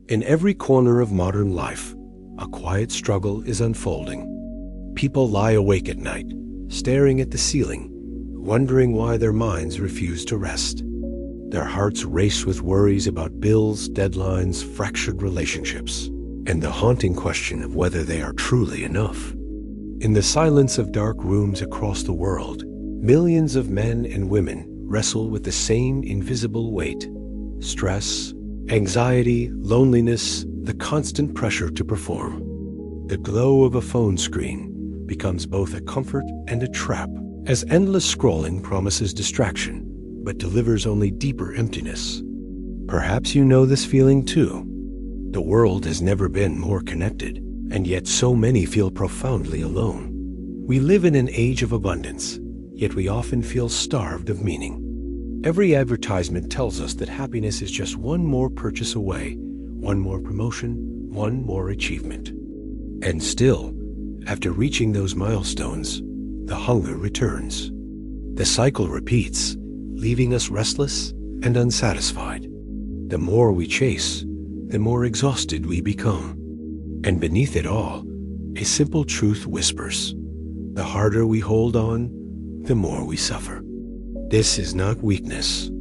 In every corner of modern life, a quiet struggle is unfolding. People lie awake at night, staring at the ceiling, wondering why their minds refuse to rest. Their hearts race with worries about bills, deadlines, fractured relationships, and the haunting question of whether they are truly enough. In the silence of dark rooms across the world, millions of men and women wrestle with the same invisible weight: stress, anxiety, loneliness, the constant pressure to perform. The glow of a phone screen becomes both a comfort and a trap, as endless scrolling promises distraction, but delivers only deeper emptiness. Perhaps you know this feeling too. The world has never been more connected, and yet so many feel profoundly alone. We live in an age of abundance, yet we often feel starved of meaning. Every advertisement tells us that happiness is just one more purchase away, one more promotion, one more achievement. And still, after reaching those milestones, the hunger returns. The cycle repeats, leaving us restless and unsatisfied. The more we chase, the more exhausted we become. And beneath it all, a simple truth whispers: the harder we hold on, the more we suffer. This is not weakness.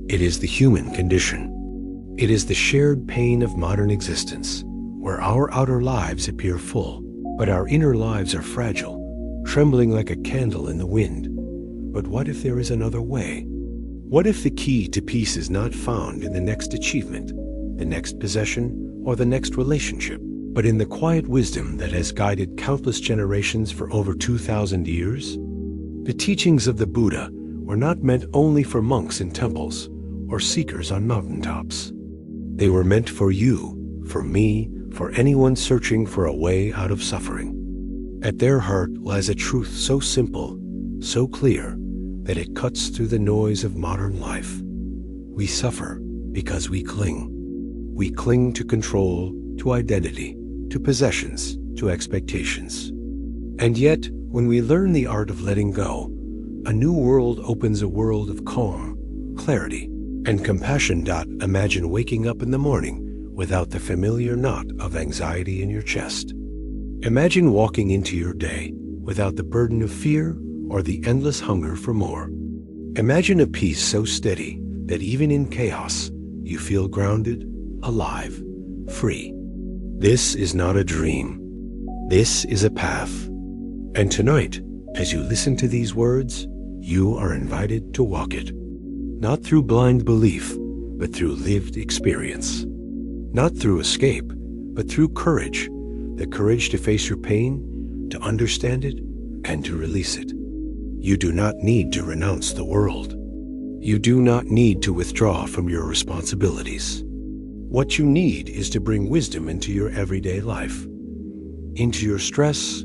It is the human condition. It is the shared pain of modern existence, where our outer lives appear full, but our inner lives are fragile, trembling like a candle in the wind. But what if there is another way? What if the key to peace is not found in the next achievement, the next possession, or the next relationship, but in the quiet wisdom that has guided countless generations for over 2,000 years? The teachings of the Buddha were not meant only for monks in temples or seekers on mountaintops. They were meant for you, for me, for anyone searching for a way out of suffering. At their heart lies a truth so simple, so clear, that it cuts through the noise of modern life. We suffer because we cling. We cling to control, to identity, to possessions, to expectations. And yet, when we learn the art of letting go, a new world opens, a world of calm, clarity, and compassion. Imagine waking up in the morning without the familiar knot of anxiety in your chest. Imagine walking into your day without the burden of fear or the endless hunger for more. Imagine a peace so steady that even in chaos, you feel grounded, alive, free. This is not a dream. This is a path. And tonight, as you listen to these words, you are invited to walk it. Not through blind belief, but through lived experience. Not through escape, but through courage. The courage to face your pain, to understand it, and to release it. You do not need to renounce the world. You do not need to withdraw from your responsibilities. What you need is to bring wisdom into your everyday life, into your stress,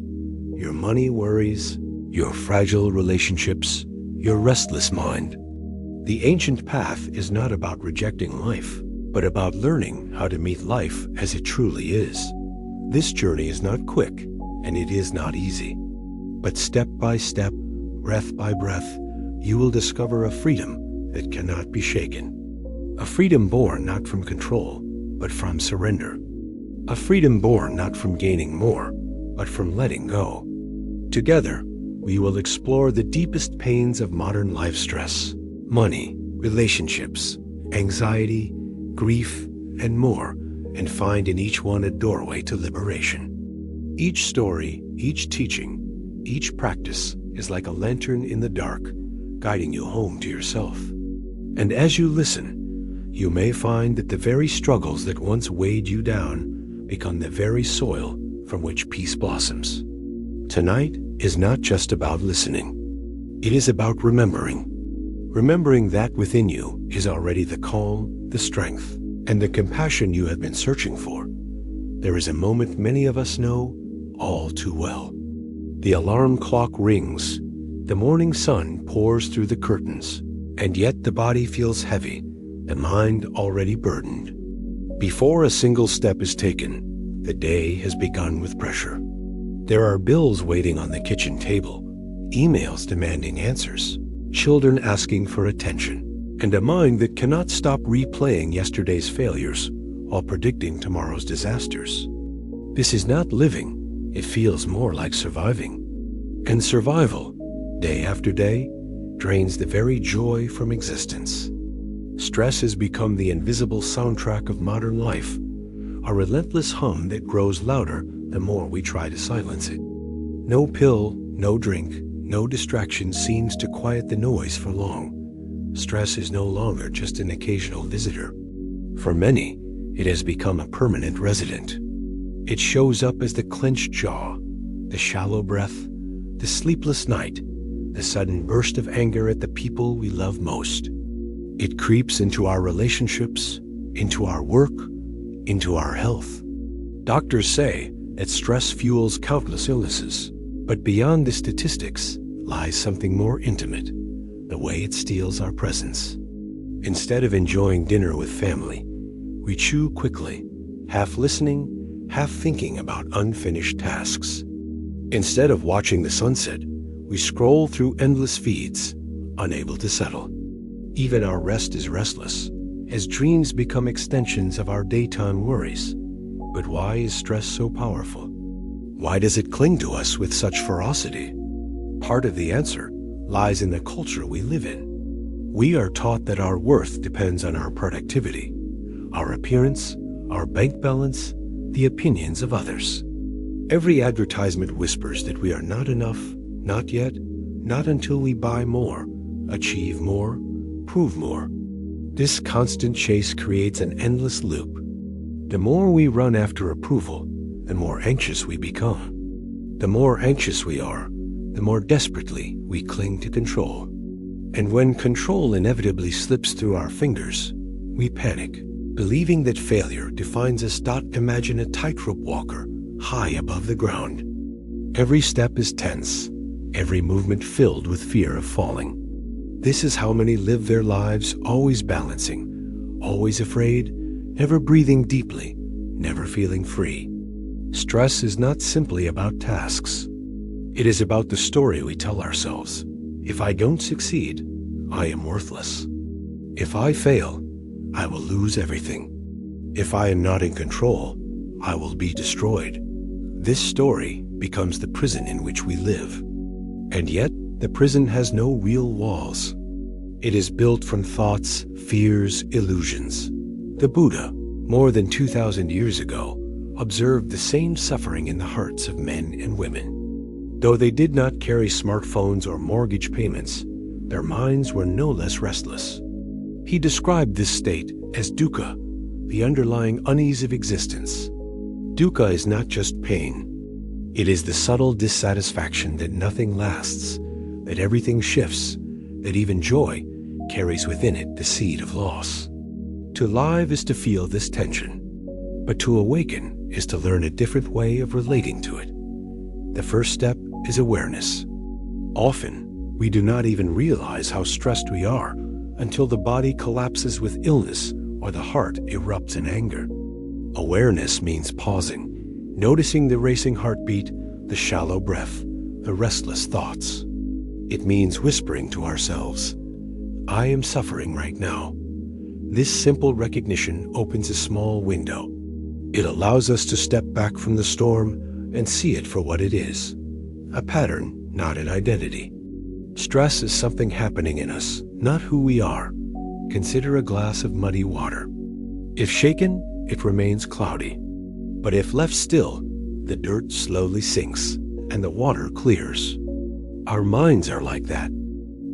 your money worries, your fragile relationships, your restless mind. The ancient path is not about rejecting life, but about learning how to meet life as it truly is. This journey is not quick, and it is not easy. But step by step, breath by breath, you will discover a freedom that cannot be shaken. A freedom born not from control, but from surrender. A freedom born not from gaining more, but from letting go. Together, we will explore the deepest pains of modern life: stress, money, relationships, anxiety, grief, and more, and find in each one a doorway to liberation. Each story, each teaching, each practice is like a lantern in the dark, guiding you home to yourself. And as you listen, you may find that the very struggles that once weighed you down become the very soil from which peace blossoms. Tonight is not just about listening. It is about remembering. Remembering that within you is already the calm, the strength, and the compassion you have been searching for. There is a moment many of us know all too well. The alarm clock rings, the morning sun pours through the curtains, and yet the body feels heavy, the mind already burdened. Before a single step is taken, the day has begun with pressure. There are bills waiting on the kitchen table, emails demanding answers, children asking for attention, and a mind that cannot stop replaying yesterday's failures while predicting tomorrow's disasters. This is not living, it feels more like surviving. And survival, day after day, drains the very joy from existence. Stress has become the invisible soundtrack of modern life, a relentless hum that grows louder the more we try to silence it. No pill, no drink, no distraction seems to quiet the noise for long. Stress is no longer just an occasional visitor. For many, it has become a permanent resident. It shows up as the clenched jaw, the shallow breath, the sleepless night, the sudden burst of anger at the people we love most. It creeps into our relationships, into our work, into our health. Doctors say that stress fuels countless illnesses, but beyond the statistics lies something more intimate, the way it steals our presence. Instead of enjoying dinner with family, we chew quickly, half listening, half thinking about unfinished tasks. Instead of watching the sunset, we scroll through endless feeds, unable to settle. Even our rest is restless, as dreams become extensions of our daytime worries. But why is stress so powerful? Why does it cling to us with such ferocity? Part of the answer lies in the culture we live in. We are taught that our worth depends on our productivity, our appearance, our bank balance, the opinions of others. Every advertisement whispers that we are not enough, not yet, not until we buy more, achieve more, prove more. This constant chase creates an endless loop. The more we run after approval, the more anxious we become. The more anxious we are, the more desperately we cling to control. And when control inevitably slips through our fingers, we panic, believing that failure defines us. Imagine a tightrope walker high above the ground. Every step is tense, every movement filled with fear of falling. This is how many live their lives, always balancing, always afraid, never breathing deeply, never feeling free. Stress is not simply about tasks. It is about the story we tell ourselves. If I don't succeed, I am worthless. If I fail, I will lose everything. If I am not in control, I will be destroyed. This story becomes the prison in which we live. And yet, the prison has no real walls. It is built from thoughts, fears, illusions. The Buddha, more than 2,000 years ago, observed the same suffering in the hearts of men and women. Though they did not carry smartphones or mortgage payments, their minds were no less restless. He described this state as dukkha, the underlying unease of existence. Dukkha is not just pain. It is the subtle dissatisfaction that nothing lasts, that everything shifts, that even joy carries within it the seed of loss. To live is to feel this tension, but to awaken is to learn a different way of relating to it. The first step is awareness. Often, we do not even realize how stressed we are until the body collapses with illness or the heart erupts in anger. Awareness means pausing, noticing the racing heartbeat, the shallow breath, the restless thoughts. It means whispering to ourselves, I am suffering right now. This simple recognition opens a small window. It allows us to step back from the storm and see it for what it is, a pattern, not an identity. Stress is something happening in us, not who we are. Consider a glass of muddy water. If shaken, it remains cloudy. But if left still, the dirt slowly sinks and the water clears. Our minds are like that.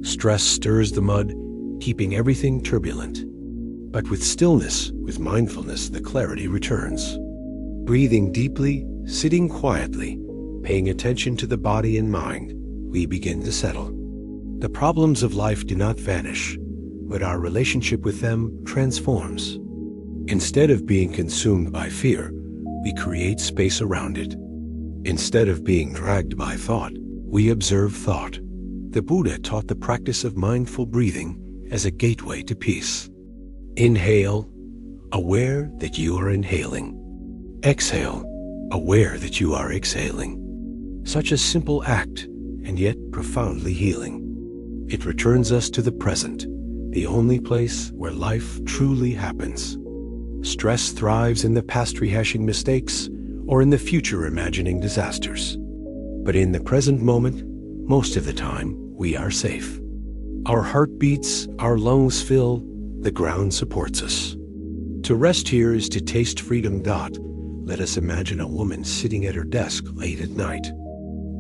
Stress stirs the mud, keeping everything turbulent. But with stillness, with mindfulness, the clarity returns. Breathing deeply, sitting quietly, paying attention to the body and mind, we begin to settle. The problems of life do not vanish, but our relationship with them transforms. Instead of being consumed by fear, we create space around it. Instead of being dragged by thought, we observe thought. The Buddha taught the practice of mindful breathing as a gateway to peace. Inhale, aware that you are inhaling. Exhale, aware that you are exhaling. Such a simple act, and yet profoundly healing. It returns us to the present, the only place where life truly happens. Stress thrives in the past rehashing mistakes or in the future imagining disasters. But in the present moment, most of the time, we are safe. Our heart beats, our lungs fill, the ground supports us. To rest here is to taste freedom. Let us imagine a woman sitting at her desk late at night.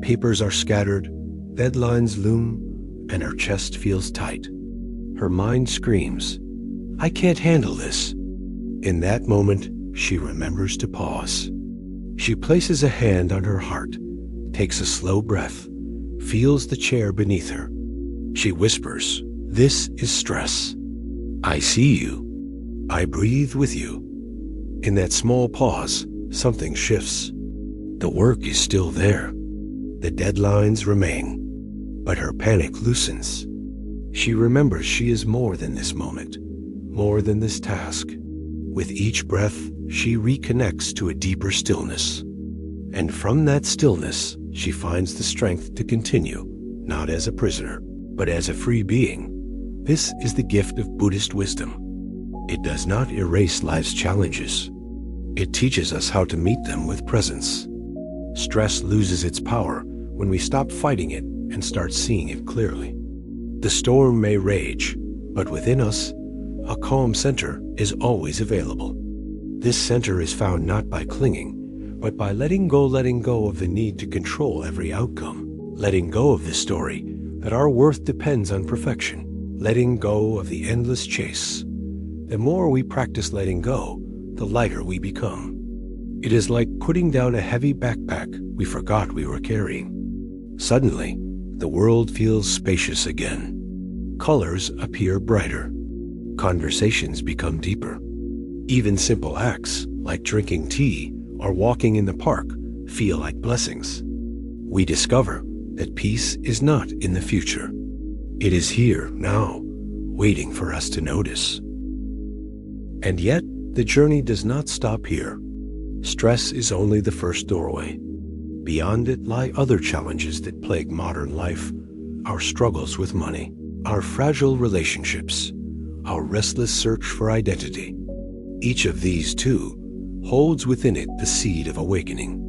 Papers are scattered, deadlines loom, and her chest feels tight. Her mind screams, "I can't handle this." In that moment, she remembers to pause. She places a hand on her heart, takes a slow breath, feels the chair beneath her. She whispers, "This is stress. I see you. I breathe with you." In that small pause, something shifts. The work is still there. The deadlines remain, but her panic loosens. She remembers she is more than this moment, more than this task. With each breath, she reconnects to a deeper stillness. And from that stillness, she finds the strength to continue, not as a prisoner, but as a free being. This is the gift of Buddhist wisdom. It does not erase life's challenges. It teaches us how to meet them with presence. Stress loses its power when we stop fighting it and start seeing it clearly. The storm may rage, but within us, a calm center is always available. This center is found not by clinging, but by letting go of the need to control every outcome, letting go of the story that our worth depends on perfection, letting go of the endless chase. The more we practice letting go, the lighter we become. It is like putting down a heavy backpack we forgot we were carrying. Suddenly, the world feels spacious again. Colors appear brighter. Conversations become deeper. Even simple acts, like drinking tea or walking in the park, feel like blessings. We discover that peace is not in the future. It is here, now, waiting for us to notice. And yet, the journey does not stop here. Stress is only the first doorway. Beyond it lie other challenges that plague modern life, our struggles with money, our fragile relationships, our restless search for identity. Each of these, too, holds within it the seed of awakening.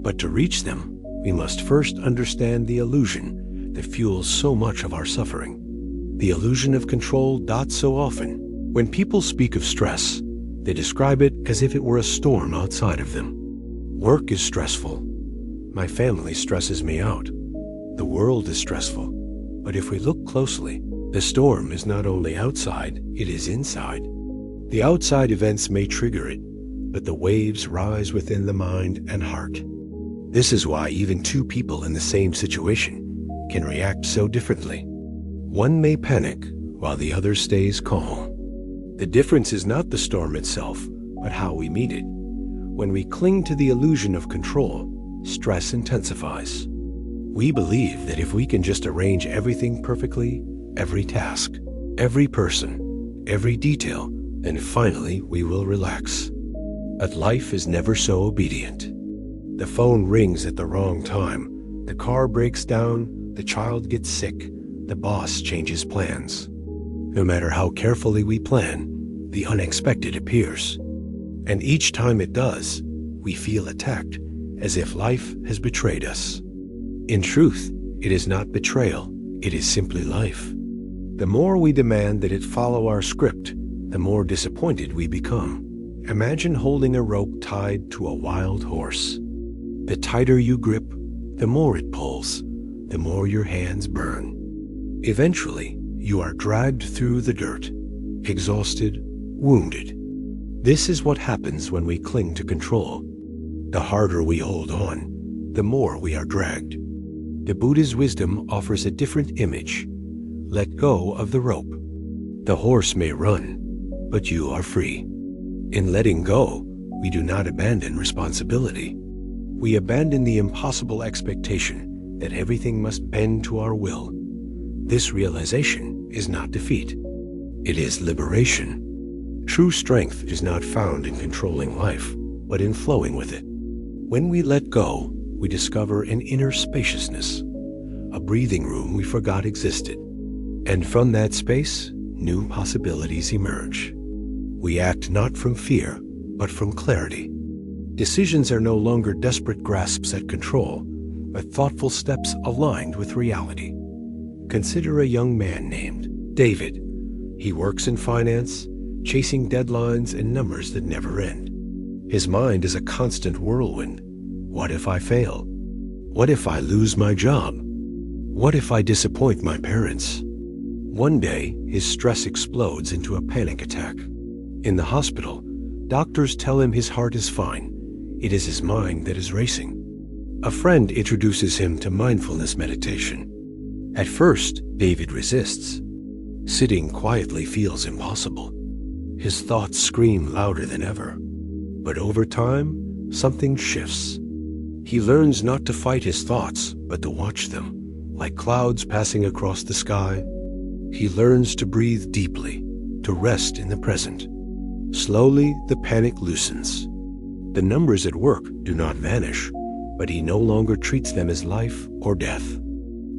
But to reach them, we must first understand the illusion that fuels so much of our suffering. The illusion of control. So often, when people speak of stress, they describe it as if it were a storm outside of them. Work is stressful. My family stresses me out. The world is stressful. But if we look closely, the storm is not only outside, it is inside. The outside events may trigger it, but the waves rise within the mind and heart. This is why even two people in the same situation can react so differently. One may panic while the other stays calm. The difference is not the storm itself, but how we meet it. When we cling to the illusion of control, stress intensifies. We believe that if we can just arrange everything perfectly, every task, every person, every detail, then finally we will relax. But life is never so obedient. The phone rings at the wrong time, the car breaks down, the child gets sick, the boss changes plans. No matter how carefully we plan, the unexpected appears. And each time it does, we feel attacked, as if life has betrayed us. In truth, it is not betrayal, it is simply life. The more we demand that it follow our script, the more disappointed we become. Imagine holding a rope tied to a wild horse. The tighter you grip, the more it pulls, the more your hands burn. Eventually, you are dragged through the dirt, exhausted, wounded. This is what happens when we cling to control. The harder we hold on, the more we are dragged. The Buddha's wisdom offers a different image. Let go of the rope. The horse may run, but you are free. In letting go, we do not abandon responsibility. We abandon the impossible expectation that everything must bend to our will. This realization is not defeat. It is liberation. True strength is not found in controlling life, but in flowing with it. When we let go, we discover an inner spaciousness, a breathing room we forgot existed. And from that space, new possibilities emerge. We act not from fear, but from clarity. Decisions are no longer desperate grasps at control, but thoughtful steps aligned with reality. Consider a young man named David. He works in finance, chasing deadlines and numbers that never end. His mind is a constant whirlwind. What if I fail? What if I lose my job? What if I disappoint my parents? One day, his stress explodes into a panic attack. In the hospital, doctors tell him his heart is fine. It is his mind that is racing. A friend introduces him to mindfulness meditation. At first, David resists. Sitting quietly feels impossible. His thoughts scream louder than ever. But over time, something shifts. He learns not to fight his thoughts, but to watch them, like clouds passing across the sky. He learns to breathe deeply, to rest in the present. Slowly, the panic loosens. The numbers at work do not vanish, but he no longer treats them as life or death.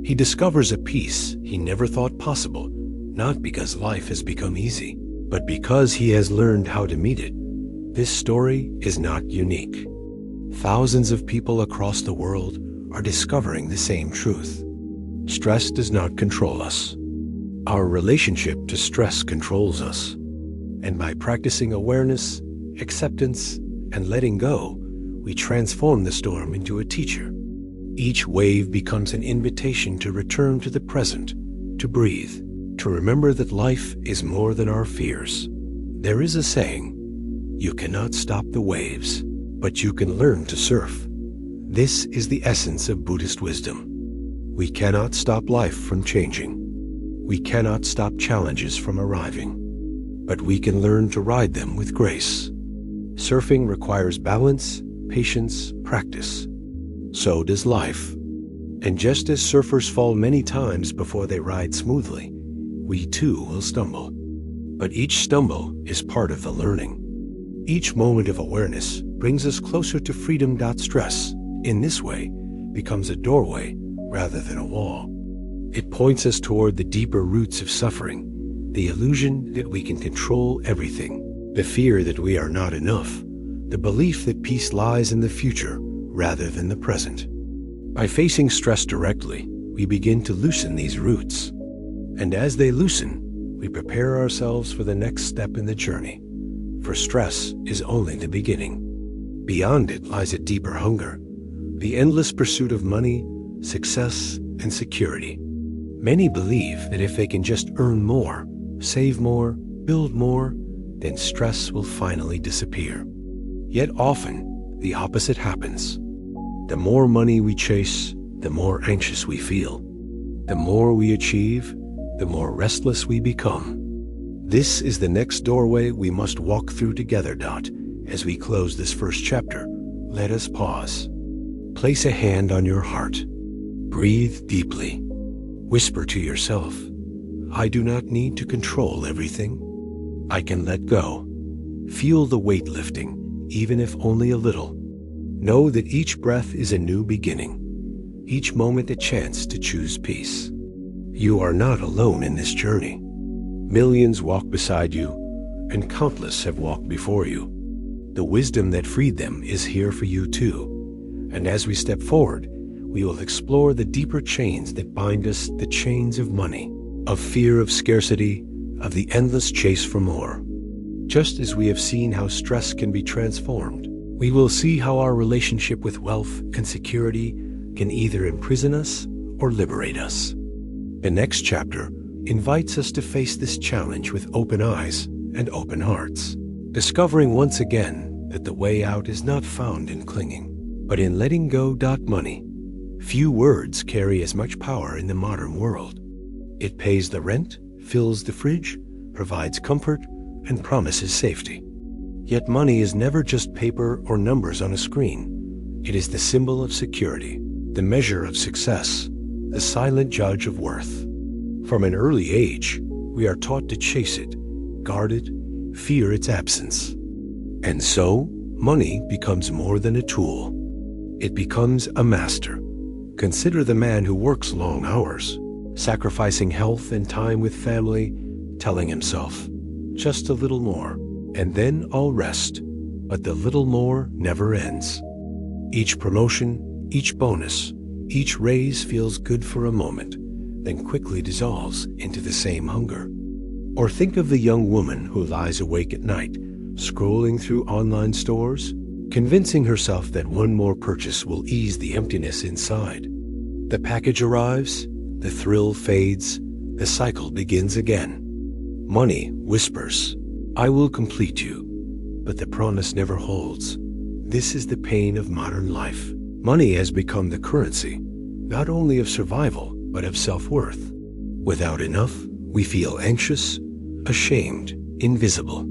He discovers a peace he never thought possible, not because life has become easy, but because he has learned how to meet it. This story is not unique. Thousands of people across the world are discovering the same truth. Stress does not control us. Our relationship to stress controls us. And by practicing awareness, acceptance, and letting go, we transform the storm into a teacher. Each wave becomes an invitation to return to the present, to breathe, to remember that life is more than our fears. There is a saying, "You cannot stop the waves, but you can learn to surf." This is the essence of Buddhist wisdom. We cannot stop life from changing. We cannot stop challenges from arriving, but we can learn to ride them with grace. Surfing requires balance, patience, practice. So does life. And just as surfers fall many times before they ride smoothly, we too will stumble. But each stumble is part of the learning. Each moment of awareness brings us closer to freedom. Stress, in this way, becomes a doorway rather than a wall. It points us toward the deeper roots of suffering, the illusion that we can control everything, the fear that we are not enough, the belief that peace lies in the future rather than the present. By facing stress directly, we begin to loosen these roots. And as they loosen, we prepare ourselves for the next step in the journey. For stress is only the beginning. Beyond it lies a deeper hunger, the endless pursuit of money, success, and security. Many believe that if they can just earn more, save more, build more, then stress will finally disappear. Yet often, the opposite happens. The more money we chase, the more anxious we feel. The more we achieve, the more restless we become. This is the next doorway we must walk through together. As we close this first chapter, let us pause. Place a hand on your heart. Breathe deeply. Whisper to yourself, "I do not need to control everything. I can let go." Feel the weight lifting, even if only a little. Know that each breath is a new beginning, each moment a chance to choose peace. You are not alone in this journey. Millions walk beside you, and countless have walked before you. The wisdom that freed them is here for you too. And as we step forward, we will explore the deeper chains that bind us, the chains of money, of fear of scarcity, of the endless chase for more. Just as we have seen how stress can be transformed, we will see how our relationship with wealth and security can either imprison us or liberate us. The next chapter invites us to face this challenge with open eyes and open hearts, discovering once again that the way out is not found in clinging, but in letting go. Money. Few words carry as much power in the modern world. It pays the rent, fills the fridge, provides comfort, and promises safety. Yet money is never just paper or numbers on a screen. It is the symbol of security, the measure of success, the silent judge of worth. From an early age, we are taught to chase it, guard it, fear its absence. And so, money becomes more than a tool. It becomes a master. Consider the man who works long hours, sacrificing health and time with family, telling himself, "Just a little more." And then all rest, but the little more never ends. Each promotion, each bonus, each raise feels good for a moment, then quickly dissolves into the same hunger. Or think of the young woman who lies awake at night, scrolling through online stores, convincing herself that one more purchase will ease the emptiness inside. The package arrives, the thrill fades, the cycle begins again. Money whispers, "I will complete you," but the promise never holds. This is the pain of modern life. Money has become the currency, not only of survival, but of self-worth. Without enough, we feel anxious, ashamed, invisible.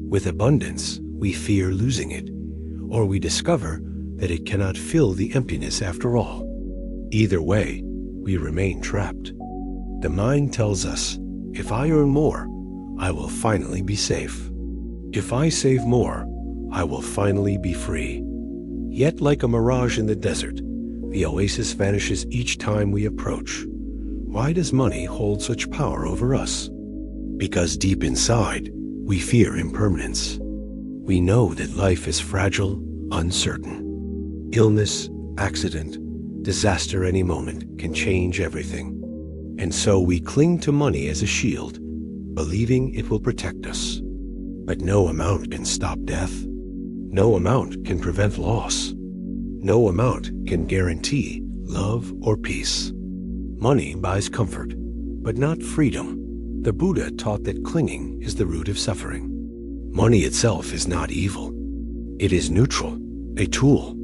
With abundance, we fear losing it, or we discover that it cannot fill the emptiness after all. Either way, we remain trapped. The mind tells us, if I earn more, I will finally be safe. If I save more, I will finally be free. Yet like a mirage in the desert, the oasis vanishes each time we approach. Why does money hold such power over us? Because deep inside, we fear impermanence. We know that life is fragile, uncertain. Illness, accident, disaster any moment can change everything. And so we cling to money as a shield, believing it will protect us. But no amount can stop death. No amount can prevent loss. No amount can guarantee love or peace. Money buys comfort, but not freedom. The Buddha taught that clinging is the root of suffering. Money itself is not evil. It is neutral, a tool.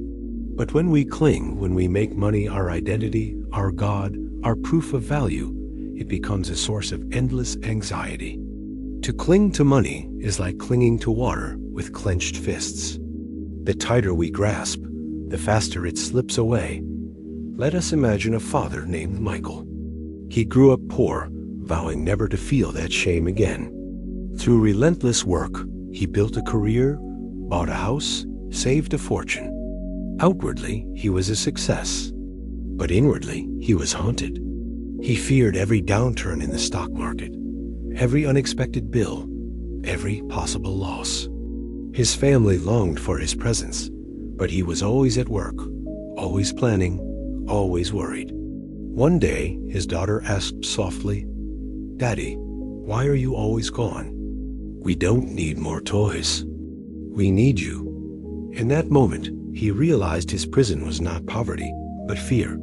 But when we cling, when we make money our identity, our God, our proof of value, it becomes a source of endless anxiety. To cling to money is like clinging to water with clenched fists. The tighter we grasp, the faster it slips away. Let us imagine a father named Michael. He grew up poor, vowing never to feel that shame again. Through relentless work, he built a career, bought a house, saved a fortune. Outwardly, he was a success, but inwardly, he was haunted. He feared every downturn in the stock market, every unexpected bill, every possible loss. His family longed for his presence, but he was always at work, always planning, always worried. One day, his daughter asked softly, "Daddy, why are you always gone?" "We don't need more toys. We need you." In that moment, he realized his prison was not poverty, but fear.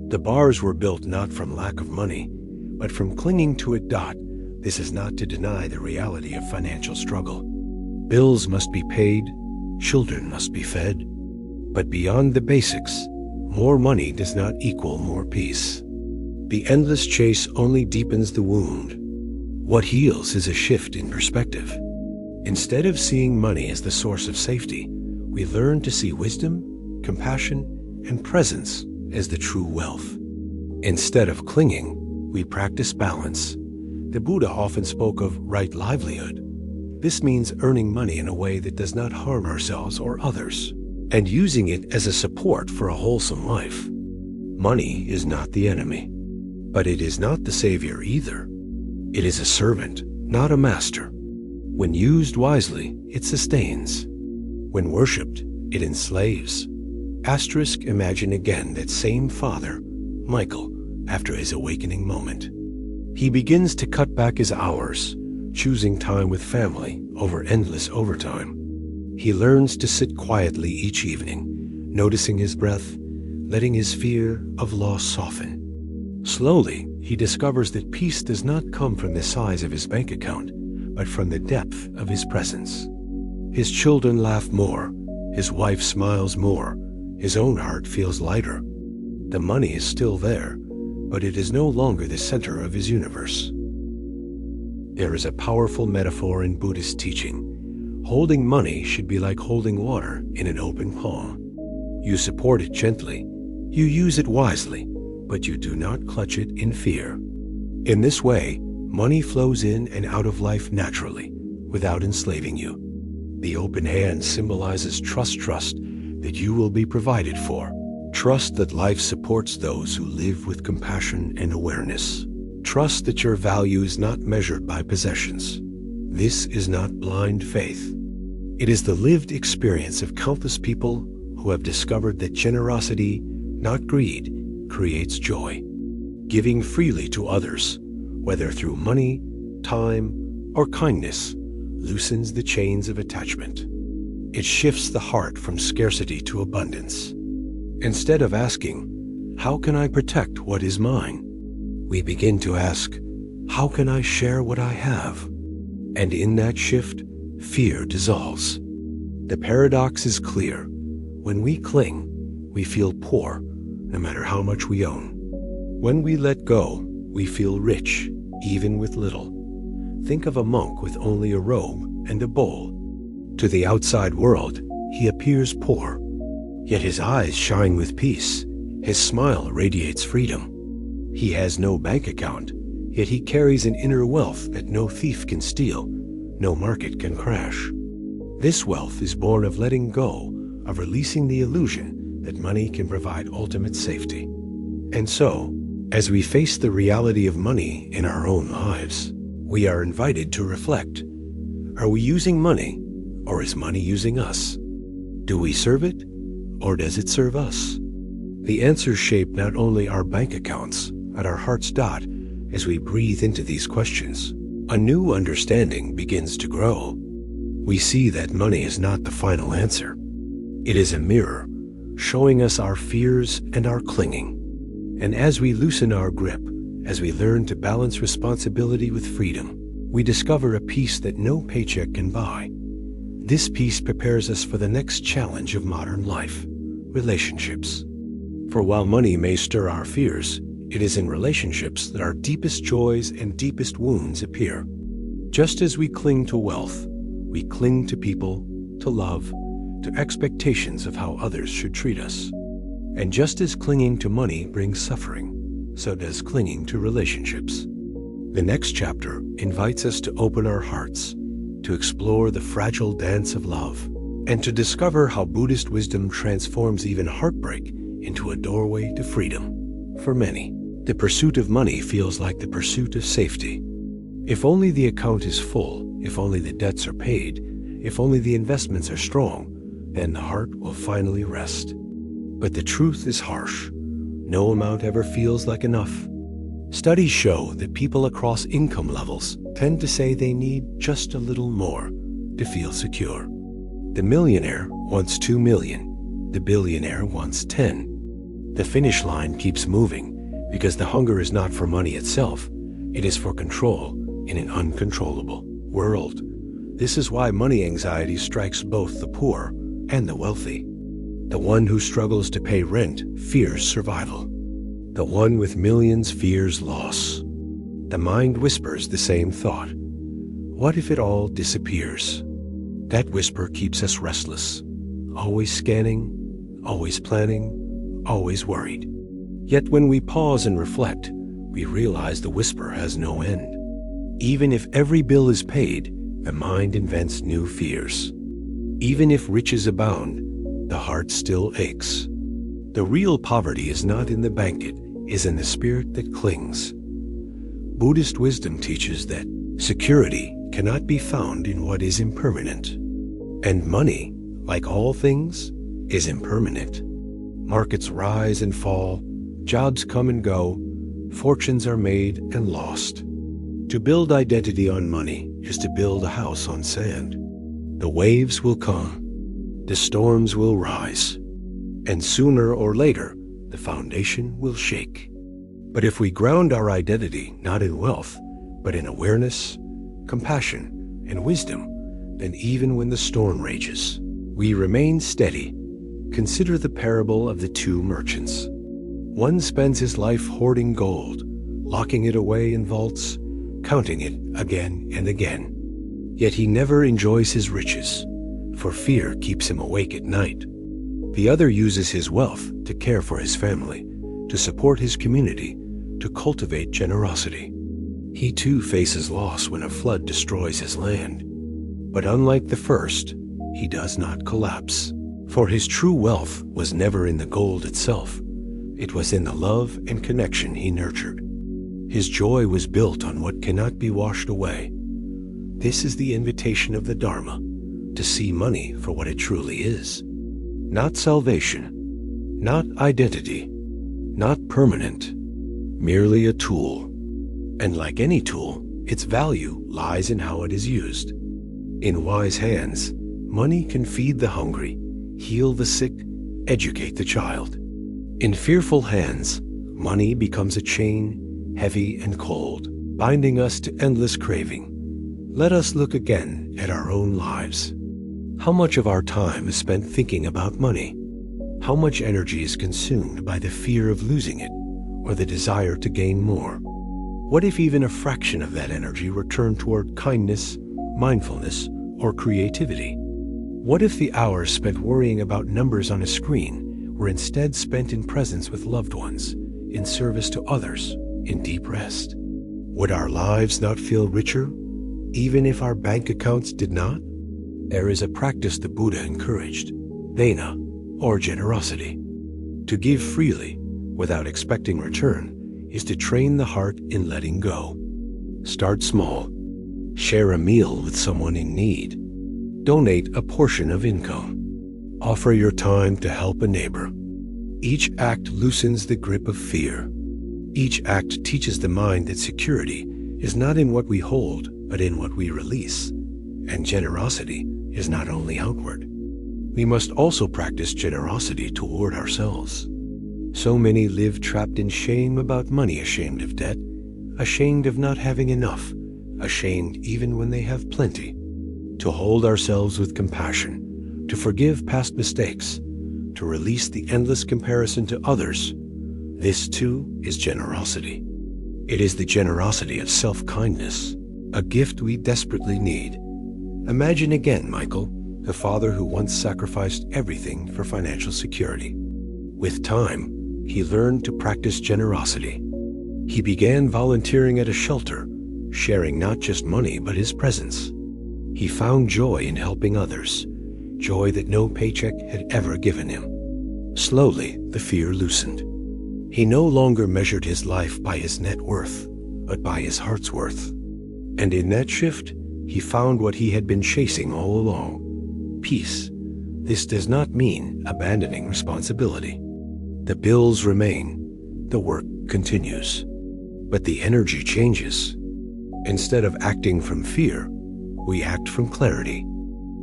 The bars were built not from lack of money, but from clinging to a dot. This is not to deny the reality of financial struggle. Bills must be paid, children must be fed. But beyond the basics, more money does not equal more peace. The endless chase only deepens the wound. What heals is a shift in perspective. Instead of seeing money as the source of safety, we learn to see wisdom, compassion, and presence as the true wealth. Instead of clinging, we practice balance. The Buddha often spoke of right livelihood. This means earning money in a way that does not harm ourselves or others, and using it as a support for a wholesome life. Money is not the enemy, but it is not the savior either. It is a servant, not a master. When used wisely, it sustains. When worshipped, it enslaves. Imagine again that same father, Michael, after his awakening moment. He begins to cut back his hours, choosing time with family over endless overtime. He learns to sit quietly each evening, noticing his breath, letting his fear of loss soften. Slowly, he discovers that peace does not come from the size of his bank account, but from the depth of his presence. His children laugh more, his wife smiles more, his own heart feels lighter. The money is still there, but it is no longer the center of his universe. There is a powerful metaphor in Buddhist teaching. Holding money should be like holding water in an open palm. You support it gently, you use it wisely, but you do not clutch it in fear. In this way, money flows in and out of life naturally, without enslaving you. The open hand symbolizes trust that you will be provided for. Trust that life supports those who live with compassion and awareness. Trust that your value is not measured by possessions. This is not blind faith. It is the lived experience of countless people who have discovered that generosity, not greed, creates joy. Giving freely to others, whether through money, time, or kindness, loosens the chains of attachment. It shifts the heart from scarcity to abundance. Instead of asking, "How can I protect what is mine?" we begin to ask, "How can I share what I have?" And in that shift, fear dissolves. The paradox is clear. When we cling, we feel poor, no matter how much we own. When we let go, we feel rich, even with little. Think of a monk with only a robe and a bowl. To the outside world, he appears poor, yet his eyes shine with peace. His smile radiates freedom. He has no bank account, yet he carries an inner wealth that no thief can steal, no market can crash. This wealth is born of letting go, of releasing the illusion that money can provide ultimate safety. And so, as we face the reality of money in our own lives, we are invited to reflect. Are we using money, or is money using us? Do we serve it, or does it serve us? The answers shape not only our bank accounts, but our heart's dot as we breathe into these questions. A new understanding begins to grow. We see that money is not the final answer. It is a mirror, showing us our fears and our clinging. And as we loosen our grip, as we learn to balance responsibility with freedom, we discover a peace that no paycheck can buy. This peace prepares us for the next challenge of modern life, relationships. For while money may stir our fears, it is in relationships that our deepest joys and deepest wounds appear. Just as we cling to wealth, we cling to people, to love, to expectations of how others should treat us. And just as clinging to money brings suffering, so does clinging to relationships. The next chapter invites us to open our hearts, to explore the fragile dance of love, and to discover how Buddhist wisdom transforms even heartbreak into a doorway to freedom. For many, the pursuit of money feels like the pursuit of safety. If only the account is full, if only the debts are paid, if only the investments are strong, then the heart will finally rest. But the truth is harsh. No amount ever feels like enough. Studies show that people across income levels tend to say they need just a little more to feel secure. The millionaire wants 2 million. The billionaire wants 10. The finish line keeps moving because the hunger is not for money itself. It is for control in an uncontrollable world. This is why money anxiety strikes both the poor and the wealthy. The one who struggles to pay rent fears survival. The one with millions fears loss. The mind whispers the same thought. What if it all disappears? That whisper keeps us restless, always scanning, always planning, always worried. Yet when we pause and reflect, we realize the whisper has no end. Even if every bill is paid, the mind invents new fears. Even if riches abound, the heart still aches. The real poverty is not in the banquet, is in the spirit that clings. Buddhist wisdom teaches that security cannot be found in what is impermanent. And money, like all things, is impermanent. Markets rise and fall, jobs come and go, fortunes are made and lost. To build identity on money is to build a house on sand. The waves will come, the storms will rise, and sooner or later, the foundation will shake. But if we ground our identity not in wealth, but in awareness, compassion, and wisdom, then even when the storm rages, we remain steady. Consider the parable of the two merchants. One spends his life hoarding gold, locking it away in vaults, counting it again and again. Yet he never enjoys his riches, for fear keeps him awake at night. The other uses his wealth to care for his family, to support his community, to cultivate generosity. He too faces loss when a flood destroys his land. But unlike the first, he does not collapse. For his true wealth was never in the gold itself. It was in the love and connection he nurtured. His joy was built on what cannot be washed away. This is the invitation of the Dharma, to see money for what it truly is. Not salvation, not identity, not permanent, merely a tool. And like any tool, its value lies in how it is used. In wise hands, money can feed the hungry, heal the sick, educate the child. In fearful hands, money becomes a chain, heavy and cold, binding us to endless craving. Let us look again at our own lives. How much of our time is spent thinking about money? How much energy is consumed by the fear of losing it or the desire to gain more? What if even a fraction of that energy were turned toward kindness, mindfulness, or creativity? What if the hours spent worrying about numbers on a screen were instead spent in presence with loved ones, in service to others, in deep rest? Would our lives not feel richer, even if our bank accounts did not? There is a practice the Buddha encouraged, dana, or generosity. To give freely, without expecting return, is to train the heart in letting go. Start small. Share a meal with someone in need. Donate a portion of income. Offer your time to help a neighbor. Each act loosens the grip of fear. Each act teaches the mind that security is not in what we hold, but in what we release. And generosity is not only outward. We must also practice generosity toward ourselves. So many live trapped in shame about money, ashamed of debt, ashamed of not having enough, ashamed even when they have plenty. To hold ourselves with compassion, to forgive past mistakes, to release the endless comparison to others, this too is generosity. It is the generosity of self-kindness, a gift we desperately need. Imagine again, Michael, the father who once sacrificed everything for financial security. With time, he learned to practice generosity. He began volunteering at a shelter, sharing not just money but his presence. He found joy in helping others, joy that no paycheck had ever given him. Slowly, the fear loosened. He no longer measured his life by his net worth, but by his heart's worth. And in that shift, he found what he had been chasing all along: peace. This does not mean abandoning responsibility. The bills remain, the work continues, but the energy changes. Instead of acting from fear, we act from clarity.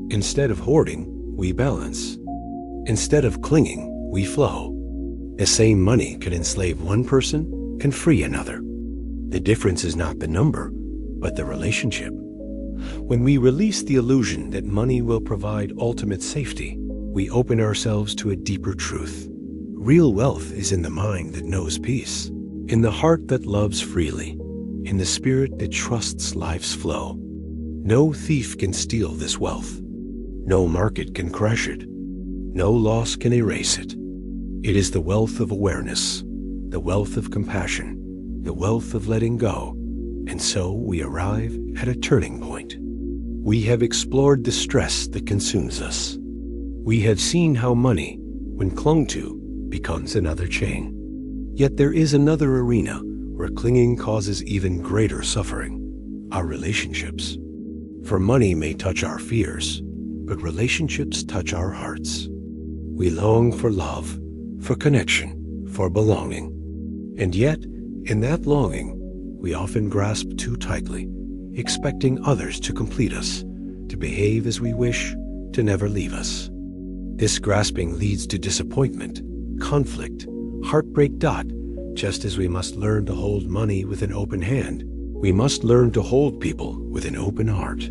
Instead of hoarding, we balance. Instead of clinging, we flow. The same money can enslave one person, can free another. The difference is not the number, but the relationship. When we release the illusion that money will provide ultimate safety, we open ourselves to a deeper truth. Real wealth is in the mind that knows peace, in the heart that loves freely, in the spirit that trusts life's flow. No thief can steal this wealth. No market can crush it. No loss can erase it. It is the wealth of awareness, the wealth of compassion, the wealth of letting go. And so we arrive at a turning point. We have explored the stress that consumes us. We have seen how money, when clung to, becomes another chain. Yet there is another arena where clinging causes even greater suffering: our relationships. For money may touch our fears, but relationships touch our hearts. We long for love, for connection, for belonging. And yet, in that longing, we often grasp too tightly, expecting others to complete us, to behave as we wish, to never leave us. This grasping leads to disappointment, conflict, heartbreak. Just as we must learn to hold money with an open hand, we must learn to hold people with an open heart.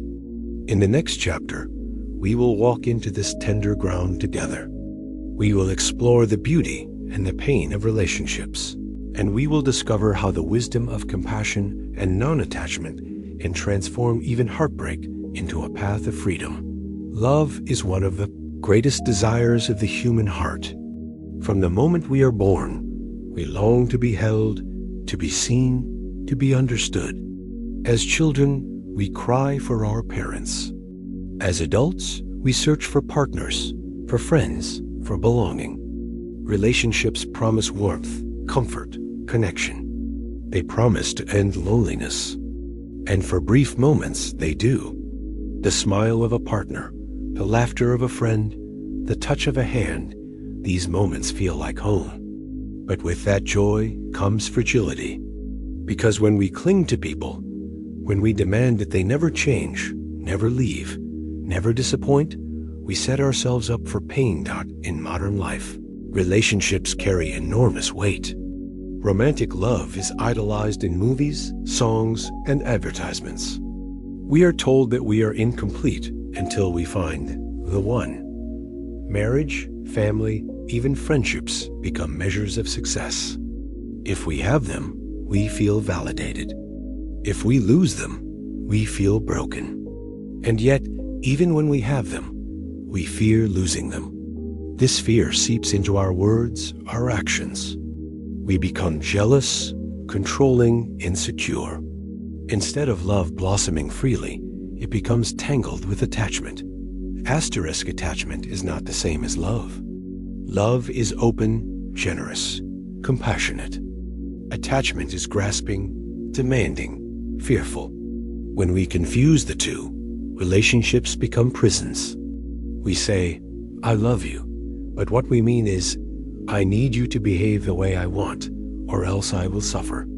In the next chapter, we will walk into this tender ground together. We will explore the beauty and the pain of relationships, and we will discover how the wisdom of compassion and non-attachment can transform even heartbreak into a path of freedom. Love is one of the greatest desires of the human heart. From the moment we are born, we long to be held, to be seen, to be understood. As children, we cry for our parents. As adults, we search for partners, for friends, for belonging. Relationships promise warmth, comfort, connection. They promise to end loneliness. And for brief moments, they do. The smile of a partner, the laughter of a friend, the touch of a hand, these moments feel like home. But with that joy comes fragility. Because when we cling to people, when we demand that they never change, never leave, never disappoint, we set ourselves up for pain. In modern life, relationships carry enormous weight. Romantic love is idolized in movies, songs, and advertisements. We are told that we are incomplete until we find the one. Marriage, family, even friendships become measures of success. If we have them, we feel validated. If we lose them, we feel broken. And yet, even when we have them, we fear losing them. This fear seeps into our words, our actions. We become jealous, controlling, insecure. Instead of love blossoming freely, it becomes tangled with attachment. Asterisk attachment is not the same as love. Love is open, generous, compassionate. Attachment is grasping, demanding, fearful. When we confuse the two, relationships become prisons. We say, "I love you," but what we mean is, "I need you to behave the way I want, or else I will suffer."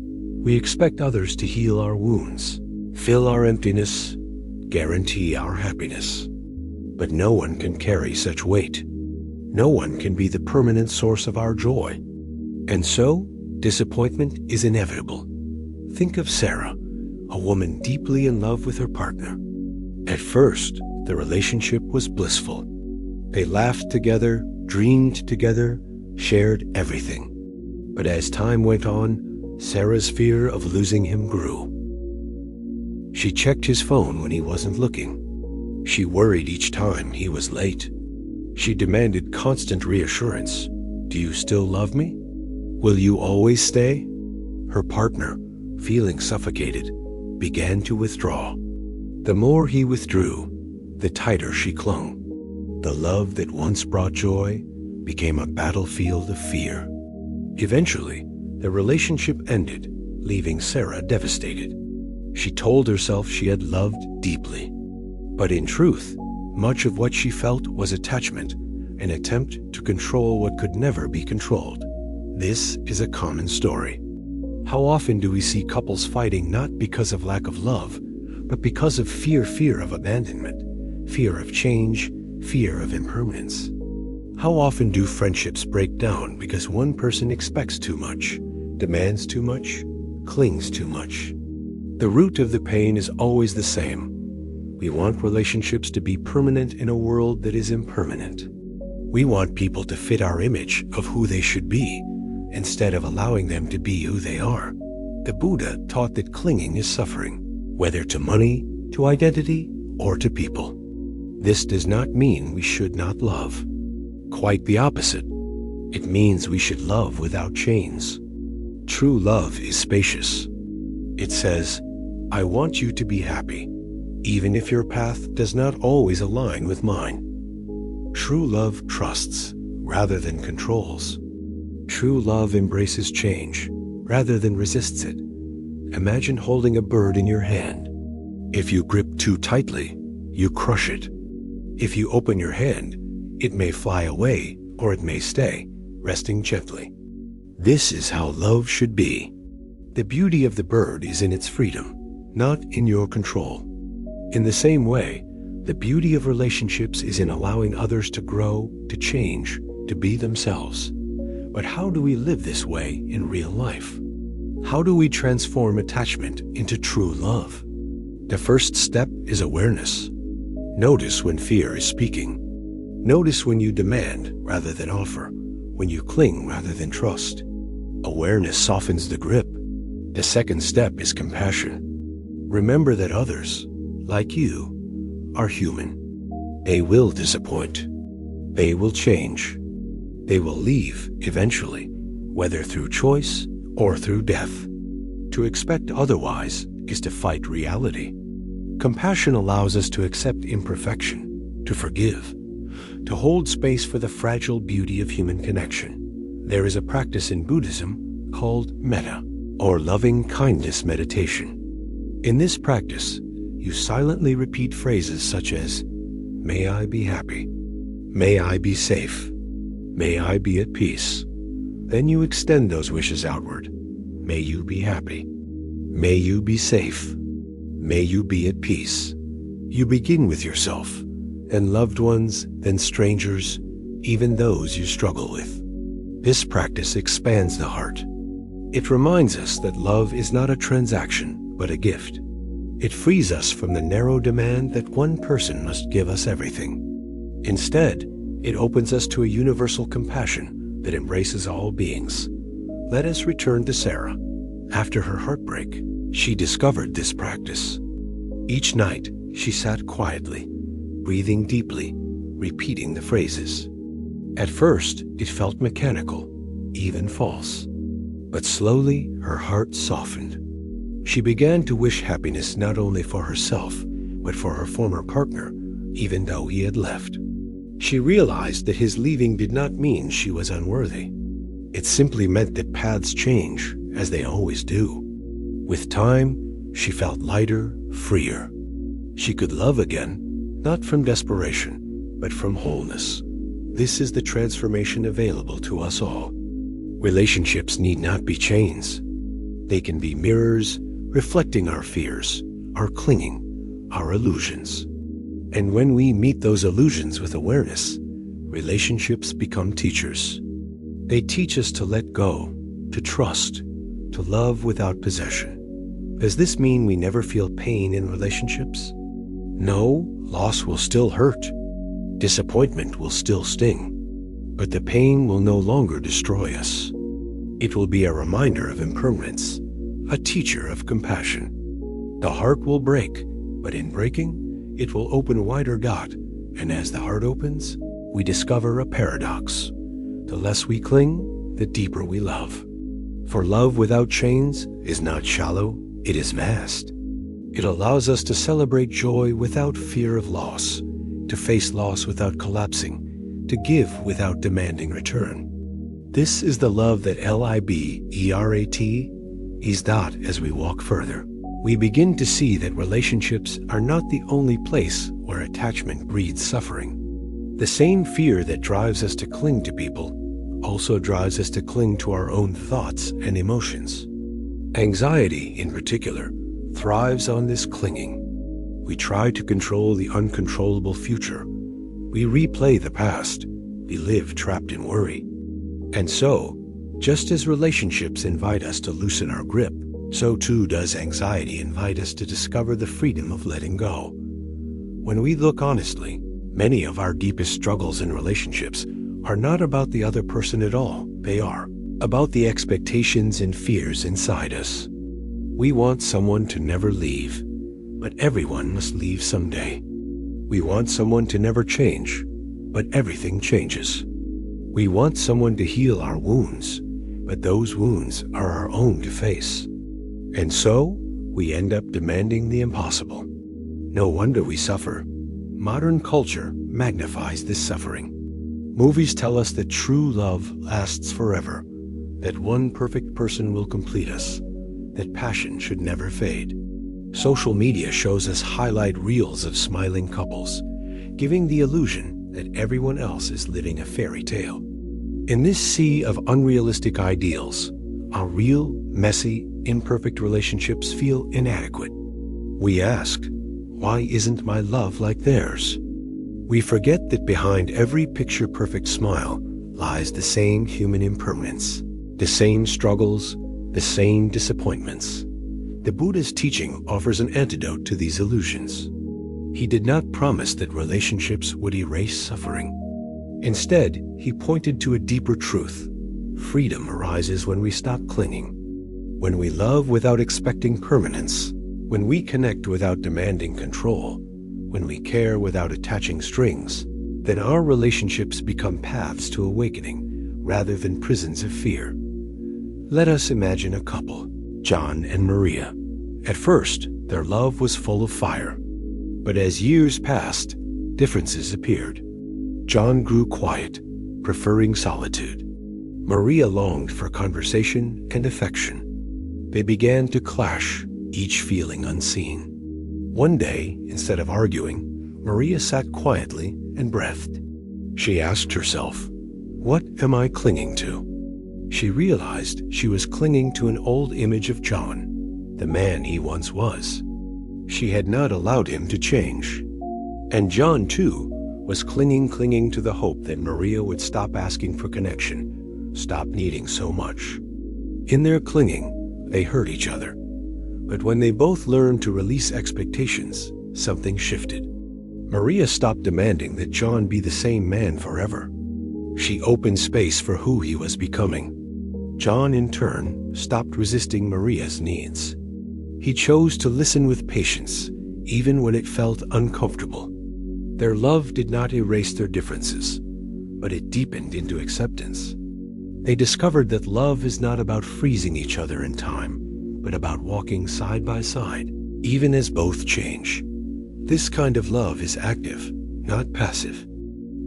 We expect others to heal our wounds, fill our emptiness, guarantee our happiness. But no one can carry such weight. No one can be the permanent source of our joy. And so, disappointment is inevitable. Think of Sarah, a woman deeply in love with her partner. At first, the relationship was blissful. They laughed together, dreamed together, shared everything. But as time went on, Sarah's fear of losing him grew. She checked his phone when he wasn't looking. She worried each time he was late. She demanded constant reassurance. "Do you still love me? Will you always stay?" Her partner, feeling suffocated, began to withdraw. The more he withdrew, the tighter she clung. The love that once brought joy became a battlefield of fear. Eventually, the relationship ended, leaving Sarah devastated. She told herself she had loved deeply. But in truth, much of what she felt was attachment, an attempt to control what could never be controlled. This is a common story. How often do we see couples fighting not because of lack of love, but because of fear of abandonment, fear of change, fear of impermanence? How often do friendships break down because one person expects too much, demands too much, clings too much? The root of the pain is always the same. We want relationships to be permanent in a world that is impermanent. We want people to fit our image of who they should be, instead of allowing them to be who they are. The Buddha taught that clinging is suffering, whether to money, to identity, or to people. This does not mean we should not love. Quite the opposite. It means we should love without chains. True love is spacious. It says, "I want you to be happy, even if your path does not always align with mine." True love trusts rather than controls. True love embraces change rather than resists it. Imagine holding a bird in your hand. If you grip too tightly, you crush it. If you open your hand, it may fly away or it may stay, resting gently. This is how love should be. The beauty of the bird is in its freedom, not in your control. In the same way, the beauty of relationships is in allowing others to grow, to change, to be themselves. But how do we live this way in real life? How do we transform attachment into true love? The first step is awareness. Notice when fear is speaking. Notice when you demand rather than offer, when you cling rather than trust. Awareness softens the grip. The second step is compassion. Remember that others, like you, are human. They will disappoint. They will change. They will leave eventually, whether through choice or through death. To expect otherwise is to fight reality. Compassion allows us to accept imperfection, to forgive, to hold space for the fragile beauty of human connection. There is a practice in Buddhism called metta, or loving kindness meditation. In this practice, you silently repeat phrases such as, "May I be happy," "May I be safe," "May I be at peace." Then you extend those wishes outward. May you be happy. May you be safe. May you be at peace. You begin with yourself, and loved ones, then strangers, even those you struggle with. This practice expands the heart. It reminds us that love is not a transaction, but a gift. It frees us from the narrow demand that one person must give us everything. Instead, it opens us to a universal compassion that embraces all beings. Let us return to Sarah. After her heartbreak, she discovered this practice. Each night, she sat quietly, breathing deeply, repeating the phrases. At first, it felt mechanical, even false. But slowly, her heart softened. She began to wish happiness not only for herself, but for her former partner, even though he had left. She realized that his leaving did not mean she was unworthy. It simply meant that paths change, as they always do. With time, she felt lighter, freer. She could love again, not from desperation, but from wholeness. This is the transformation available to us all. Relationships need not be chains. They can be mirrors, reflecting our fears, our clinging, our illusions. And when we meet those illusions with awareness, relationships become teachers. They teach us to let go, to trust, to love without possession. Does this mean we never feel pain in relationships? No, loss will still hurt. Disappointment will still sting. But the pain will no longer destroy us. It will be a reminder of impermanence, a teacher of compassion. The heart will break, but in breaking, it will open wider God, and as the heart opens, we discover a paradox. The less we cling, the deeper we love. For love without chains is not shallow, it is vast. It allows us to celebrate joy without fear of loss, to face loss without collapsing, to give without demanding return. This is the love that LIBERAT is that as we walk further. We begin to see that relationships are not the only place where attachment breeds suffering. The same fear that drives us to cling to people also drives us to cling to our own thoughts and emotions. Anxiety, in particular, thrives on this clinging. We try to control the uncontrollable future. We replay the past. We live trapped in worry. And so, just as relationships invite us to loosen our grip, so too does anxiety invite us to discover the freedom of letting go. When we look honestly, many of our deepest struggles in relationships are not about the other person at all. They are about the expectations and fears inside us. We want someone to never leave, but everyone must leave someday. We want someone to never change, but everything changes. We want someone to heal our wounds, but those wounds are our own to face. And so, we end up demanding the impossible. No wonder we suffer. Modern culture magnifies this suffering. Movies tell us that true love lasts forever, that one perfect person will complete us, that passion should never fade. Social media shows us highlight reels of smiling couples, giving the illusion that everyone else is living a fairy tale. In this sea of unrealistic ideals, our real, messy, imperfect relationships feel inadequate. We ask, why isn't my love like theirs? We forget that behind every picture-perfect smile lies the same human impermanence, the same struggles, the same disappointments. The Buddha's teaching offers an antidote to these illusions. He did not promise that relationships would erase suffering. Instead, he pointed to a deeper truth. Freedom arises when we stop clinging. When we love without expecting permanence, when we connect without demanding control, when we care without attaching strings, then our relationships become paths to awakening rather than prisons of fear. Let us imagine a couple, John and Maria. At first, their love was full of fire. But as years passed, differences appeared. John grew quiet, preferring solitude. Maria longed for conversation and affection. They began to clash, each feeling unseen. One day, instead of arguing, Maria sat quietly and breathed. She asked herself, "What am I clinging to?" She realized she was clinging to an old image of John, the man he once was. She had not allowed him to change. And John, too, was clinging to the hope that Maria would stop asking for connection, stop needing so much. In their clinging, they hurt each other. But when they both learned to release expectations, something shifted. Maria stopped demanding that John be the same man forever. She opened space for who he was becoming. John, in turn, stopped resisting Maria's needs. He chose to listen with patience, even when it felt uncomfortable. Their love did not erase their differences, but it deepened into acceptance. They discovered that love is not about freezing each other in time, but about walking side by side, even as both change. This kind of love is active, not passive.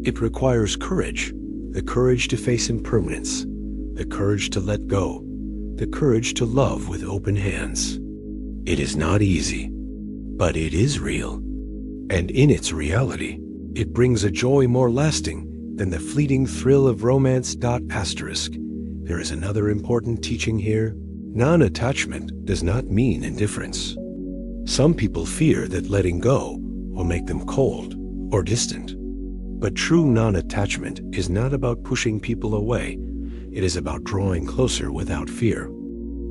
It requires courage, the courage to face impermanence, the courage to let go, the courage to love with open hands. It is not easy, but it is real. And in its reality, it brings a joy more lasting than the fleeting thrill of romance. There is another important teaching here. Non-attachment does not mean indifference. Some people fear that letting go will make them cold or distant. But true non-attachment is not about pushing people away. It is about drawing closer without fear.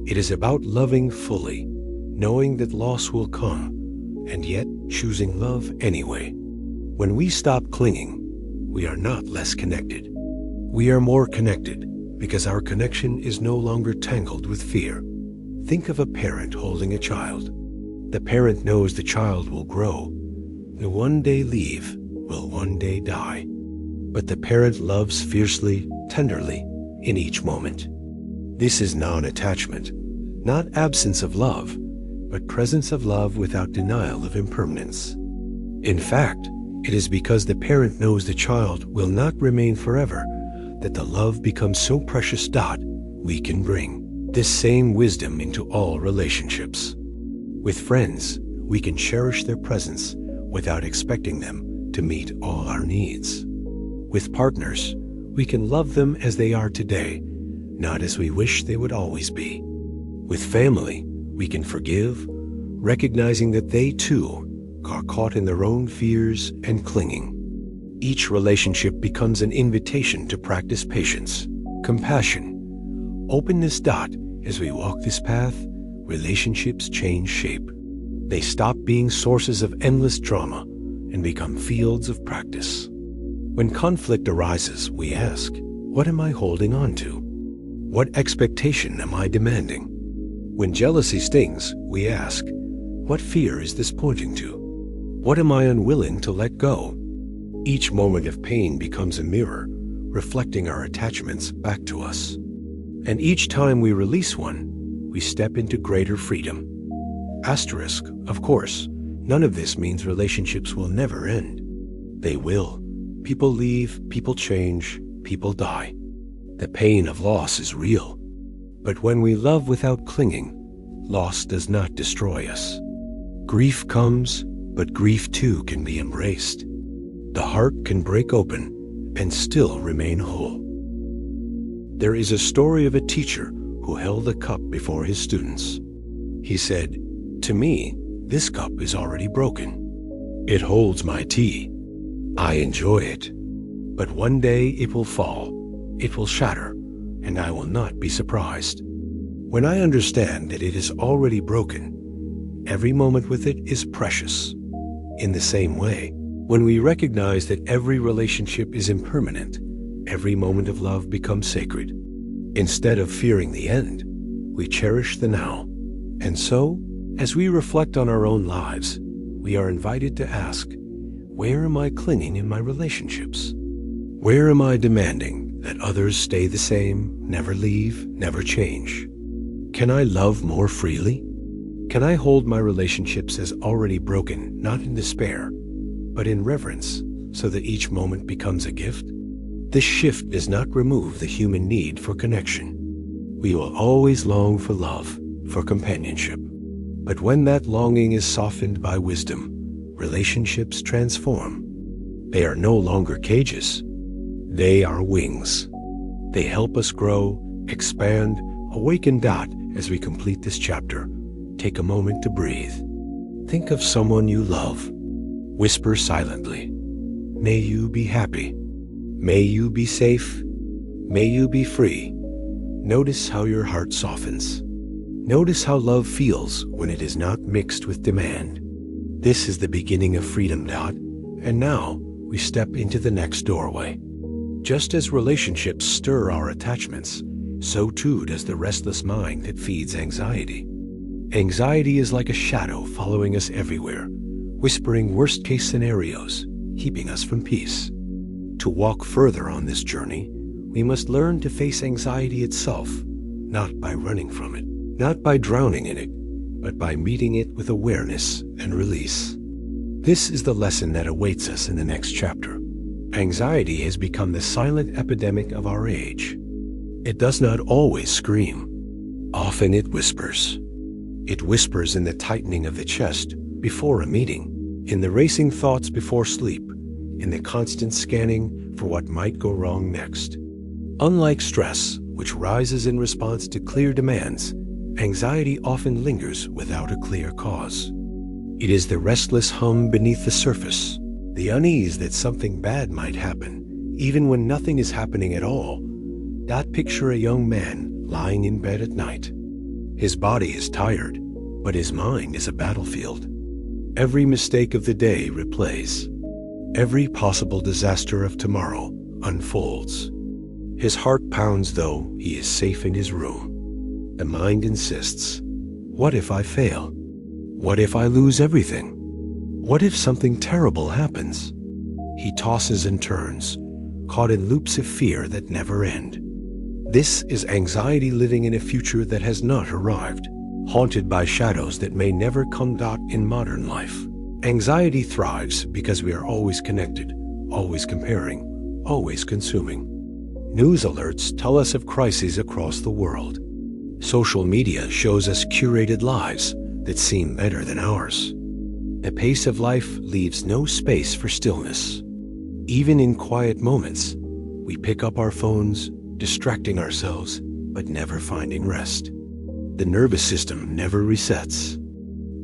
It is about loving fully, knowing that loss will come, and yet choosing love anyway. When we stop clinging, we are not less connected. We are more connected because our connection is no longer tangled with fear. Think of a parent holding a child. The parent knows the child will grow, will one day leave, will one day die. But the parent loves fiercely, tenderly, in each moment. This is non-attachment, not absence of love, but presence of love without denial of impermanence. In fact, it is because the parent knows the child will not remain forever that the love becomes so precious. We can bring this same wisdom into all relationships. With friends, we can cherish their presence without expecting them to meet all our needs. With partners, we can love them as they are today, not as we wish they would always be. With family, we can forgive, recognizing that they too are caught in their own fears and clinging. Each relationship becomes an invitation to practice patience, compassion, openness. As we walk this path, relationships change shape. They stop being sources of endless drama and become fields of practice. When conflict arises, we ask, what am I holding on to? What expectation am I demanding? When jealousy stings, we ask, what fear is this pointing to? What am I unwilling to let go? Each moment of pain becomes a mirror, reflecting our attachments back to us. And each time we release one, we step into greater freedom. Of course, none of this means relationships will never end. They will. People leave, people change, people die. The pain of loss is real. But when we love without clinging, loss does not destroy us. Grief comes, but grief too can be embraced. The heart can break open and still remain whole. There is a story of a teacher who held a cup before his students. He said, "To me, this cup is already broken. It holds my tea. I enjoy it. But one day it will fall, it will shatter, and I will not be surprised. When I understand that it is already broken, every moment with it is precious." In the same way, when we recognize that every relationship is impermanent, every moment of love becomes sacred. Instead of fearing the end, we cherish the now. And so, as we reflect on our own lives, we are invited to ask, where am I clinging in my relationships? Where am I demanding that others stay the same, never leave, never change? Can I love more freely? Can I hold my relationships as already broken, not in despair, but in reverence, so that each moment becomes a gift? This shift does not remove the human need for connection. We will always long for love, for companionship. But when that longing is softened by wisdom, relationships transform. They are no longer cages. They are wings. They help us grow, expand, awaken. As we complete this chapter, take a moment to breathe. Think of someone you love. Whisper silently, "May you be happy. May you be safe. May you be free." Notice how your heart softens. Notice how love feels when it is not mixed with demand. This is the beginning of freedom. And now we step into the next doorway. Just as relationships stir our attachments, so too does the restless mind that feeds anxiety. Anxiety is like a shadow following us everywhere, whispering worst-case scenarios, keeping us from peace. To walk further on this journey, we must learn to face anxiety itself, not by running from it, not by drowning in it, but by meeting it with awareness and release. This is the lesson that awaits us in the next chapter. Anxiety has become the silent epidemic of our age. It does not always scream. Often it whispers. It whispers in the tightening of the chest before a meeting, in the racing thoughts before sleep, in the constant scanning for what might go wrong next. Unlike stress, which rises in response to clear demands, anxiety often lingers without a clear cause. It is the restless hum beneath the surface, the unease that something bad might happen, even when nothing is happening at all. Picture a young man lying in bed at night. His body is tired, but his mind is a battlefield. Every mistake of the day replays. Every possible disaster of tomorrow unfolds. His heart pounds though he is safe in his room. The mind insists, "What if I fail? What if I lose everything? What if something terrible happens?" He tosses and turns, caught in loops of fear that never end. This is anxiety living in a future that has not arrived, haunted by shadows that may never come. In modern life, anxiety thrives because we are always connected, always comparing, always consuming. News alerts tell us of crises across the world. Social media shows us curated lives that seem better than ours. The pace of life leaves no space for stillness. Even in quiet moments, we pick up our phones, distracting ourselves, but never finding rest. The nervous system never resets.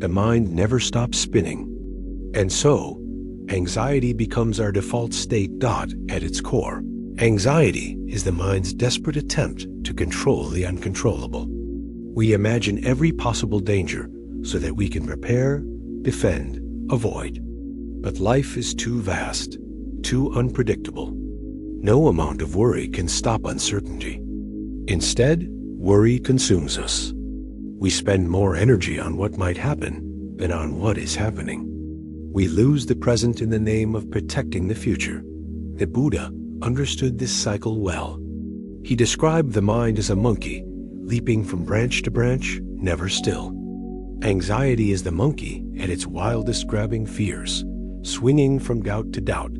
The mind never stops spinning. And so, anxiety becomes our default state. At its core, anxiety is the mind's desperate attempt to control the uncontrollable. We imagine every possible danger so that we can prepare, defend, avoid. But life is too vast, too unpredictable. No amount of worry can stop uncertainty. Instead, worry consumes us. We spend more energy on what might happen than on what is happening. We lose the present in the name of protecting the future. The Buddha understood this cycle well. He described the mind as a monkey, leaping from branch to branch, never still. Anxiety is the monkey at its wildest, grabbing fears, swinging from doubt to doubt,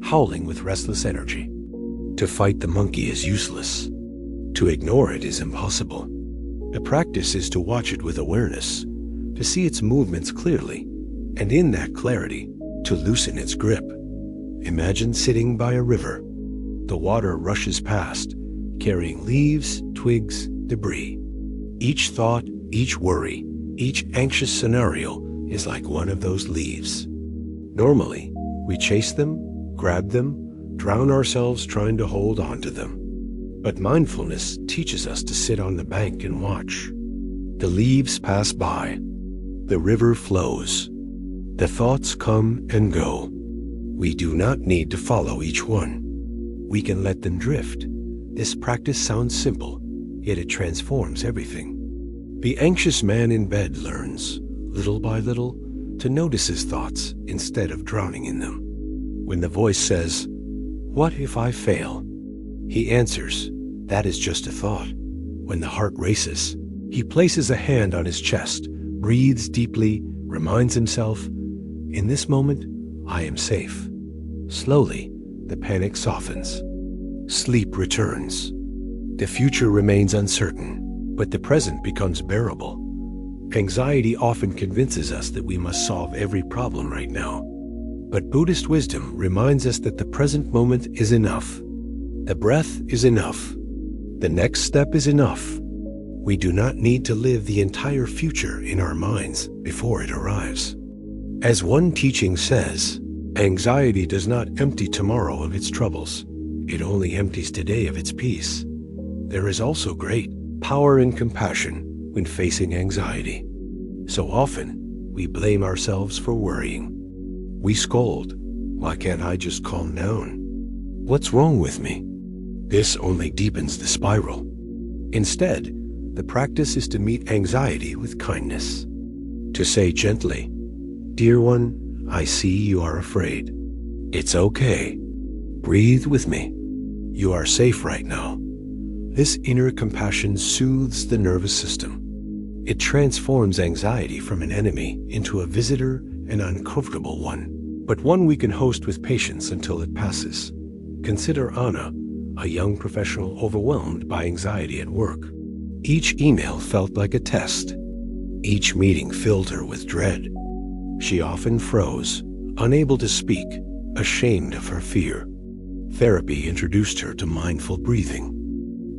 howling with restless energy. To fight the monkey is useless. To ignore it is impossible. The practice is to watch it with awareness, to see its movements clearly, and in that clarity, to loosen its grip. Imagine sitting by a river. The water rushes past, carrying leaves, twigs, debris. Each thought, each worry, each anxious scenario is like one of those leaves. Normally, we chase them, grab them, drown ourselves trying to hold on to them. But mindfulness teaches us to sit on the bank and watch. The leaves pass by. The river flows. The thoughts come and go. We do not need to follow each one. We can let them drift. This practice sounds simple, yet it transforms everything. The anxious man in bed learns, little by little, to notice his thoughts instead of drowning in them. When the voice says, "What if I fail?" he answers, "That is just a thought." When the heart races, he places a hand on his chest, breathes deeply, reminds himself, "In this moment, I am safe." Slowly, the panic softens. Sleep returns. The future remains uncertain, but the present becomes bearable. Anxiety often convinces us that we must solve every problem right now. But Buddhist wisdom reminds us that the present moment is enough. The breath is enough. The next step is enough. We do not need to live the entire future in our minds before it arrives. As one teaching says, anxiety does not empty tomorrow of its troubles. It only empties today of its peace. There is also great power in compassion when facing anxiety. So often, we blame ourselves for worrying. We scold, "Why can't I just calm down? What's wrong with me?" This only deepens the spiral. Instead, the practice is to meet anxiety with kindness. To say gently, "Dear one, I see you are afraid. It's okay. Breathe with me. You are safe right now." This inner compassion soothes the nervous system. It transforms anxiety from an enemy into a visitor, an uncomfortable one, but one we can host with patience until it passes. Consider Anna, a young professional overwhelmed by anxiety at work. Each email felt like a test. Each meeting filled her with dread. She often froze, unable to speak, ashamed of her fear. Therapy introduced her to mindful breathing.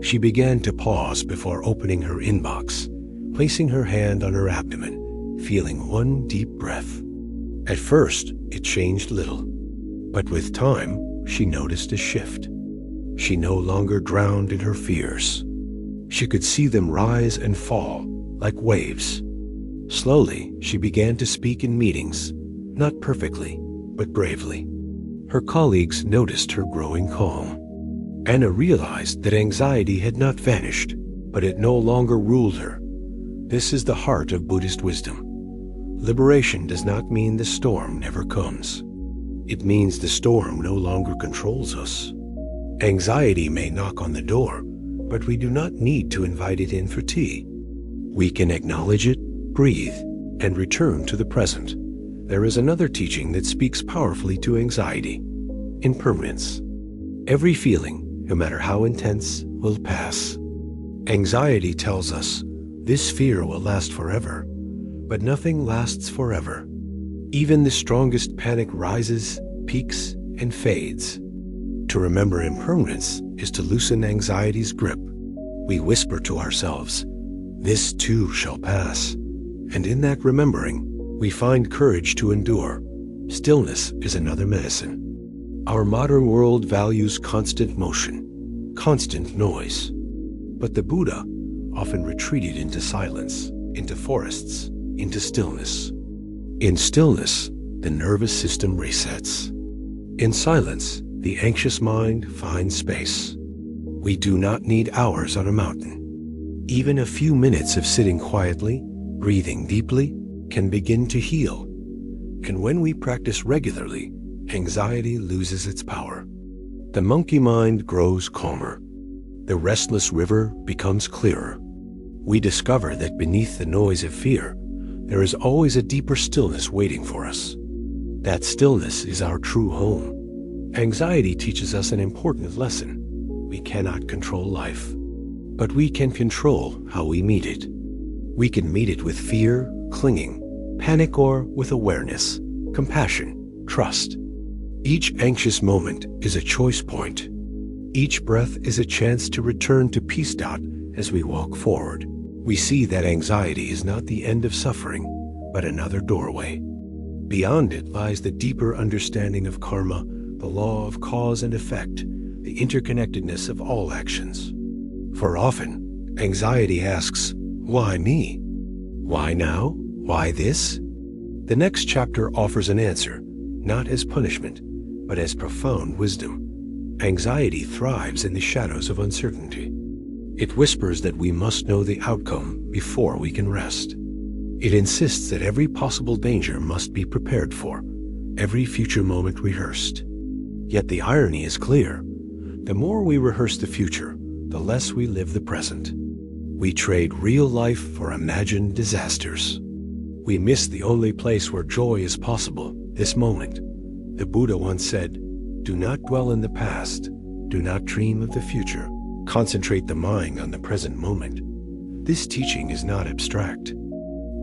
She began to pause before opening her inbox, placing her hand on her abdomen, feeling one deep breath. At first, it changed little, but with time, she noticed a shift. She no longer drowned in her fears. She could see them rise and fall like waves. Slowly, she began to speak in meetings, not perfectly, but bravely. Her colleagues noticed her growing calm. Anna realized that anxiety had not vanished, but it no longer ruled her. This is the heart of Buddhist wisdom. Liberation does not mean the storm never comes. It means the storm no longer controls us. Anxiety may knock on the door, but we do not need to invite it in for tea. We can acknowledge it, breathe, and return to the present. There is another teaching that speaks powerfully to anxiety: impermanence. Every feeling, no matter how intense, will pass. Anxiety tells us this fear will last forever, but nothing lasts forever. Even the strongest panic rises, peaks, and fades. To remember impermanence is to loosen anxiety's grip. We whisper to ourselves, "This too shall pass." And in that remembering, we find courage to endure. Stillness is another medicine. Our modern world values constant motion, constant noise. But the Buddha often retreated into silence, into forests, into stillness. In stillness, the nervous system resets. In silence, the anxious mind finds space. We do not need hours on a mountain. Even a few minutes of sitting quietly, breathing deeply, can begin to heal. And when we practice regularly, anxiety loses its power. The monkey mind grows calmer. The restless river becomes clearer. We discover that beneath the noise of fear, there is always a deeper stillness waiting for us. That stillness is our true home. Anxiety teaches us an important lesson. We cannot control life, but we can control how we meet it. We can meet it with fear, clinging, panic, or with awareness, compassion, trust. Each anxious moment is a choice point. Each breath is a chance to return to peace. As we walk forward, we see that anxiety is not the end of suffering, but another doorway. Beyond it lies the deeper understanding of karma, the law of cause and effect, the interconnectedness of all actions. For often, anxiety asks, "Why me? Why now? Why this?" The next chapter offers an answer, not as punishment, but as profound wisdom. Anxiety thrives in the shadows of uncertainty. It whispers that we must know the outcome before we can rest. It insists that every possible danger must be prepared for, every future moment rehearsed. Yet the irony is clear. The more we rehearse the future, the less we live the present. We trade real life for imagined disasters. We miss the only place where joy is possible, this moment. The Buddha once said, "Do not dwell in the past. Do not dream of the future. Concentrate the mind on the present moment." This teaching is not abstract.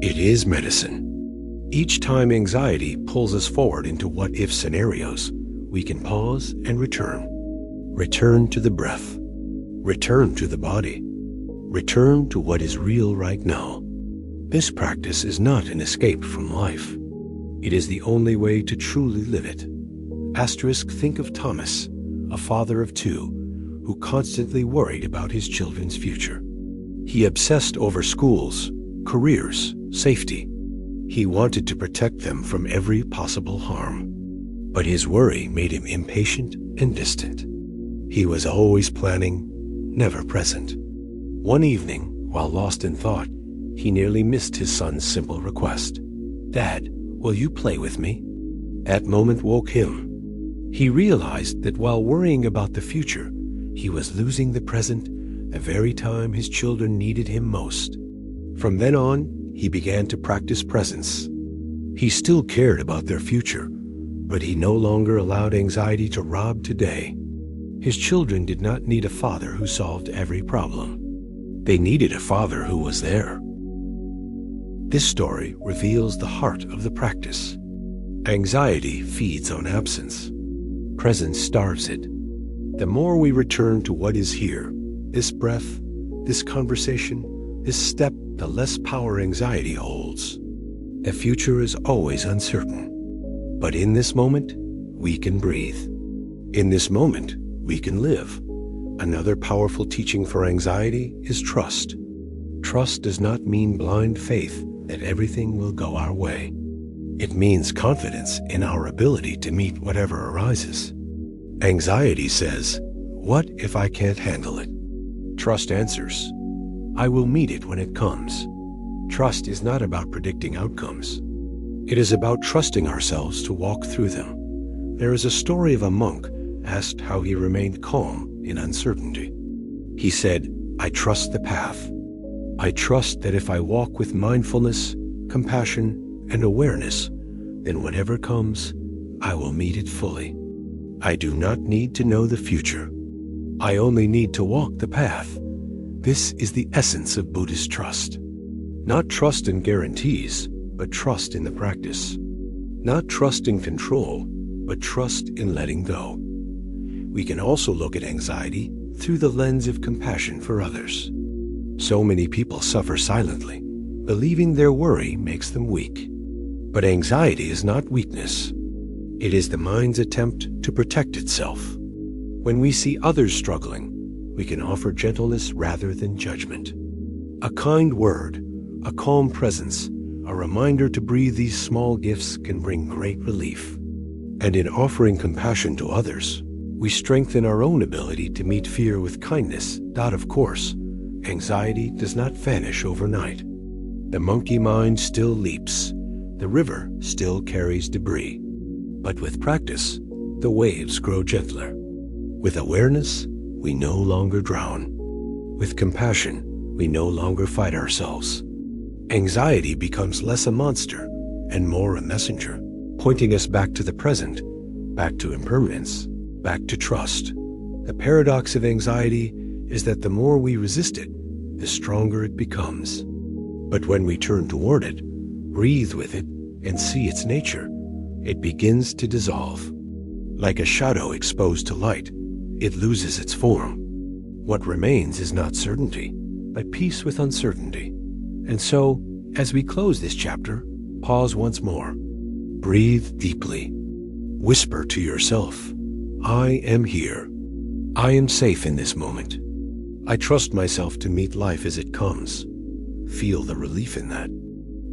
It is medicine. Each time anxiety pulls us forward into what-if scenarios, we can pause and return. Return to the breath. Return to the body. Return to what is real right now. This practice is not an escape from life. It is the only way to truly live it. Think of Thomas, a father of two, who constantly worried about his children's future. He obsessed over schools, careers, safety. He wanted to protect them from every possible harm. But his worry made him impatient and distant. He was always planning, never present. One evening, while lost in thought, he nearly missed his son's simple request. "Dad, will you play with me?" That moment woke him. He realized that while worrying about the future, he was losing the present the very time his children needed him most. From then on, he began to practice presence. He still cared about their future, but he no longer allowed anxiety to rob today. His children did not need a father who solved every problem. They needed a father who was there. This story reveals the heart of the practice. Anxiety feeds on absence. Presence starves it. The more we return to what is here, this breath, this conversation, this step, the less power anxiety holds. The future is always uncertain. But in this moment, we can breathe. In this moment, we can live. Another powerful teaching for anxiety is trust. Trust does not mean blind faith that everything will go our way. It means confidence in our ability to meet whatever arises. Anxiety says, "What if I can't handle it?" Trust answers, "I will meet it when it comes." Trust is not about predicting outcomes. It is about trusting ourselves to walk through them. There is a story of a monk asked how he remained calm in uncertainty. He said, "I trust the path. I trust that if I walk with mindfulness, compassion, and awareness, then whatever comes, I will meet it fully. I do not need to know the future. I only need to walk the path." This is the essence of Buddhist trust. Not trust in guarantees, but trust in the practice. Not trust in control, but trust in letting go. We can also look at anxiety through the lens of compassion for others. So many people suffer silently, believing their worry makes them weak. But anxiety is not weakness. It is the mind's attempt to protect itself. When we see others struggling, we can offer gentleness rather than judgment. A kind word, a calm presence, a reminder to breathe these small gifts can bring great relief. And in offering compassion to others, we strengthen our own ability to meet fear with kindness. Of course, anxiety does not vanish overnight. The monkey mind still leaps. The river still carries debris. But with practice, the waves grow gentler. With awareness, we no longer drown. With compassion, we no longer fight ourselves. Anxiety becomes less a monster and more a messenger, pointing us back to the present, back to impermanence, back to trust. The paradox of anxiety is that the more we resist it, the stronger it becomes. But when we turn toward it, breathe with it, and see its nature, it begins to dissolve. Like a shadow exposed to light, it loses its form. What remains is not certainty, but peace with uncertainty. And so, as we close this chapter, pause once more. Breathe deeply. Whisper to yourself, "I am here. I am safe in this moment. I trust myself to meet life as it comes." Feel the relief in that.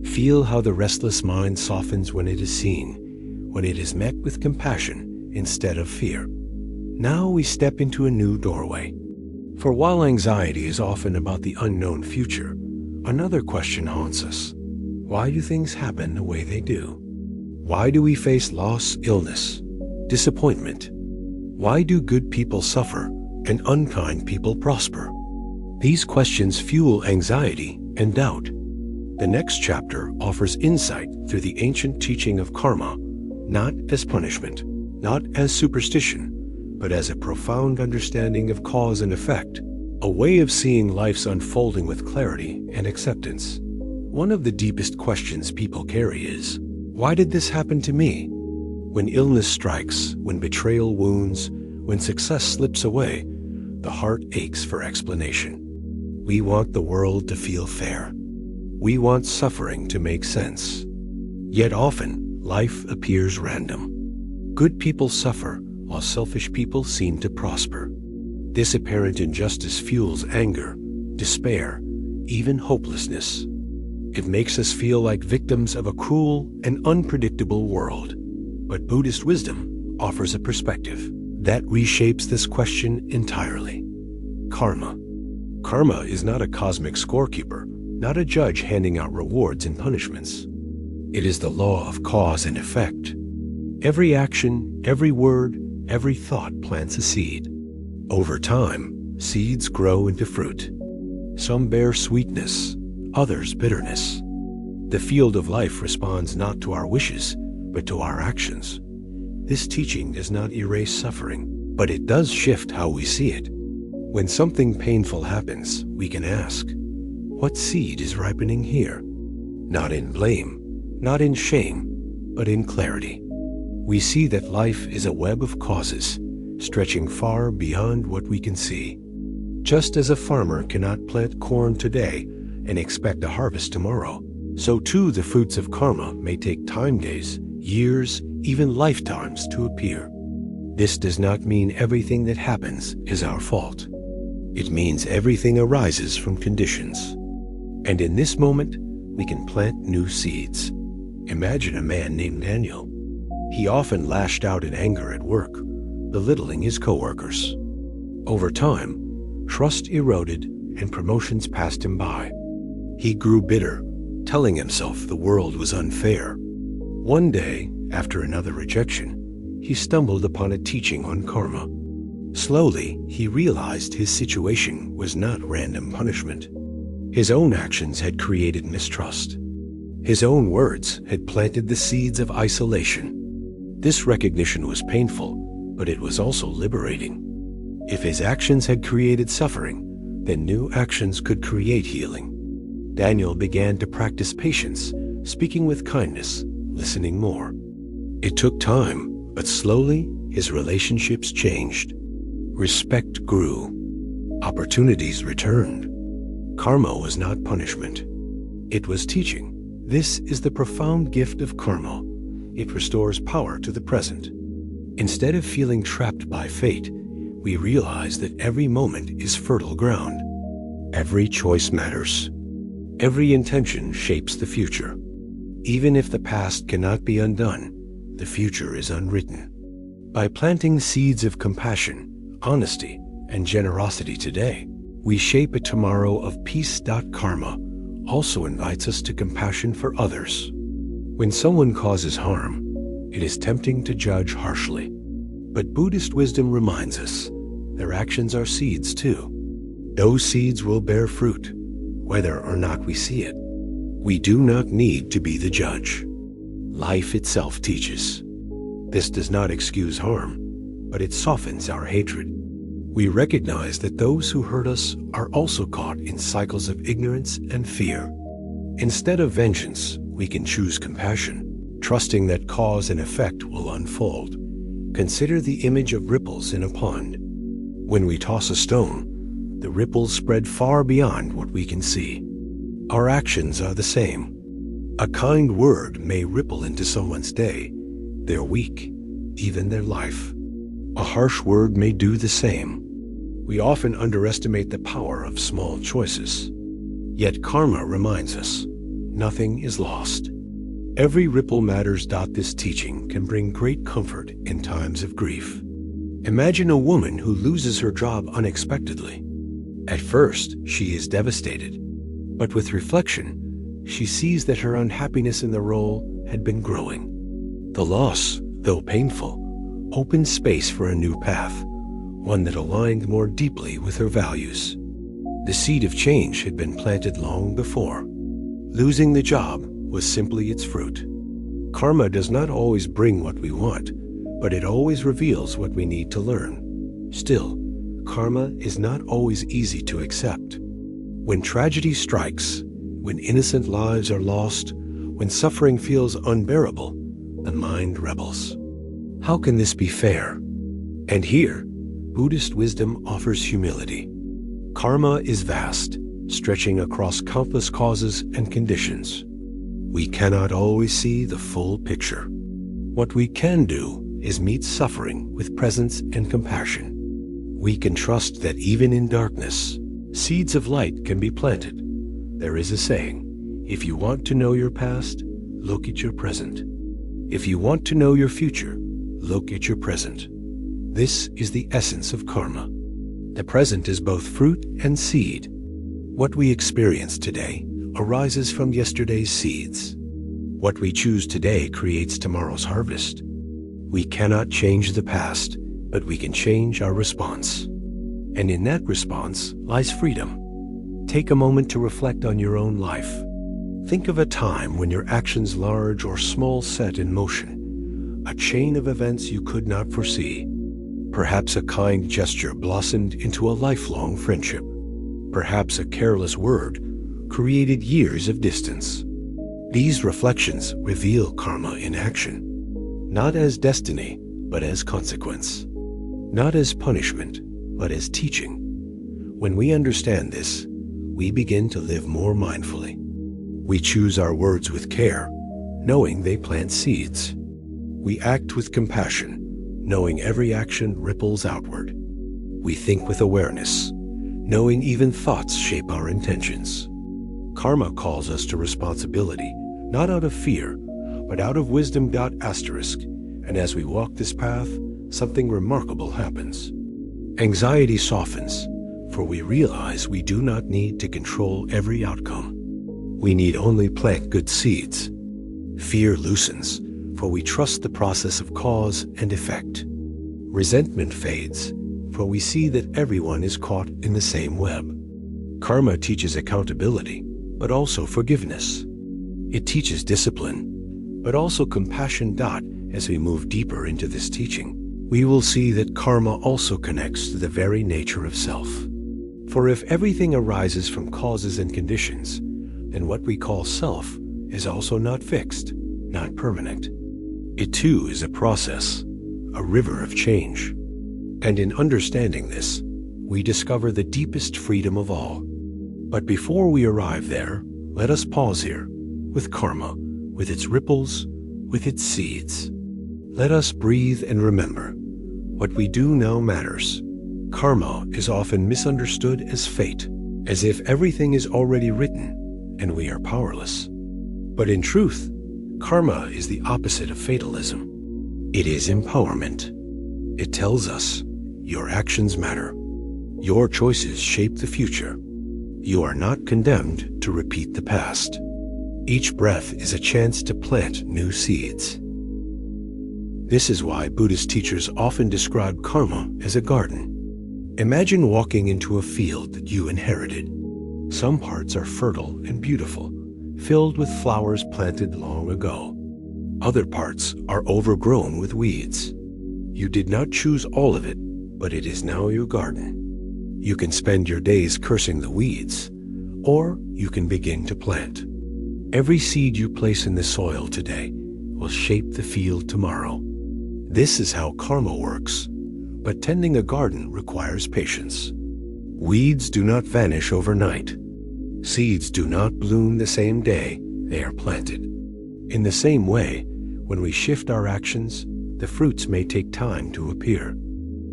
Feel how the restless mind softens when it is seen, when it is met with compassion instead of fear. Now we step into a new doorway. For while anxiety is often about the unknown future, another question haunts us. Why do things happen the way they do? Why do we face loss, illness, disappointment? Why do good people suffer and unkind people prosper? These questions fuel anxiety and doubt. The next chapter offers insight through the ancient teaching of karma, not as punishment, not as superstition, but as a profound understanding of cause and effect, a way of seeing life's unfolding with clarity and acceptance. One of the deepest questions people carry is, why did this happen to me? When illness strikes, when betrayal wounds, when success slips away, the heart aches for explanation. We want the world to feel fair. We want suffering to make sense. Yet often, life appears random. Good people suffer, while selfish people seem to prosper. This apparent injustice fuels anger, despair, even hopelessness. It makes us feel like victims of a cruel and unpredictable world. But Buddhist wisdom offers a perspective that reshapes this question entirely. Karma. Karma is not a cosmic scorekeeper, not a judge handing out rewards and punishments. It is the law of cause and effect. Every action, every word, every thought plants a seed. Over time, seeds grow into fruit. Some bear sweetness, others bitterness. The field of life responds not to our wishes, but to our actions. This teaching does not erase suffering, but it does shift how we see it. When something painful happens, we can ask, what seed is ripening here? Not in blame, not in shame, but in clarity. We see that life is a web of causes, stretching far beyond what we can see. Just as a farmer cannot plant corn today and expect a harvest tomorrow, so too the fruits of karma may take time days, years, even lifetimes to appear. This does not mean everything that happens is our fault. It means everything arises from conditions. And in this moment, we can plant new seeds. Imagine a man named Daniel. He often lashed out in anger at work, belittling his coworkers. Over time, trust eroded and promotions passed him by. He grew bitter, telling himself the world was unfair. One day, after another rejection, he stumbled upon a teaching on karma. Slowly, he realized his situation was not random punishment. His own actions had created mistrust. His own words had planted the seeds of isolation. This recognition was painful, but it was also liberating. If his actions had created suffering, then new actions could create healing. Daniel began to practice patience, speaking with kindness, listening more. It took time, but slowly his relationships changed. Respect grew. Opportunities returned. Karma was not punishment. It was teaching. This is the profound gift of karma. It restores power to the present. Instead of feeling trapped by fate, we realize that every moment is fertile ground. Every choice matters. Every intention shapes the future. Even if the past cannot be undone, the future is unwritten. By planting seeds of compassion, honesty, and generosity today, we shape a tomorrow of peace. Karma also invites us to compassion for others. When someone causes harm, it is tempting to judge harshly. But Buddhist wisdom reminds us their actions are seeds too. Those seeds will bear fruit, whether or not we see it. We do not need to be the judge. Life itself teaches. This does not excuse harm, but it softens our hatred. We recognize that those who hurt us are also caught in cycles of ignorance and fear. Instead of vengeance, we can choose compassion, trusting that cause and effect will unfold. Consider the image of ripples in a pond. When we toss a stone, the ripples spread far beyond what we can see. Our actions are the same. A kind word may ripple into someone's day, their week, even their life. A harsh word may do the same. We often underestimate the power of small choices. Yet karma reminds us, nothing is lost. Every ripple matters. This teaching can bring great comfort in times of grief. Imagine a woman who loses her job unexpectedly. At first, she is devastated. But with reflection, she sees that her unhappiness in the role had been growing. The loss, though painful, opened space for a new path, one that aligned more deeply with her values. The seed of change had been planted long before. Losing the job was simply its fruit. Karma does not always bring what we want, but it always reveals what we need to learn. Still, karma is not always easy to accept. When tragedy strikes, When innocent lives are lost, when suffering feels unbearable, the mind rebels. How can this be fair? And here, Buddhist wisdom offers humility. Karma is vast, stretching across countless causes and conditions. We cannot always see the full picture. What we can do is meet suffering with presence and compassion. We can trust that even in darkness, seeds of light can be planted. There is a saying, if you want to know your past, look at your present. If you want to know your future, look at your present. This is the essence of karma. The present is both fruit and seed. What we experience today arises from yesterday's seeds. What we choose today creates tomorrow's harvest. We cannot change the past, but we can change our response. And in that response lies freedom. Take a moment to reflect on your own life. Think of a time when your actions, large or small, set in motion a chain of events you could not foresee. Perhaps a kind gesture blossomed into a lifelong friendship. Perhaps a careless word created years of distance. These reflections reveal karma in action, not as destiny, but as consequence. Not as punishment, but as teaching. When we understand this, we begin to live more mindfully. We choose our words with care, knowing they plant seeds. We act with compassion, knowing every action ripples outward. We think with awareness, knowing even thoughts shape our intentions. Karma calls us to responsibility, not out of fear, but out of wisdom. And as we walk this path, something remarkable happens. Anxiety softens, for we realize we do not need to control every outcome. We need only plant good seeds. Fear loosens, for we trust the process of cause and effect. Resentment fades, for we see that everyone is caught in the same web. Karma teaches accountability, but also forgiveness. It teaches discipline, but also compassion. As we move deeper into this teaching, we will see that karma also connects to the very nature of self. For if everything arises from causes and conditions, then what we call self is also not fixed, not permanent. It too is a process, a river of change. And in understanding this, we discover the deepest freedom of all. But before we arrive there, let us pause here, with karma, with its ripples, with its seeds. Let us breathe and remember, what we do now matters. Karma is often misunderstood as fate, as if everything is already written and we are powerless. But in truth, karma is the opposite of fatalism. It is empowerment. It tells us, your actions matter. Your choices shape the future. You are not condemned to repeat the past. Each breath is a chance to plant new seeds. This is why Buddhist teachers often describe karma as a garden. Imagine walking into a field that you inherited. Some parts are fertile and beautiful, filled with flowers planted long ago. Other parts are overgrown with weeds. You did not choose all of it, but it is now your garden. You can spend your days cursing the weeds, or you can begin to plant. Every seed you place in the soil today will shape the field tomorrow. This is how karma works, but tending a garden requires patience. Weeds do not vanish overnight. Seeds do not bloom the same day they are planted. In the same way, when we shift our actions, the fruits may take time to appear.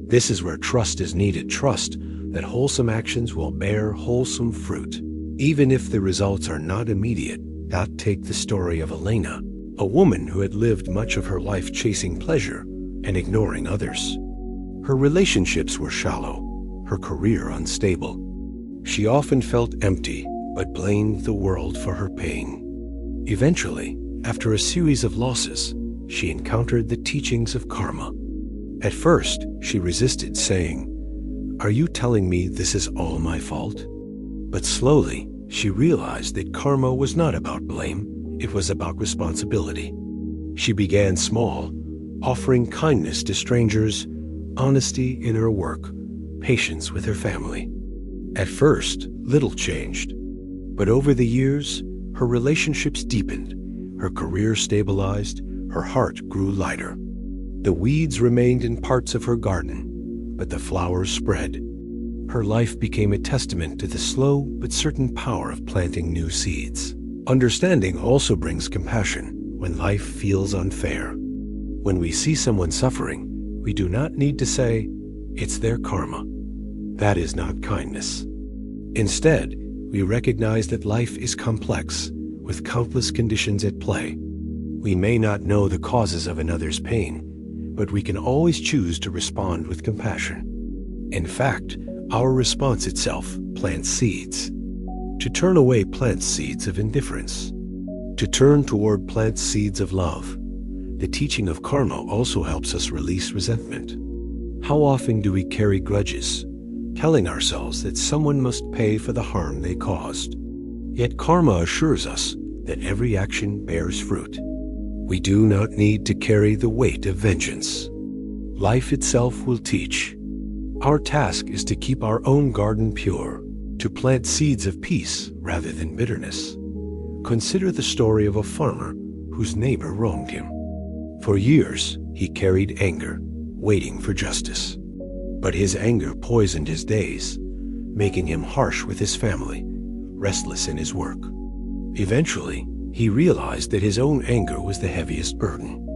This is where trust is needed. Trust that wholesome actions will bear wholesome fruit, even if the results are not immediate. Take the story of Elena, a woman who had lived much of her life chasing pleasure and ignoring others. Her relationships were shallow, her career unstable. She often felt empty, but blamed the world for her pain. Eventually, after a series of losses, she encountered the teachings of karma. At first, she resisted, saying, "Are you telling me this is all my fault?" But slowly, she realized that karma was not about blame, it was about responsibility. She began small, offering kindness to strangers, honesty in her work, patience with her family. At first, little changed. But over the years, her relationships deepened, her career stabilized, her heart grew lighter. The weeds remained in parts of her garden, but the flowers spread. Her life became a testament to the slow but certain power of planting new seeds. Understanding also brings compassion when life feels unfair. When we see someone suffering, we do not need to say, "It's their karma." That is not kindness. Instead, we recognize that life is complex, with countless conditions at play. We may not know the causes of another's pain, but we can always choose to respond with compassion. In fact, our response itself plants seeds. To turn away plants seeds of indifference. To turn toward plants seeds of love. The teaching of karma also helps us release resentment. How often do we carry grudges, telling ourselves that someone must pay for the harm they caused? Yet karma assures us that every action bears fruit. We do not need to carry the weight of vengeance. Life itself will teach. Our task is to keep our own garden pure, to plant seeds of peace rather than bitterness. Consider the story of a farmer whose neighbor wronged him. For years, he carried anger, waiting for justice. But his anger poisoned his days, making him harsh with his family, restless in his work. Eventually, he realized that his own anger was the heaviest burden.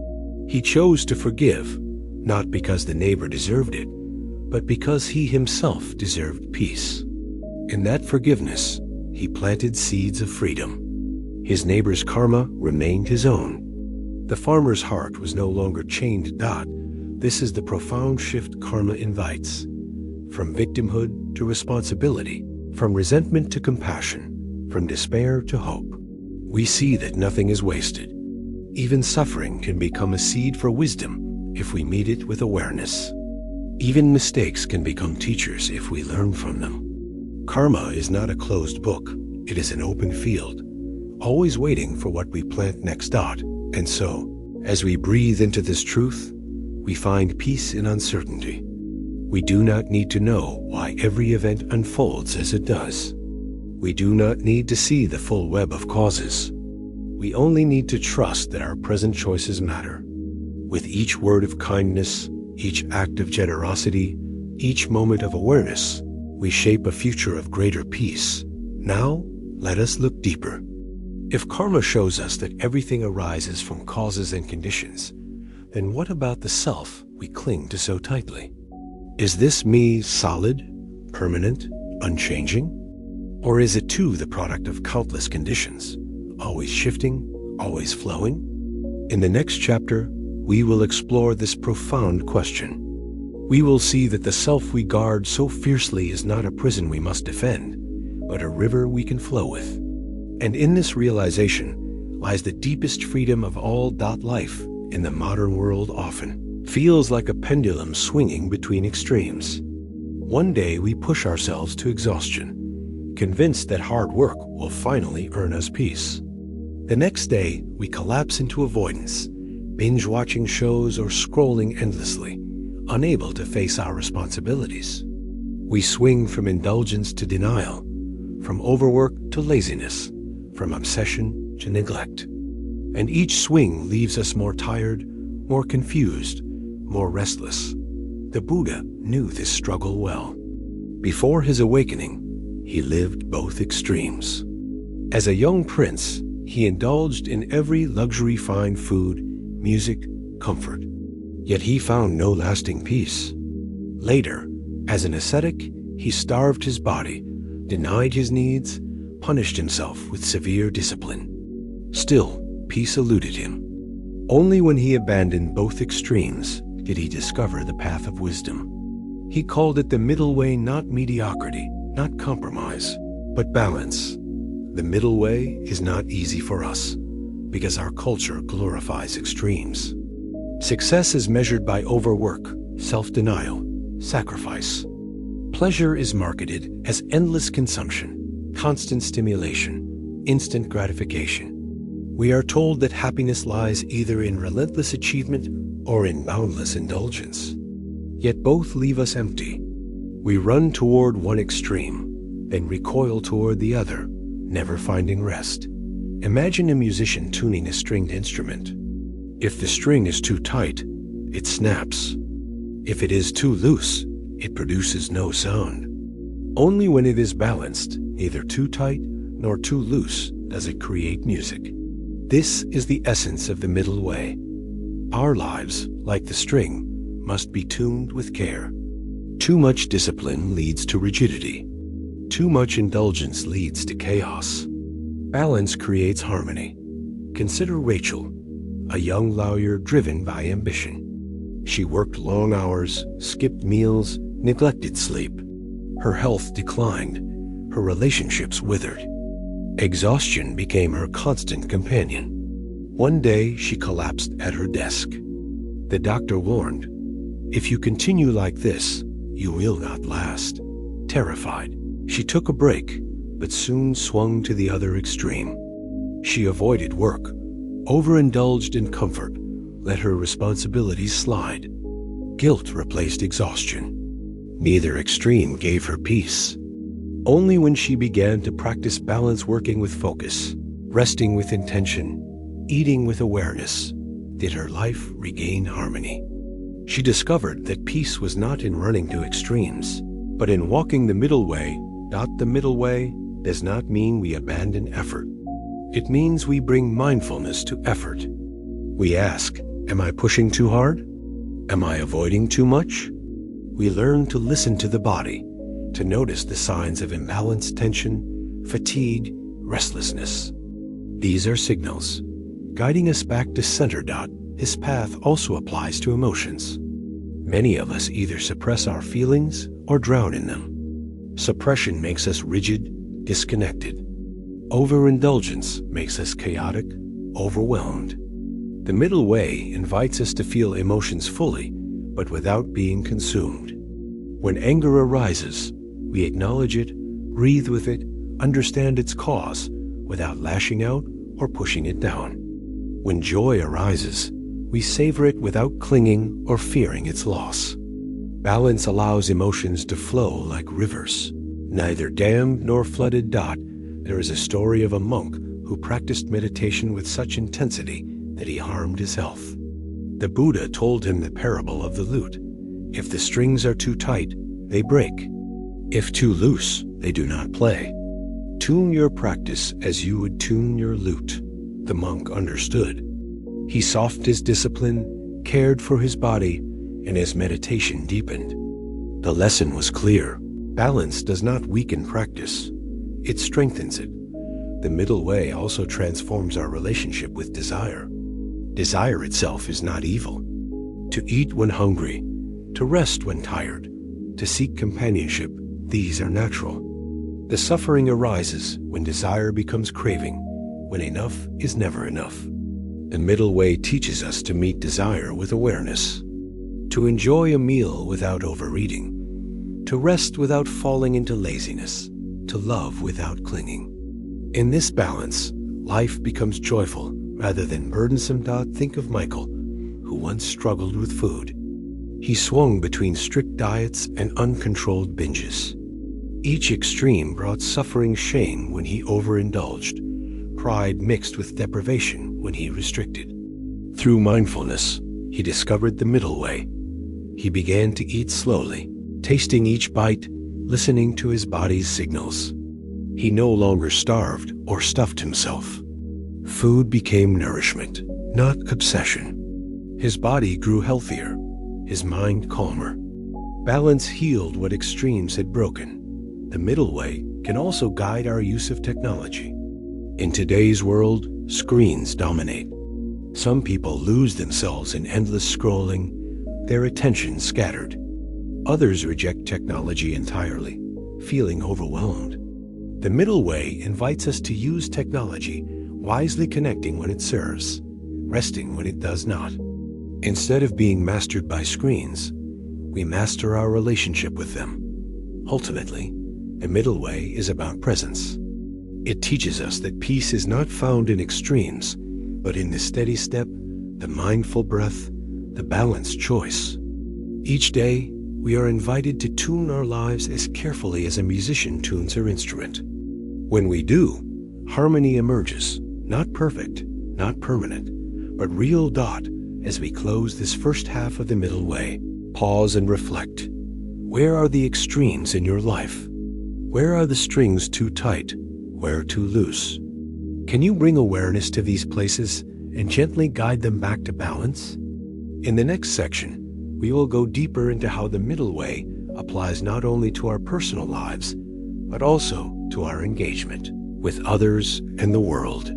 He chose to forgive, not because the neighbor deserved it, but because he himself deserved peace. In that forgiveness, he planted seeds of freedom. His neighbor's karma remained his own. The farmer's heart was no longer chained to God. This is the profound shift karma invites. From victimhood to responsibility, from resentment to compassion, from despair to hope. We see that nothing is wasted. Even suffering can become a seed for wisdom if we meet it with awareness. Even mistakes can become teachers if we learn from them. Karma is not a closed book. It is an open field, always waiting for what we plant next. And so, as we breathe into this truth, we find peace in uncertainty. We do not need to know why every event unfolds as it does. We do not need to see the full web of causes. We only need to trust that our present choices matter. With each word of kindness, each act of generosity, each moment of awareness, we shape a future of greater peace. Now, let us look deeper. If karma shows us that everything arises from causes and conditions, then what about the self we cling to so tightly? Is this me solid, permanent, unchanging? Or is it too the product of countless conditions, always shifting, always flowing? In the next chapter, we will explore this profound question. We will see that the self we guard so fiercely is not a prison we must defend, but a river we can flow with. And in this realization lies the deepest freedom of all. Life in the modern world often feels like a pendulum swinging between extremes. One day we push ourselves to exhaustion, convinced that hard work will finally earn us peace. The next day, we collapse into avoidance, binge-watching shows or scrolling endlessly, unable to face our responsibilities. We swing from indulgence to denial, from overwork to laziness, from obsession to neglect. And each swing leaves us more tired, more confused, more restless. The Buddha knew this struggle well. Before his awakening, he lived both extremes. As a young prince, he indulged in every luxury, fine food, music, comfort. Yet he found no lasting peace. Later, as an ascetic, he starved his body, denied his needs, punished himself with severe discipline. Still, peace eluded him. Only when he abandoned both extremes did he discover the path of wisdom. He called it the middle way, not mediocrity, not compromise, but balance. The middle way is not easy for us because our culture glorifies extremes. Success is measured by overwork, self-denial, sacrifice. Pleasure is marketed as endless consumption, constant stimulation, instant gratification. We are told that happiness lies either in relentless achievement or in boundless indulgence. Yet both leave us empty. We run toward one extreme, then recoil toward the other, never finding rest. Imagine a musician tuning a stringed instrument. If the string is too tight, it snaps. If it is too loose, it produces no sound. Only when it is balanced, neither too tight nor too loose, does it create music. This is the essence of the middle way. Our lives, like the string, must be tuned with care. Too much discipline leads to rigidity. Too much indulgence leads to chaos. Balance creates harmony. Consider Rachel, a young lawyer driven by ambition. She worked long hours, skipped meals, neglected sleep. Her health declined. Her relationships withered. Exhaustion became her constant companion. One day, she collapsed at her desk. The doctor warned, "If you continue like this, you will not last." Terrified, she took a break, but soon swung to the other extreme. She avoided work, overindulged in comfort, let her responsibilities slide. Guilt replaced exhaustion. Neither extreme gave her peace. Only when she began to practice balance, working with focus, resting with intention, eating with awareness, did her life regain harmony. She discovered that peace was not in running to extremes, but in walking the middle way. The middle way does not mean we abandon effort. It means we bring mindfulness to effort. We ask, am I pushing too hard? Am I avoiding too much? We learn to listen to the body, to notice the signs of imbalance, tension, fatigue, restlessness. These are signals, guiding us back to center. This path also applies to emotions. Many of us either suppress our feelings or drown in them. Suppression makes us rigid, disconnected. Overindulgence makes us chaotic, overwhelmed. The middle way invites us to feel emotions fully, but without being consumed. When anger arises, we acknowledge it, breathe with it, understand its cause, without lashing out or pushing it down. When joy arises, we savor it without clinging or fearing its loss. Balance allows emotions to flow like rivers, neither dammed nor flooded. There is a story of a monk who practiced meditation with such intensity that he harmed his health. The Buddha told him the parable of the lute. If the strings are too tight, they break. If too loose, they do not play. Tune your practice as you would tune your lute. The monk understood. He softened his discipline, cared for his body, and his meditation deepened. The lesson was clear. Balance does not weaken practice. It strengthens it. The middle way also transforms our relationship with desire. Desire itself is not evil. To eat when hungry, to rest when tired, to seek companionship, these are natural. The suffering arises when desire becomes craving, when enough is never enough. The middle way teaches us to meet desire with awareness, to enjoy a meal without overeating, to rest without falling into laziness, to love without clinging. In this balance, life becomes joyful rather than burdensome. Think of Michael, who once struggled with food. He swung between strict diets and uncontrolled binges. Each extreme brought suffering, shame when he overindulged, pride mixed with deprivation when he restricted. Through mindfulness, he discovered the middle way. He began to eat slowly, tasting each bite, listening to his body's signals. He no longer starved or stuffed himself. Food became nourishment, not obsession. His body grew healthier, his mind calmer. Balance healed what extremes had broken. The middle way can also guide our use of technology. In today's world, screens dominate. Some people lose themselves in endless scrolling, their attention scattered. Others reject technology entirely, feeling overwhelmed. The middle way invites us to use technology, wisely connecting when it serves, resting when it does not. Instead of being mastered by screens, we master our relationship with them. Ultimately, the middle way is about presence. It teaches us that peace is not found in extremes, but in the steady step, the mindful breath, the balanced choice. Each day, we are invited to tune our lives as carefully as a musician tunes her instrument. When we do, harmony emerges, not perfect, not permanent, but real dot as we close this first half of the middle way. Pause and reflect. Where are the extremes in your life? Where are the strings too tight? Where too loose? Can you bring awareness to these places and gently guide them back to balance? In the next section, we will go deeper into how the middle way applies not only to our personal lives, but also to our engagement with others and the world.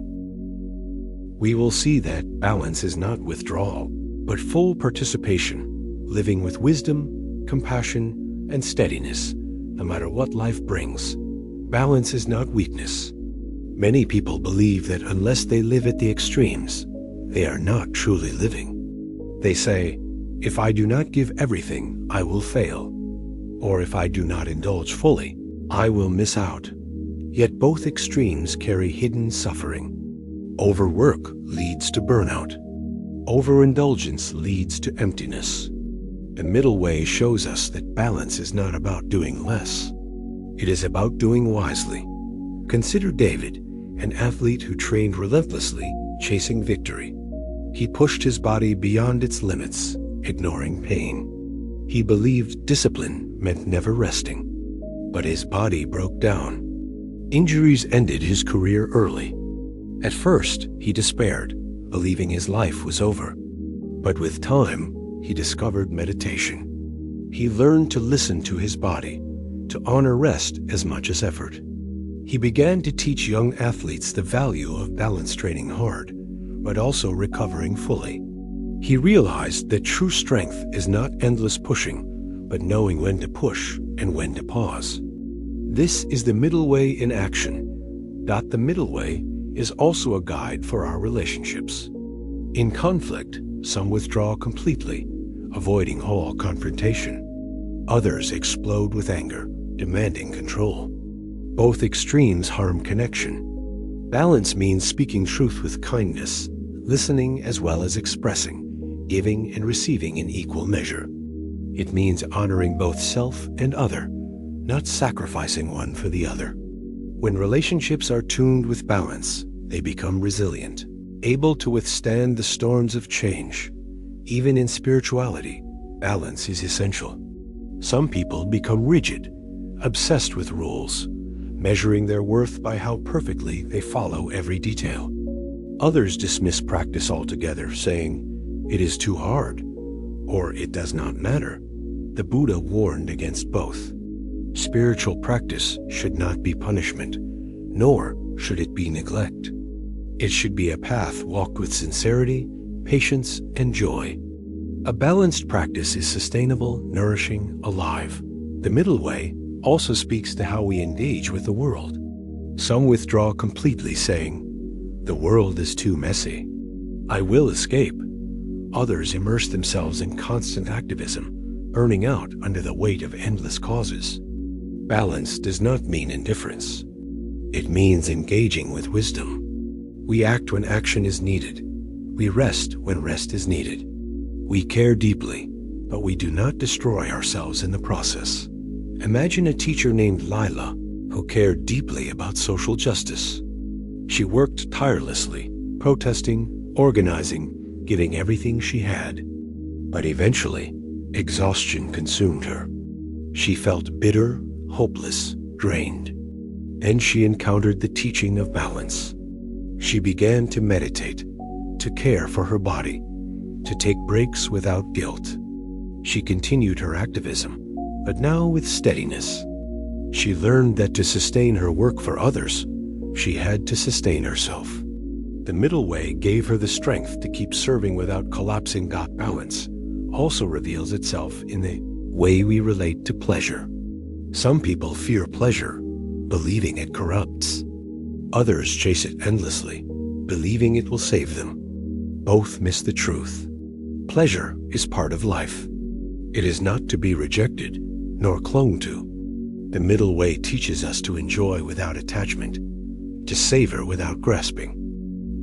We will see that balance is not withdrawal, but full participation, living with wisdom, compassion, and steadiness, no matter what life brings. Balance is not weakness. Many people believe that unless they live at the extremes, they are not truly living. They say, if I do not give everything, I will fail. Or if I do not indulge fully, I will miss out. Yet both extremes carry hidden suffering. Overwork leads to burnout. Overindulgence leads to emptiness. The middle way shows us that balance is not about doing less. It is about doing wisely. Consider David, an athlete who trained relentlessly, chasing victory. He pushed his body beyond its limits, ignoring pain. He believed discipline meant never resting, but his body broke down. Injuries ended his career early. At first, he despaired, believing his life was over. But with time, he discovered meditation. He learned to listen to his body, to honor rest as much as effort. He began to teach young athletes the value of balance training hard, but also recovering fully. He realized that true strength is not endless pushing, but knowing when to push and when to pause. This is the middle way in action. The middle way is also a guide for our relationships. In conflict, some withdraw completely, avoiding all confrontation. Others explode with anger, demanding control. Both extremes harm connection. Balance means speaking truth with kindness, listening as well as expressing, giving and receiving in equal measure. It means honoring both self and other, not sacrificing one for the other. When relationships are tuned with balance, they become resilient, able to withstand the storms of change. Even in spirituality, balance is essential. Some people become rigid, obsessed with rules, measuring their worth by how perfectly they follow every detail. Others dismiss practice altogether, saying, "It is too hard," or "It does not matter." The Buddha warned against both. Spiritual practice should not be punishment, nor should it be neglect. It should be a path walked with sincerity, patience, and joy. A balanced practice is sustainable, nourishing, alive. The middle way also speaks to how we engage with the world. Some withdraw completely, saying, "The world is too messy. I will escape." Others immerse themselves in constant activism, burning out under the weight of endless causes. Balance does not mean indifference. It means engaging with wisdom. We act when action is needed. We rest when rest is needed. We care deeply, but we do not destroy ourselves in the process. Imagine a teacher named Lila who cared deeply about social justice. She worked tirelessly, protesting, organizing, giving everything she had. But eventually, exhaustion consumed her. She felt bitter, hopeless, drained. Then she encountered the teaching of balance. She began to meditate, to care for her body, to take breaks without guilt. She continued her activism, but now with steadiness. She learned that to sustain her work for others, she had to sustain herself. The middle way gave her the strength to keep serving without collapsing. Balance also reveals itself in the way we relate to pleasure. Some people fear pleasure, believing it corrupts. Others chase it endlessly, believing it will save them. Both miss the truth. Pleasure is part of life. It is not to be rejected, nor clung to. The middle way teaches us to enjoy without attachment, to savor without grasping.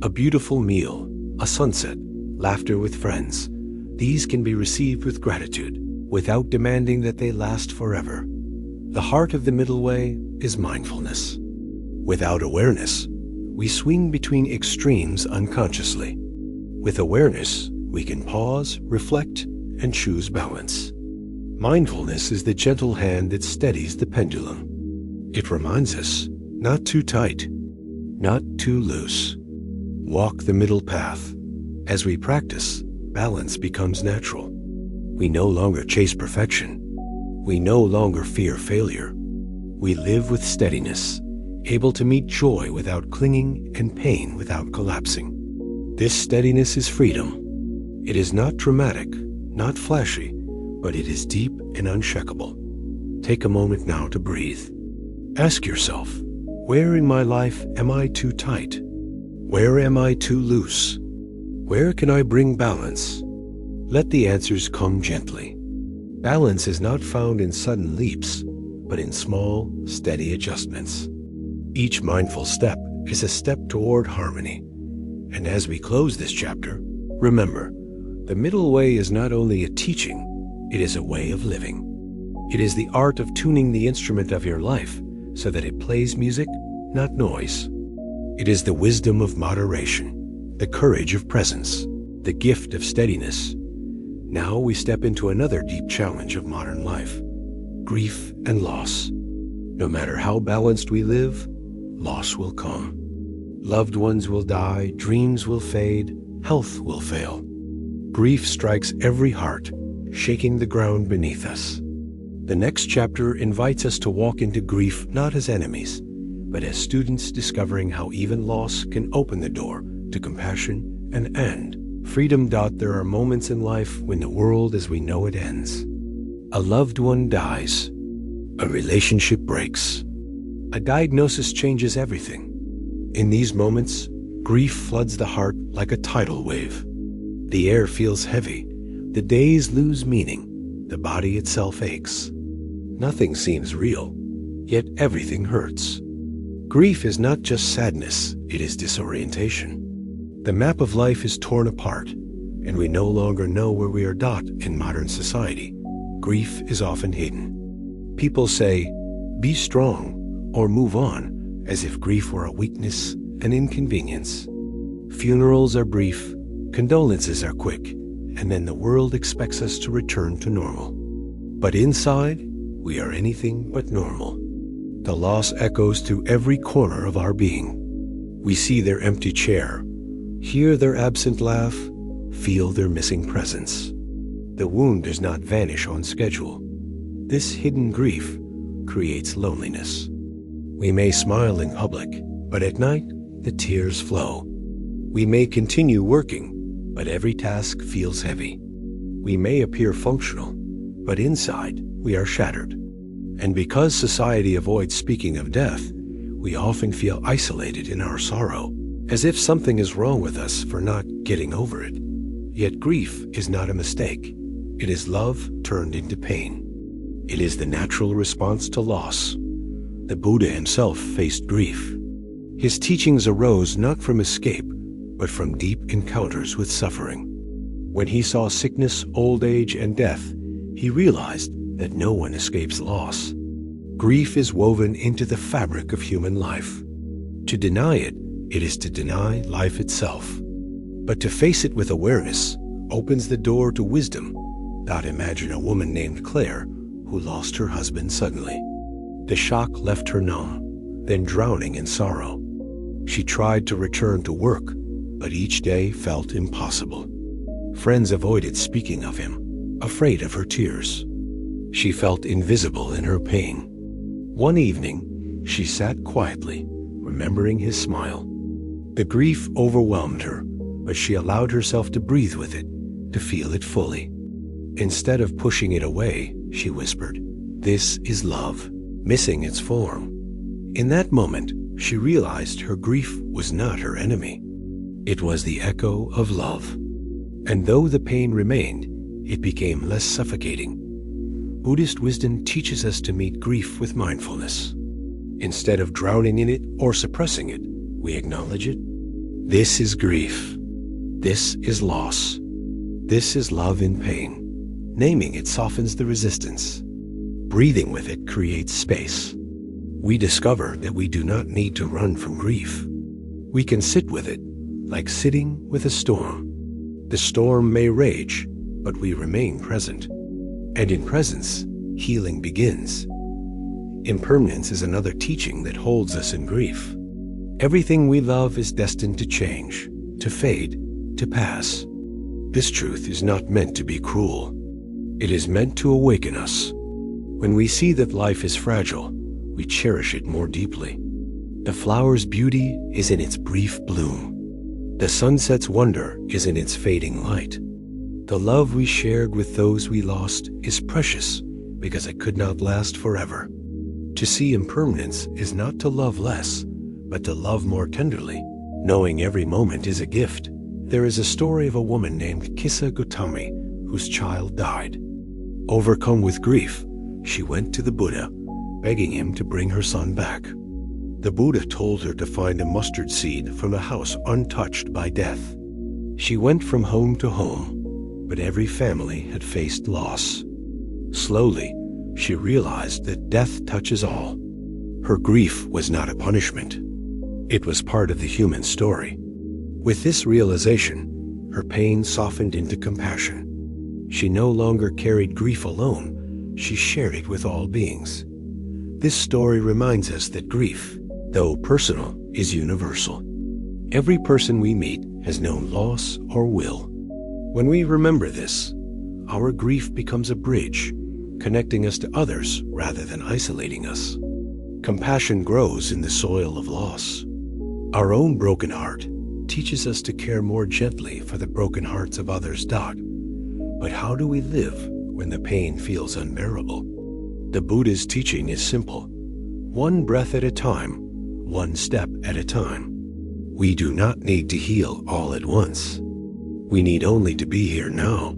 A beautiful meal, a sunset, laughter with friends, these can be received with gratitude, without demanding that they last forever. The heart of the middle way is mindfulness. Without awareness, we swing between extremes unconsciously. With awareness, we can pause, reflect, and choose balance. Mindfulness is the gentle hand that steadies the pendulum. It reminds us, not too tight, not too loose. Walk the middle path. As we practice, balance becomes natural. We no longer chase perfection. We no longer fear failure. We live with steadiness, able to meet joy without clinging and pain without collapsing. This steadiness is freedom. It is not dramatic, not flashy, but it is deep and unshakable. Take a moment now to breathe. Ask yourself, where in my life am I too tight? Where am I too loose? Where can I bring balance? Let the answers come gently. Balance is not found in sudden leaps, but in small, steady adjustments. Each mindful step is a step toward harmony. And as we close this chapter, remember, the middle way is not only a teaching, it is a way of living. It is the art of tuning the instrument of your life so that it plays music, not noise. It is the wisdom of moderation, the courage of presence, the gift of steadiness. Now we step into another deep challenge of modern life, grief and loss. No matter how balanced we live, loss will come. Loved ones will die, dreams will fade, health will fail. Grief strikes every heart, shaking the ground beneath us. The next chapter invites us to walk into grief not as enemies, but as students discovering how even loss can open the door to compassion and freedom. There are moments in life when the world as we know it ends. A loved one dies. A relationship breaks. A diagnosis changes everything. In these moments, grief floods the heart like a tidal wave. The air feels heavy. The days lose meaning. The body itself aches. Nothing seems real, yet everything hurts. Grief is not just sadness, it is disorientation. The map of life is torn apart, and we no longer know where we are in modern society. Grief is often hidden. People say, be strong, or move on, as if grief were a weakness, an inconvenience. Funerals are brief, condolences are quick, and then the world expects us to return to normal. But inside, we are anything but normal. The loss echoes through every corner of our being. We see their empty chair, hear their absent laugh, feel their missing presence. The wound does not vanish on schedule. This hidden grief creates loneliness. We may smile in public, but at night, the tears flow. We may continue working, but every task feels heavy. We may appear functional, but inside, we are shattered. And because society avoids speaking of death, we often feel isolated in our sorrow, as if something is wrong with us for not getting over it. Yet grief is not a mistake. It is love turned into pain. It is the natural response to loss. The Buddha himself faced grief. His teachings arose not from escape, but from deep encounters with suffering. When he saw sickness, old age, and death, he realized that no one escapes loss. Grief is woven into the fabric of human life. To deny it, it is to deny life itself. But to face it with awareness opens the door to wisdom. Imagine a woman named Claire who lost her husband suddenly. The shock left her numb, then drowning in sorrow. She tried to return to work, but each day felt impossible. Friends avoided speaking of him, afraid of her tears. She felt invisible in her pain. One evening, she sat quietly, remembering his smile. The grief overwhelmed her, but she allowed herself to breathe with it, to feel it fully. Instead of pushing it away, she whispered, "This is love," missing its form. In that moment, she realized her grief was not her enemy. It was the echo of love. And though the pain remained, it became less suffocating. Buddhist wisdom teaches us to meet grief with mindfulness. Instead of drowning in it or suppressing it, we acknowledge it. This is grief. This is loss. This is love in pain. Naming it softens the resistance. Breathing with it creates space. We discover that we do not need to run from grief. We can sit with it, like sitting with a storm. The storm may rage, but we remain present. And in presence, healing begins. Impermanence is another teaching that holds us in grief. Everything we love is destined to change, to fade, to pass. This truth is not meant to be cruel. It is meant to awaken us. When we see that life is fragile, we cherish it more deeply. The flower's beauty is in its brief bloom. The sunset's wonder is in its fading light. The love we shared with those we lost is precious because it could not last forever. To see impermanence is not to love less, but to love more tenderly, knowing every moment is a gift. There is a story of a woman named Kissa Gautami whose child died. Overcome with grief, she went to the Buddha, begging him to bring her son back. The Buddha told her to find a mustard seed from a house untouched by death. She went from home to home, but every family had faced loss. Slowly, she realized that death touches all. Her grief was not a punishment. It was part of the human story. With this realization, her pain softened into compassion. She no longer carried grief alone, she shared it with all beings. This story reminds us that grief, though personal, is universal. Every person we meet has known loss or will. When we remember this, our grief becomes a bridge, connecting us to others rather than isolating us. Compassion grows in the soil of loss. Our own broken heart teaches us to care more gently for the broken hearts of others. But how do we live when the pain feels unbearable? The Buddha's teaching is simple. One breath at a time, one step at a time. We do not need to heal all at once. We need only to be here now.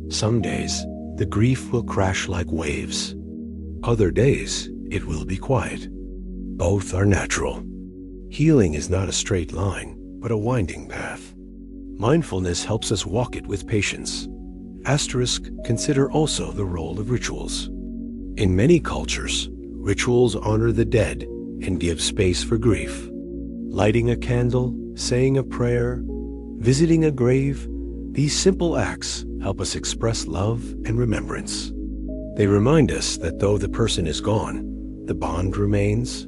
Some days, the grief will crash like waves. Other days, it will be quiet. Both are natural. Healing is not a straight line, but a winding path. Mindfulness helps us walk it with patience. Consider also the role of rituals. In many cultures, rituals honor the dead and give space for grief. Lighting a candle, saying a prayer, visiting a grave, these simple acts help us express love and remembrance. They remind us that though the person is gone, the bond remains.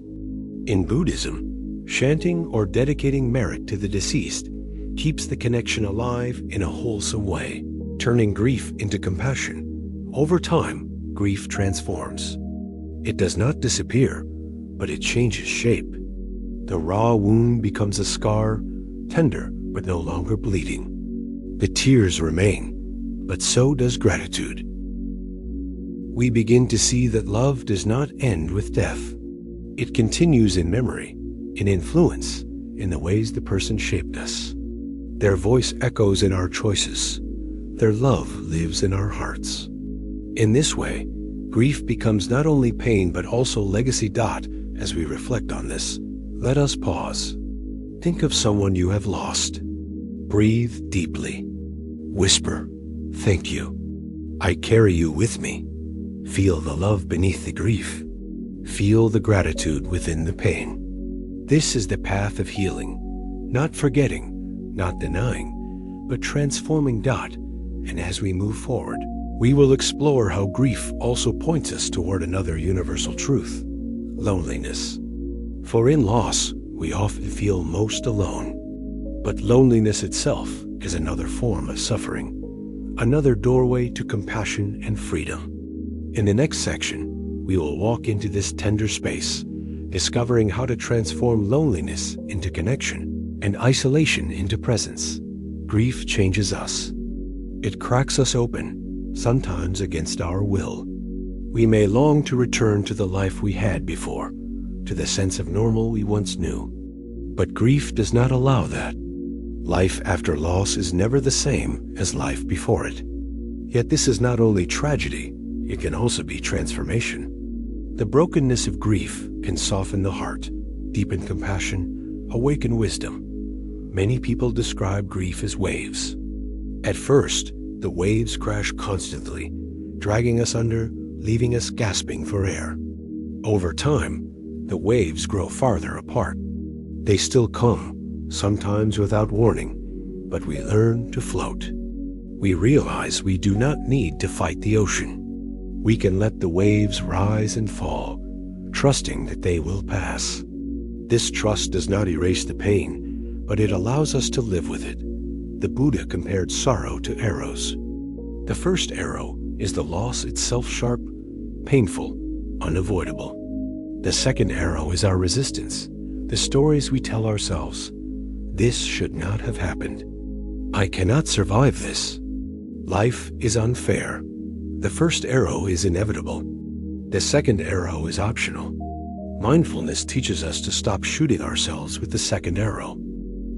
In Buddhism, chanting or dedicating merit to the deceased keeps the connection alive in a wholesome way, turning grief into compassion. Over time, grief transforms. It does not disappear, but it changes shape. The raw wound becomes a scar, tender but no longer bleeding. The tears remain, but so does gratitude. We begin to see that love does not end with death. It continues in memory, in influence, in the ways the person shaped us. Their voice echoes in our choices. Their love lives in our hearts. In this way, grief becomes not only pain but also legacy. As we reflect on this, let us pause. Think of someone you have lost. Breathe deeply. Whisper, "Thank you. I carry you with me." Feel the love beneath the grief. Feel the gratitude within the pain. This is the path of healing, not forgetting, not denying, but transforming. And as we move forward, we will explore how grief also points us toward another universal truth: loneliness. For in loss, we often feel most alone. But loneliness itself is another form of suffering, another doorway to compassion and freedom. In the next section, we will walk into this tender space, discovering how to transform loneliness into connection and isolation into presence. Grief changes us. It cracks us open, sometimes against our will. We may long to return to the life we had before, to the sense of normal we once knew. But grief does not allow that. Life after loss is never the same as life before it. Yet this is not only tragedy, it can also be transformation. The brokenness of grief can soften the heart, deepen compassion, awaken wisdom. Many people describe grief as waves. At first, the waves crash constantly, dragging us under, leaving us gasping for air. Over time, the waves grow farther apart. They still come, sometimes without warning, but we learn to float. We realize we do not need to fight the ocean. We can let the waves rise and fall, trusting that they will pass. This trust does not erase the pain, but it allows us to live with it. The Buddha compared sorrow to arrows. The first arrow is the loss itself, sharp, painful, unavoidable. The second arrow is our resistance, the stories we tell ourselves. This should not have happened. I cannot survive this. Life is unfair. The first arrow is inevitable. The second arrow is optional. Mindfulness teaches us to stop shooting ourselves with the second arrow.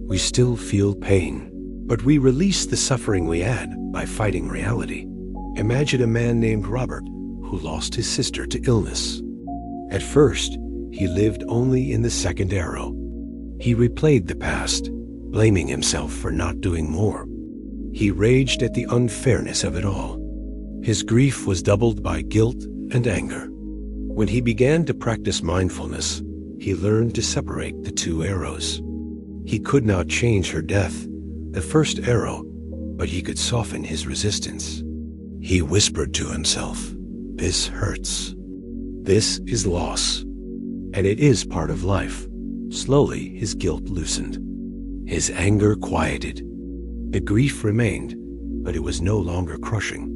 We still feel pain, but we release the suffering we add by fighting reality. Imagine a man named Robert who lost his sister to illness. At first, he lived only in the second arrow. He replayed the past, blaming himself for not doing more. He raged at the unfairness of it all. His grief was doubled by guilt and anger. When he began to practice mindfulness, he learned to separate the two arrows. He could not change her death, the first arrow, but he could soften his resistance. He whispered to himself, "This hurts. This is loss, and it is part of life." Slowly, his guilt loosened. His anger quieted. The grief remained, but it was no longer crushing.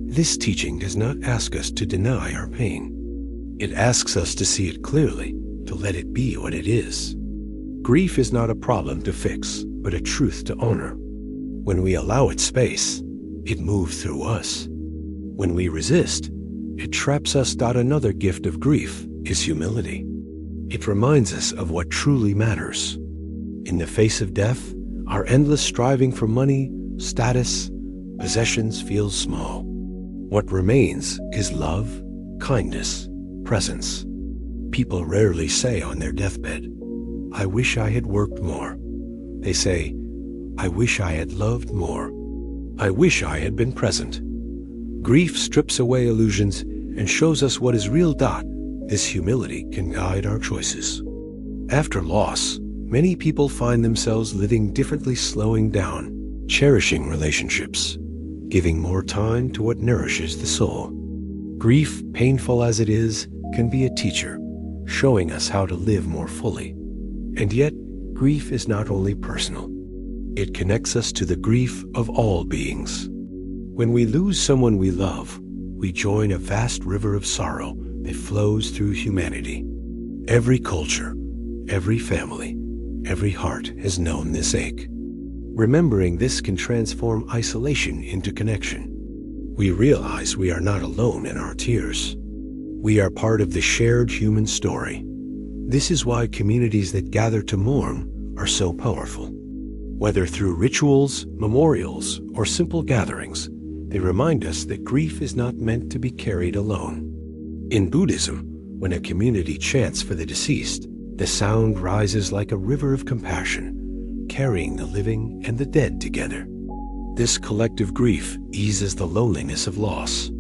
This teaching does not ask us to deny our pain. It asks us to see it clearly, to let it be what it is. Grief is not a problem to fix, but a truth to honor. When we allow it space, it moves through us. When we resist, it traps us. Another gift of grief is humility. It reminds us of what truly matters. In the face of death, our endless striving for money, status, possessions feels small. What remains is love, kindness, presence. People rarely say on their deathbed, "I wish I had worked more." They say, "I wish I had loved more. I wish I had been present." Grief strips away illusions and shows us what is real. This humility can guide our choices. After loss, many people find themselves living differently, slowing down, cherishing relationships, giving more time to what nourishes the soul. Grief, painful as it is, can be a teacher, showing us how to live more fully. And yet, grief is not only personal. It connects us to the grief of all beings. When we lose someone we love, we join a vast river of sorrow that flows through humanity. Every culture, every family, every heart has known this ache. Remembering this can transform isolation into connection. We realize we are not alone in our tears. We are part of the shared human story. This is why communities that gather to mourn are so powerful. Whether through rituals, memorials, or simple gatherings, they remind us that grief is not meant to be carried alone. In Buddhism, when a community chants for the deceased, the sound rises like a river of compassion, carrying the living and the dead together. This collective grief eases the loneliness of loss.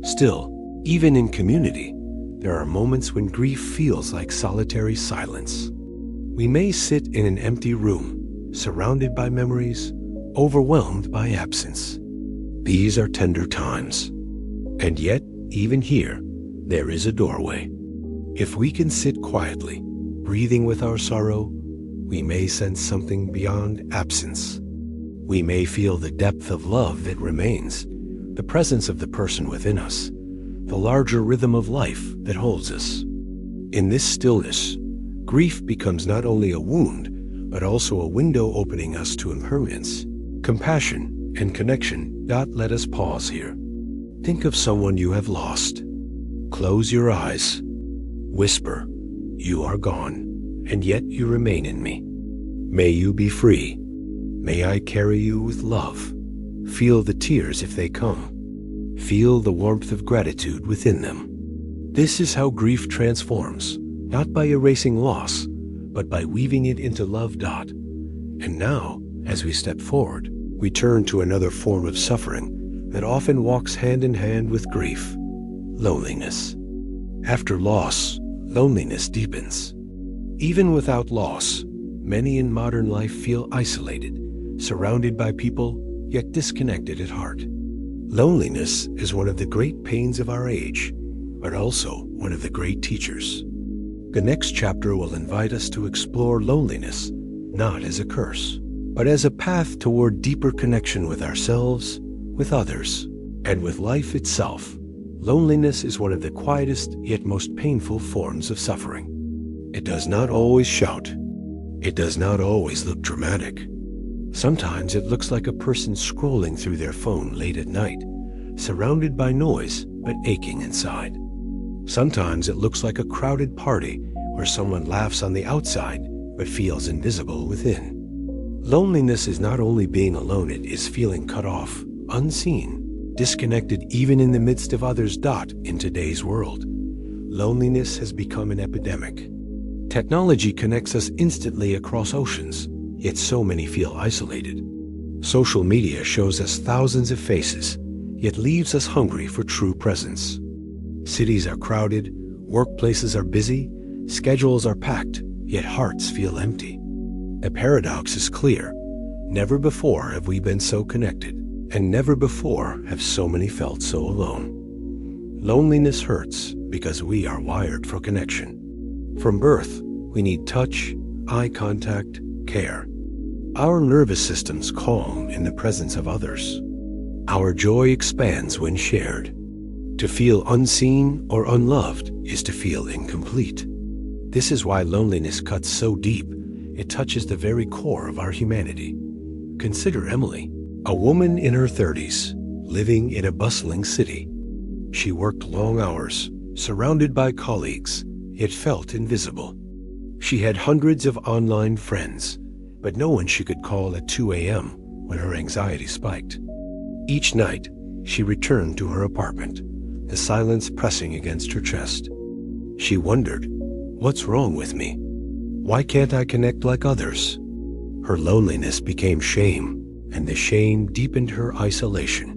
Still, even in community, there are moments when grief feels like solitary silence. We may sit in an empty room, surrounded by memories, overwhelmed by absence. These are tender times. And yet, even here, there is a doorway. If we can sit quietly, breathing with our sorrow, we may sense something beyond absence. We may feel the depth of love that remains, the presence of the person within us, the larger rhythm of life that holds us. In this stillness, grief becomes not only a wound, but also a window opening us to impermanence, compassion, and connection. Let us pause here. Think of someone you have lost. Close your eyes. Whisper, "You are gone, and yet you remain in me. May you be free. May I carry you with love. Feel the tears if they come. Feel the warmth of gratitude within them." This is how grief transforms, not by erasing loss, but by weaving it into love. And now, as we step forward, we turn to another form of suffering that often walks hand in hand with grief: loneliness. After loss, loneliness deepens. Even without loss, Many in modern life feel isolated, surrounded by people, yet disconnected at heart. Loneliness is one of the great pains of our age, but also one of the great teachers. The next chapter will invite us to explore loneliness, not as a curse, but as a path toward deeper connection with ourselves, with others, and with life itself. Loneliness is one of the quietest yet most painful forms of suffering. It does not always shout. It does not always look dramatic. Sometimes it looks like a person scrolling through their phone late at night, surrounded by noise but aching inside. Sometimes it looks like a crowded party where someone laughs on the outside but feels invisible within. Loneliness is not only being alone, it is feeling cut off, unseen, disconnected even in the midst of others. In today's world, loneliness has become an epidemic. Technology connects us instantly across oceans, yet so many feel isolated. Social media shows us thousands of faces, yet leaves us hungry for true presence. Cities are crowded, workplaces are busy, schedules are packed, yet hearts feel empty. The paradox is clear. Never before have we been so connected, and never before have so many felt so alone. Loneliness hurts because we are wired for connection. From birth, we need touch, eye contact, care. Our nervous systems calm in the presence of others. Our joy expands when shared. To feel unseen or unloved is to feel incomplete. This is why loneliness cuts so deep. It touches the very core of our humanity. Consider Emily, a woman in her 30s, living in a bustling city. She worked long hours, surrounded by colleagues, yet felt invisible. She had hundreds of online friends, but no one she could call at 2 a.m. when her anxiety spiked. Each night, she returned to her apartment, the silence pressing against her chest. She wondered, what's wrong with me? Why can't I connect like others? Her loneliness became shame, and the shame deepened her isolation.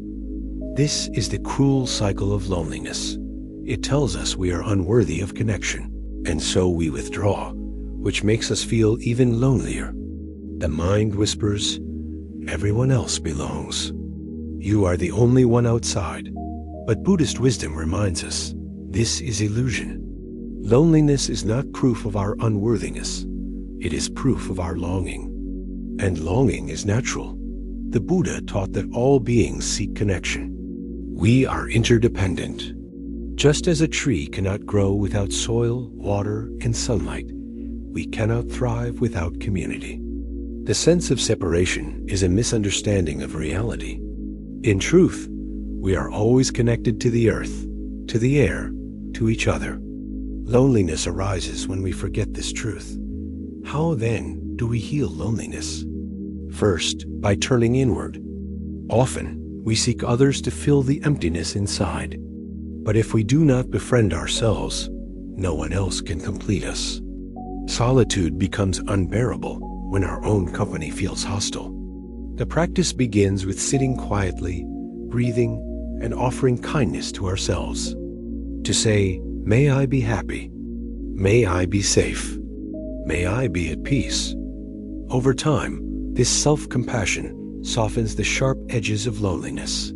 This is the cruel cycle of loneliness. It tells us we are unworthy of connection, and so we withdraw, which makes us feel even lonelier. The mind whispers, everyone else belongs. You are the only one outside. But Buddhist wisdom reminds us, this is illusion. Loneliness is not proof of our unworthiness. It is proof of our longing. And longing is natural. The Buddha taught that all beings seek connection. We are interdependent. Just as a tree cannot grow without soil, water, and sunlight, we cannot thrive without community. The sense of separation is a misunderstanding of reality. In truth, we are always connected to the earth, to the air, to each other. Loneliness arises when we forget this truth. How then do we heal loneliness? First, by turning inward. Often, we seek others to fill the emptiness inside. But if we do not befriend ourselves, no one else can complete us. Solitude becomes unbearable when our own company feels hostile. The practice begins with sitting quietly, breathing, and offering kindness to ourselves. To say, may I be happy. May I be safe. May I be at peace. Over time, this self-compassion softens the sharp edges of loneliness.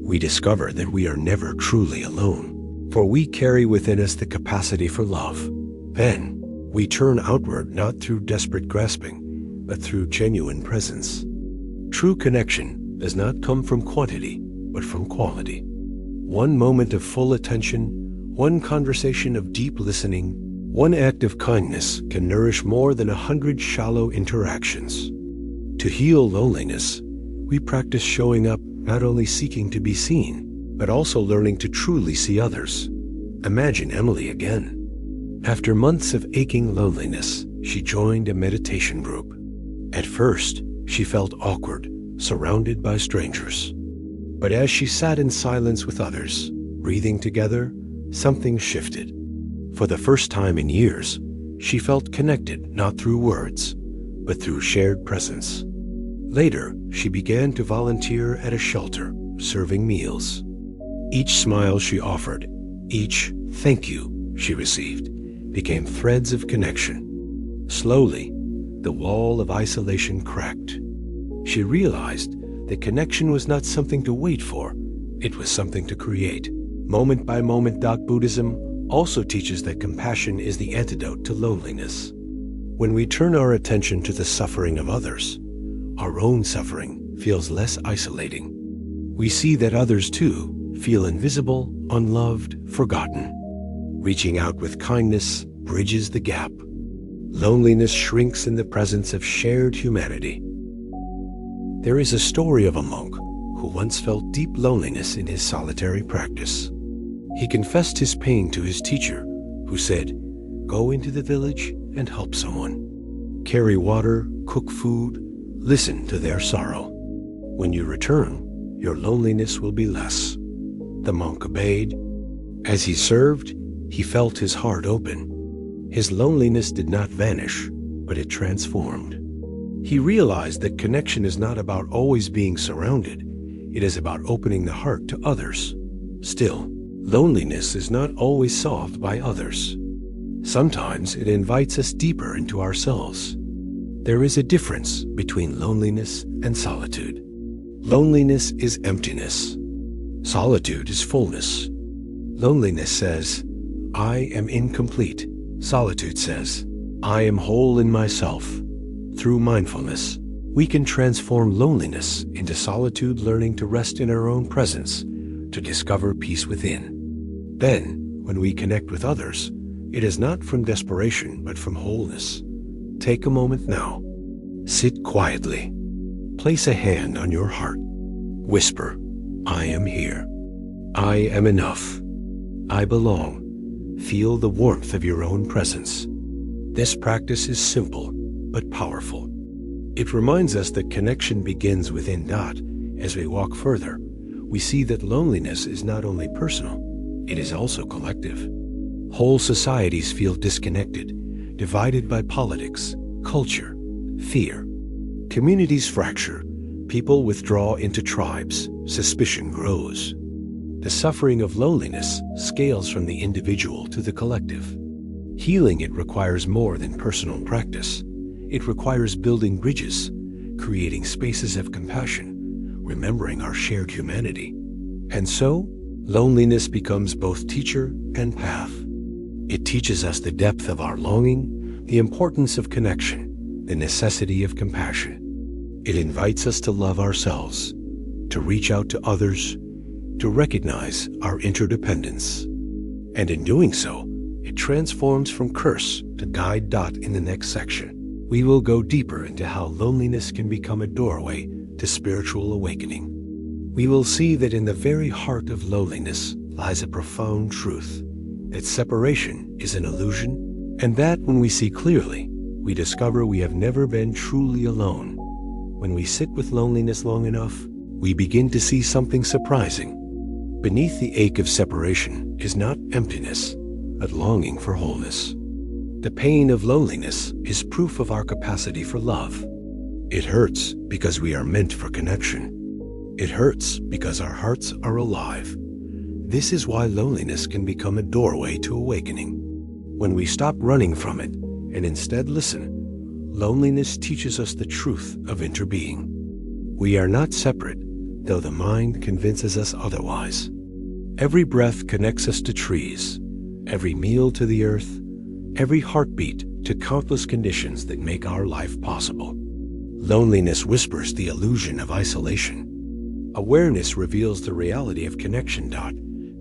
We discover that we are never truly alone, for we carry within us the capacity for love. Then, we turn outward not through desperate grasping, but through genuine presence. True connection does not come from quantity, but from quality. One moment of full attention, one conversation of deep listening, one act of kindness can nourish more than 100 shallow interactions. To heal loneliness, we practice showing up, not only seeking to be seen, but also learning to truly see others. Imagine Emily again. After months of aching loneliness, she joined a meditation group. At first, she felt awkward, surrounded by strangers. But as she sat in silence with others, breathing together, something shifted. For the first time in years, she felt connected not through words, but through shared presence. Later, she began to volunteer at a shelter, serving meals. Each smile she offered, each thank you she received, became threads of connection. Slowly, the wall of isolation cracked. She realized that connection was not something to wait for, it was something to create. Moment by moment Buddhism also teaches that compassion is the antidote to loneliness. When we turn our attention to the suffering of others, our own suffering feels less isolating. We see that others too feel invisible, unloved, forgotten. Reaching out with kindness bridges the gap. Loneliness shrinks in the presence of shared humanity. There is a story of a monk who once felt deep loneliness in his solitary practice. He confessed his pain to his teacher, who said, "Go into the village and help someone. Carry water, cook food, listen to their sorrow. When you return, your loneliness will be less." The monk obeyed. As he served, he felt his heart open. His loneliness did not vanish, but it transformed. He realized that connection is not about always being surrounded. It is about opening the heart to others. Still, loneliness is not always solved by others. Sometimes it invites us deeper into ourselves. There is a difference between loneliness and solitude. Loneliness is emptiness. Solitude is fullness. Loneliness says, "I am incomplete." Solitude says, "I am whole in myself." Through mindfulness, we can transform loneliness into solitude, learning to rest in our own presence, to discover peace within. Then, when we connect with others, it is not from desperation, but from wholeness. Take a moment now. Sit quietly. Place a hand on your heart. Whisper, "I am here. I am enough. I belong." Feel the warmth of your own presence. This practice is simple, but powerful. It reminds us that connection begins within. As we walk further, we see that loneliness is not only personal, it is also collective. Whole societies feel disconnected, divided by politics, culture, fear. Communities fracture, people withdraw into tribes, suspicion grows. The suffering of loneliness scales from the individual to the collective. Healing it requires more than personal practice. It requires building bridges, creating spaces of compassion, remembering our shared humanity. And so, loneliness becomes both teacher and path. It teaches us the depth of our longing, the importance of connection, the necessity of compassion. It invites us to love ourselves, to reach out to others, to recognize our interdependence. And in doing so, it transforms from curse to guide. In the next section, we will go deeper into how loneliness can become a doorway to spiritual awakening. We will see that in the very heart of loneliness lies a profound truth, that separation is an illusion, and that when we see clearly, we discover we have never been truly alone. When we sit with loneliness long enough, we begin to see something surprising. Beneath the ache of separation is not emptiness, but longing for wholeness. The pain of loneliness is proof of our capacity for love. It hurts because we are meant for connection. It hurts because our hearts are alive. This is why loneliness can become a doorway to awakening. When we stop running from it and instead listen, loneliness teaches us the truth of interbeing. We are not separate, though the mind convinces us otherwise. Every breath connects us to trees, every meal to the earth, every heartbeat to countless conditions that make our life possible. Loneliness whispers the illusion of isolation. Awareness reveals the reality of connection.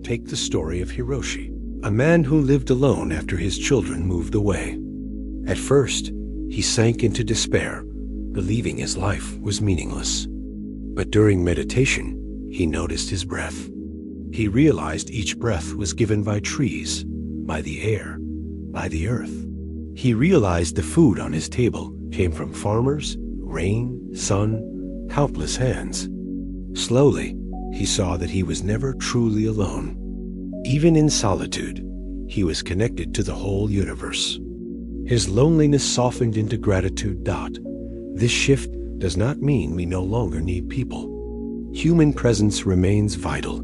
Take the story of Hiroshi, a man who lived alone after his children moved away. At first, he sank into despair, believing his life was meaningless. But during meditation, he noticed his breath. He realized each breath was given by trees, by the air, by the earth. He realized the food on his table came from farmers, rain, sun, countless hands. Slowly, he saw that he was never truly alone. Even in solitude, he was connected to the whole universe. His loneliness softened into gratitude. This shift does not mean we no longer need people. Human presence remains vital,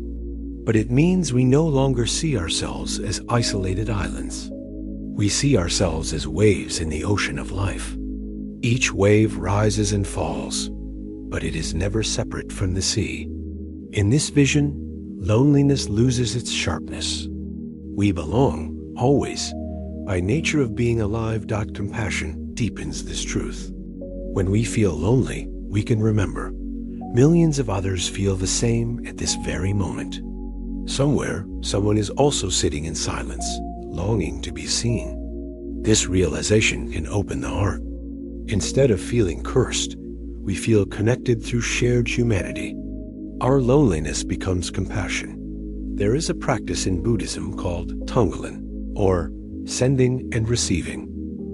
but it means we no longer see ourselves as isolated islands. We see ourselves as waves in the ocean of life. Each wave rises and falls, but it is never separate from the sea. In this vision, loneliness loses its sharpness. We belong, always. By nature of being alive. Compassion deepens this truth. When we feel lonely, we can remember millions of others feel the same at this very moment. Somewhere, someone is also sitting in silence, longing to be seen. This realization can open the heart. Instead of feeling cursed, we feel connected through shared humanity. Our loneliness becomes compassion. There is a practice in Buddhism called Tonglen, or sending and receiving.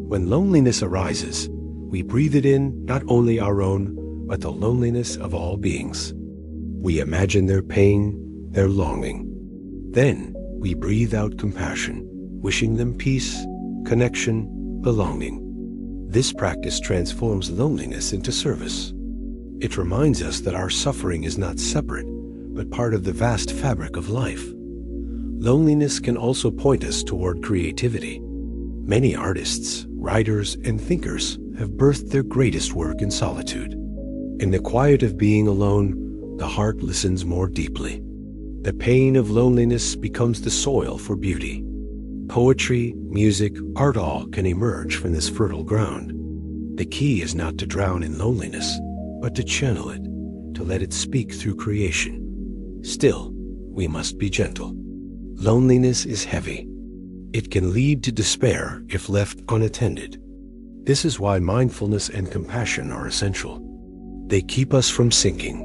When loneliness arises, we breathe it in, not only our own, but the loneliness of all beings. We imagine their pain, their longing. Then we breathe out compassion, wishing them peace, connection, belonging. This practice transforms loneliness into service. It reminds us that our suffering is not separate, but part of the vast fabric of life. Loneliness can also point us toward creativity. Many artists, writers, and thinkers have birthed their greatest work in solitude. In the quiet of being alone, the heart listens more deeply. The pain of loneliness becomes the soil for beauty. Poetry, music, art, all can emerge from this fertile ground. The key is not to drown in loneliness, but to channel it, to let it speak through creation. Still, we must be gentle. Loneliness is heavy. It can lead to despair if left unattended. This is why mindfulness and compassion are essential. They keep us from sinking.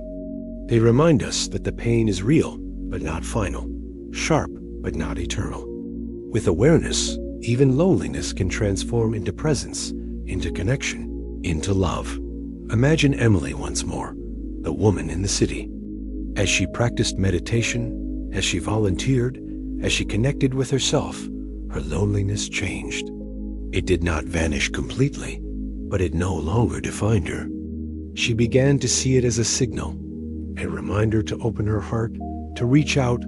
They remind us that the pain is real, but not final, sharp, but not eternal. With awareness, even loneliness can transform into presence, into connection, into love. Imagine Emily once more, the woman in the city. As she practiced meditation, as she volunteered, as she connected with herself, her loneliness changed. It did not vanish completely, but it no longer defined her. She began to see it as a signal, a reminder to open her heart, to reach out,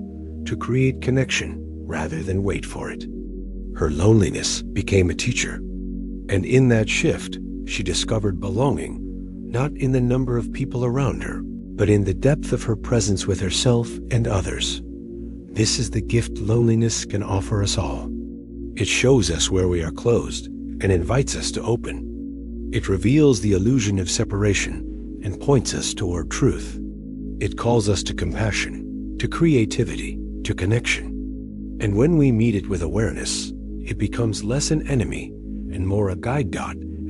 to create connection rather than wait for it. Her loneliness became a teacher, and in that shift, she discovered belonging, not in the number of people around her, but in the depth of her presence with herself and others. This is the gift loneliness can offer us all. It shows us where we are closed and invites us to open. It reveals the illusion of separation and points us toward truth. It calls us to compassion, to creativity, to connection. And when we meet it with awareness, it becomes less an enemy and more a guide.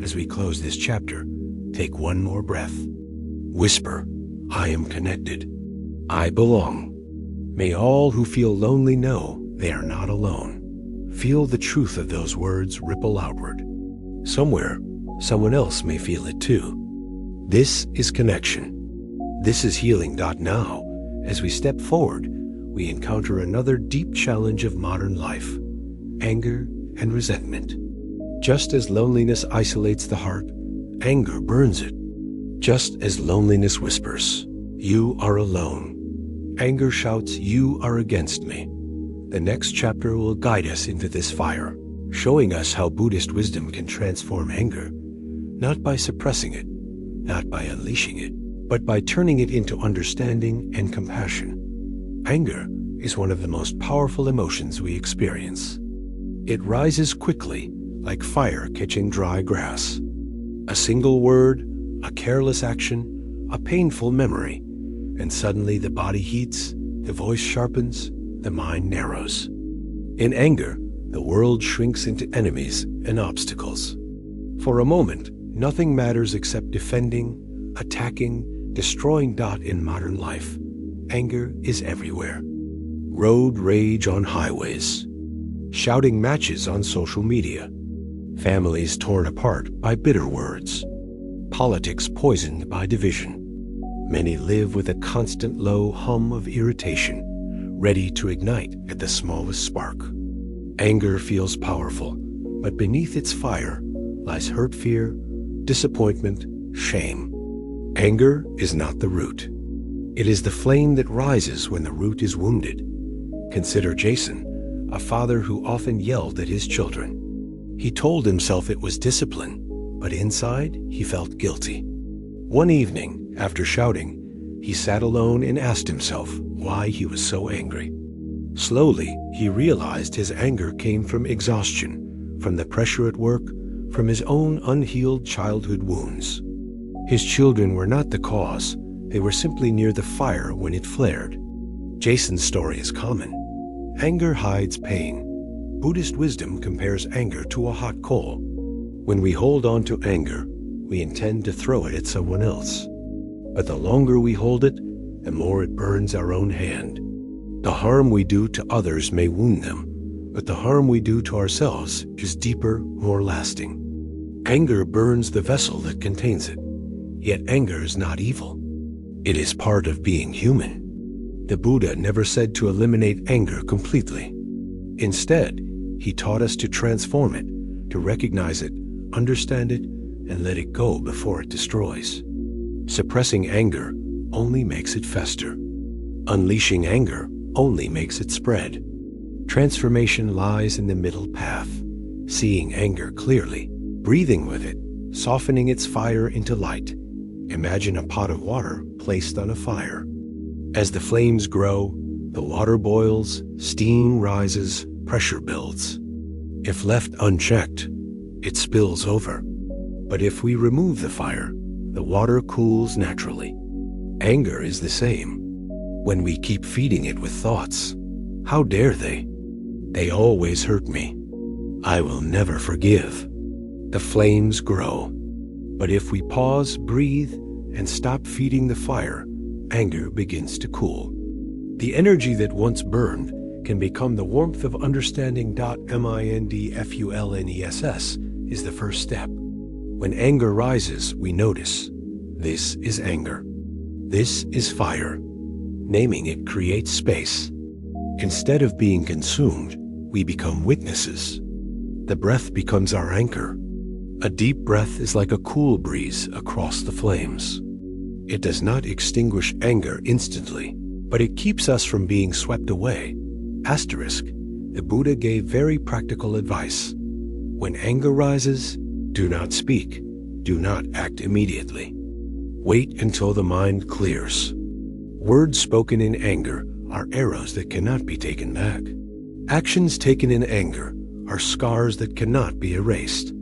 As we close this chapter, take one more breath. Whisper, I am connected. I belong. May all who feel lonely know they are not alone. Feel the truth of those words ripple outward. Somewhere, someone else may feel it too. This is connection. This is healing. Now, as we step forward, we encounter another deep challenge of modern life, anger and resentment. Just as loneliness isolates the heart, anger burns it. Just as loneliness whispers, you are alone, anger shouts, you are against me. The next chapter will guide us into this fire, showing us how Buddhist wisdom can transform anger, not by suppressing it, not by unleashing it, but by turning it into understanding and compassion. Anger is one of the most powerful emotions we experience. It rises quickly, like fire catching dry grass. A single word, a careless action, a painful memory, and suddenly the body heats, the voice sharpens, the mind narrows. In anger, the world shrinks into enemies and obstacles. For a moment, nothing matters except defending, attacking, destroying. In modern life, anger is everywhere. Road rage on highways, shouting matches on social media, families torn apart by bitter words, politics poisoned by division. Many live with a constant low hum of irritation, ready to ignite at the smallest spark. Anger feels powerful, but beneath its fire lies hurt, fear, disappointment, shame. Anger is not the root. It is the flame that rises when the root is wounded. Consider Jason, a father who often yelled at his children. He told himself it was discipline, but inside he felt guilty. One evening, after shouting, he sat alone and asked himself why he was so angry. Slowly, he realized his anger came from exhaustion, from the pressure at work, from his own unhealed childhood wounds. His children were not the cause, they were simply near the fire when it flared. Jason's story is common. Anger hides pain. Buddhist wisdom compares anger to a hot coal. When we hold on to anger, we intend to throw it at someone else. But the longer we hold it, the more it burns our own hand. The harm we do to others may wound them, but the harm we do to ourselves is deeper, more lasting. Anger burns the vessel that contains it. Yet anger is not evil. It is part of being human. The Buddha never said to eliminate anger completely. Instead, he taught us to transform it, to recognize it, understand it, and let it go before it destroys. Suppressing anger only makes it fester. Unleashing anger only makes it spread. Transformation lies in the middle path, seeing anger clearly, breathing with it, softening its fire into light. Imagine a pot of water placed on a fire. As the flames grow, the water boils, steam rises, pressure builds. If left unchecked, it spills over. But if we remove the fire, the water cools naturally. Anger is the same. When we keep feeding it with thoughts, how dare they? They always hurt me. I will never forgive. The flames grow. But if we pause, breathe, and stop feeding the fire, anger begins to cool. The energy that once burned can become the warmth of understanding. Mindfulness is the first step. When anger rises, we notice. This is anger. This is fire. Naming it creates space. Instead of being consumed, we become witnesses. The breath becomes our anchor. A deep breath is like a cool breeze across the flames. It does not extinguish anger instantly, but it keeps us from being swept away. Asterisk, the Buddha gave very practical advice. When anger rises, do not speak. Do not act immediately. Wait until the mind clears. Words spoken in anger are arrows that cannot be taken back. Actions taken in anger are scars that cannot be erased.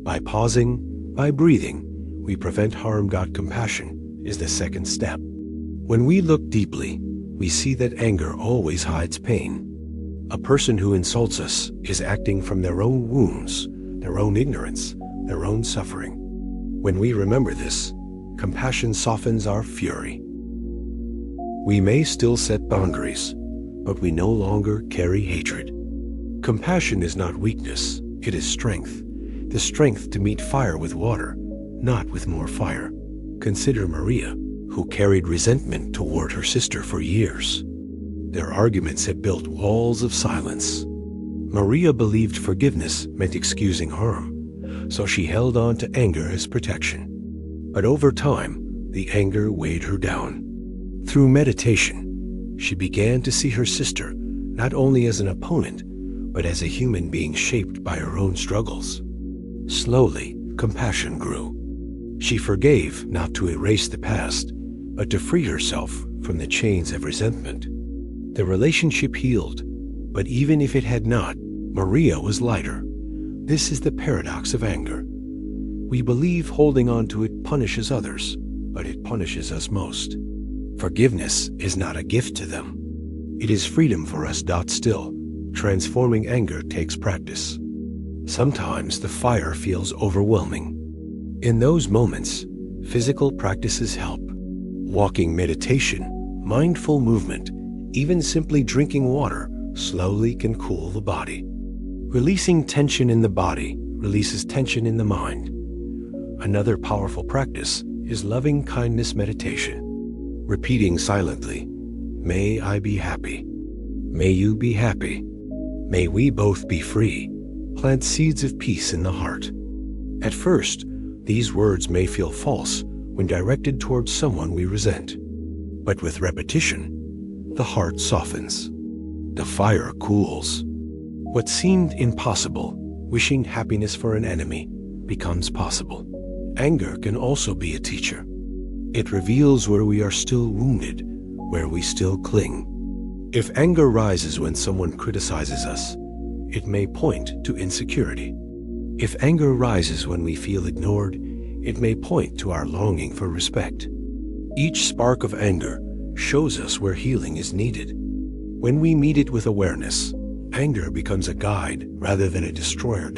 By pausing, by breathing, we prevent harm. Compassion is the second step. When we look deeply, we see that anger always hides pain. A person who insults us is acting from their own wounds, their own ignorance, their own suffering. When we remember this, compassion softens our fury. We may still set boundaries, but we no longer carry hatred. Compassion is not weakness, it is strength. The strength to meet fire with water, not with more fire. Consider Maria, who carried resentment toward her sister for years. Their arguments had built walls of silence. Maria believed forgiveness meant excusing harm, so she held on to anger as protection. But over time, the anger weighed her down. Through meditation, she began to see her sister not only as an opponent, but as a human being shaped by her own struggles. Slowly, compassion grew. She forgave not to erase the past, but to free herself from the chains of resentment. The relationship healed, but even if it had not, Maria was lighter. This is the paradox of anger. We believe holding on to it punishes others, but it punishes us most. Forgiveness is not a gift to them. It is freedom for us. Still, transforming anger takes practice. Sometimes the fire feels overwhelming. In those moments, physical practices help. Walking meditation, mindful movement, even simply drinking water slowly can cool the body. Releasing tension in the body releases tension in the mind. Another powerful practice is loving kindness meditation. Repeating silently, "May I be happy. May you be happy. May we both be free," plant seeds of peace in the heart. At first, these words may feel false when directed towards someone we resent. But with repetition, the heart softens. The fire cools. What seemed impossible, wishing happiness for an enemy, becomes possible. Anger can also be a teacher. It reveals where we are still wounded, where we still cling. If anger rises when someone criticizes us, it may point to insecurity. If anger rises when we feel ignored, it may point to our longing for respect. Each spark of anger shows us where healing is needed. When we meet it with awareness, anger becomes a guide rather than a destroyer.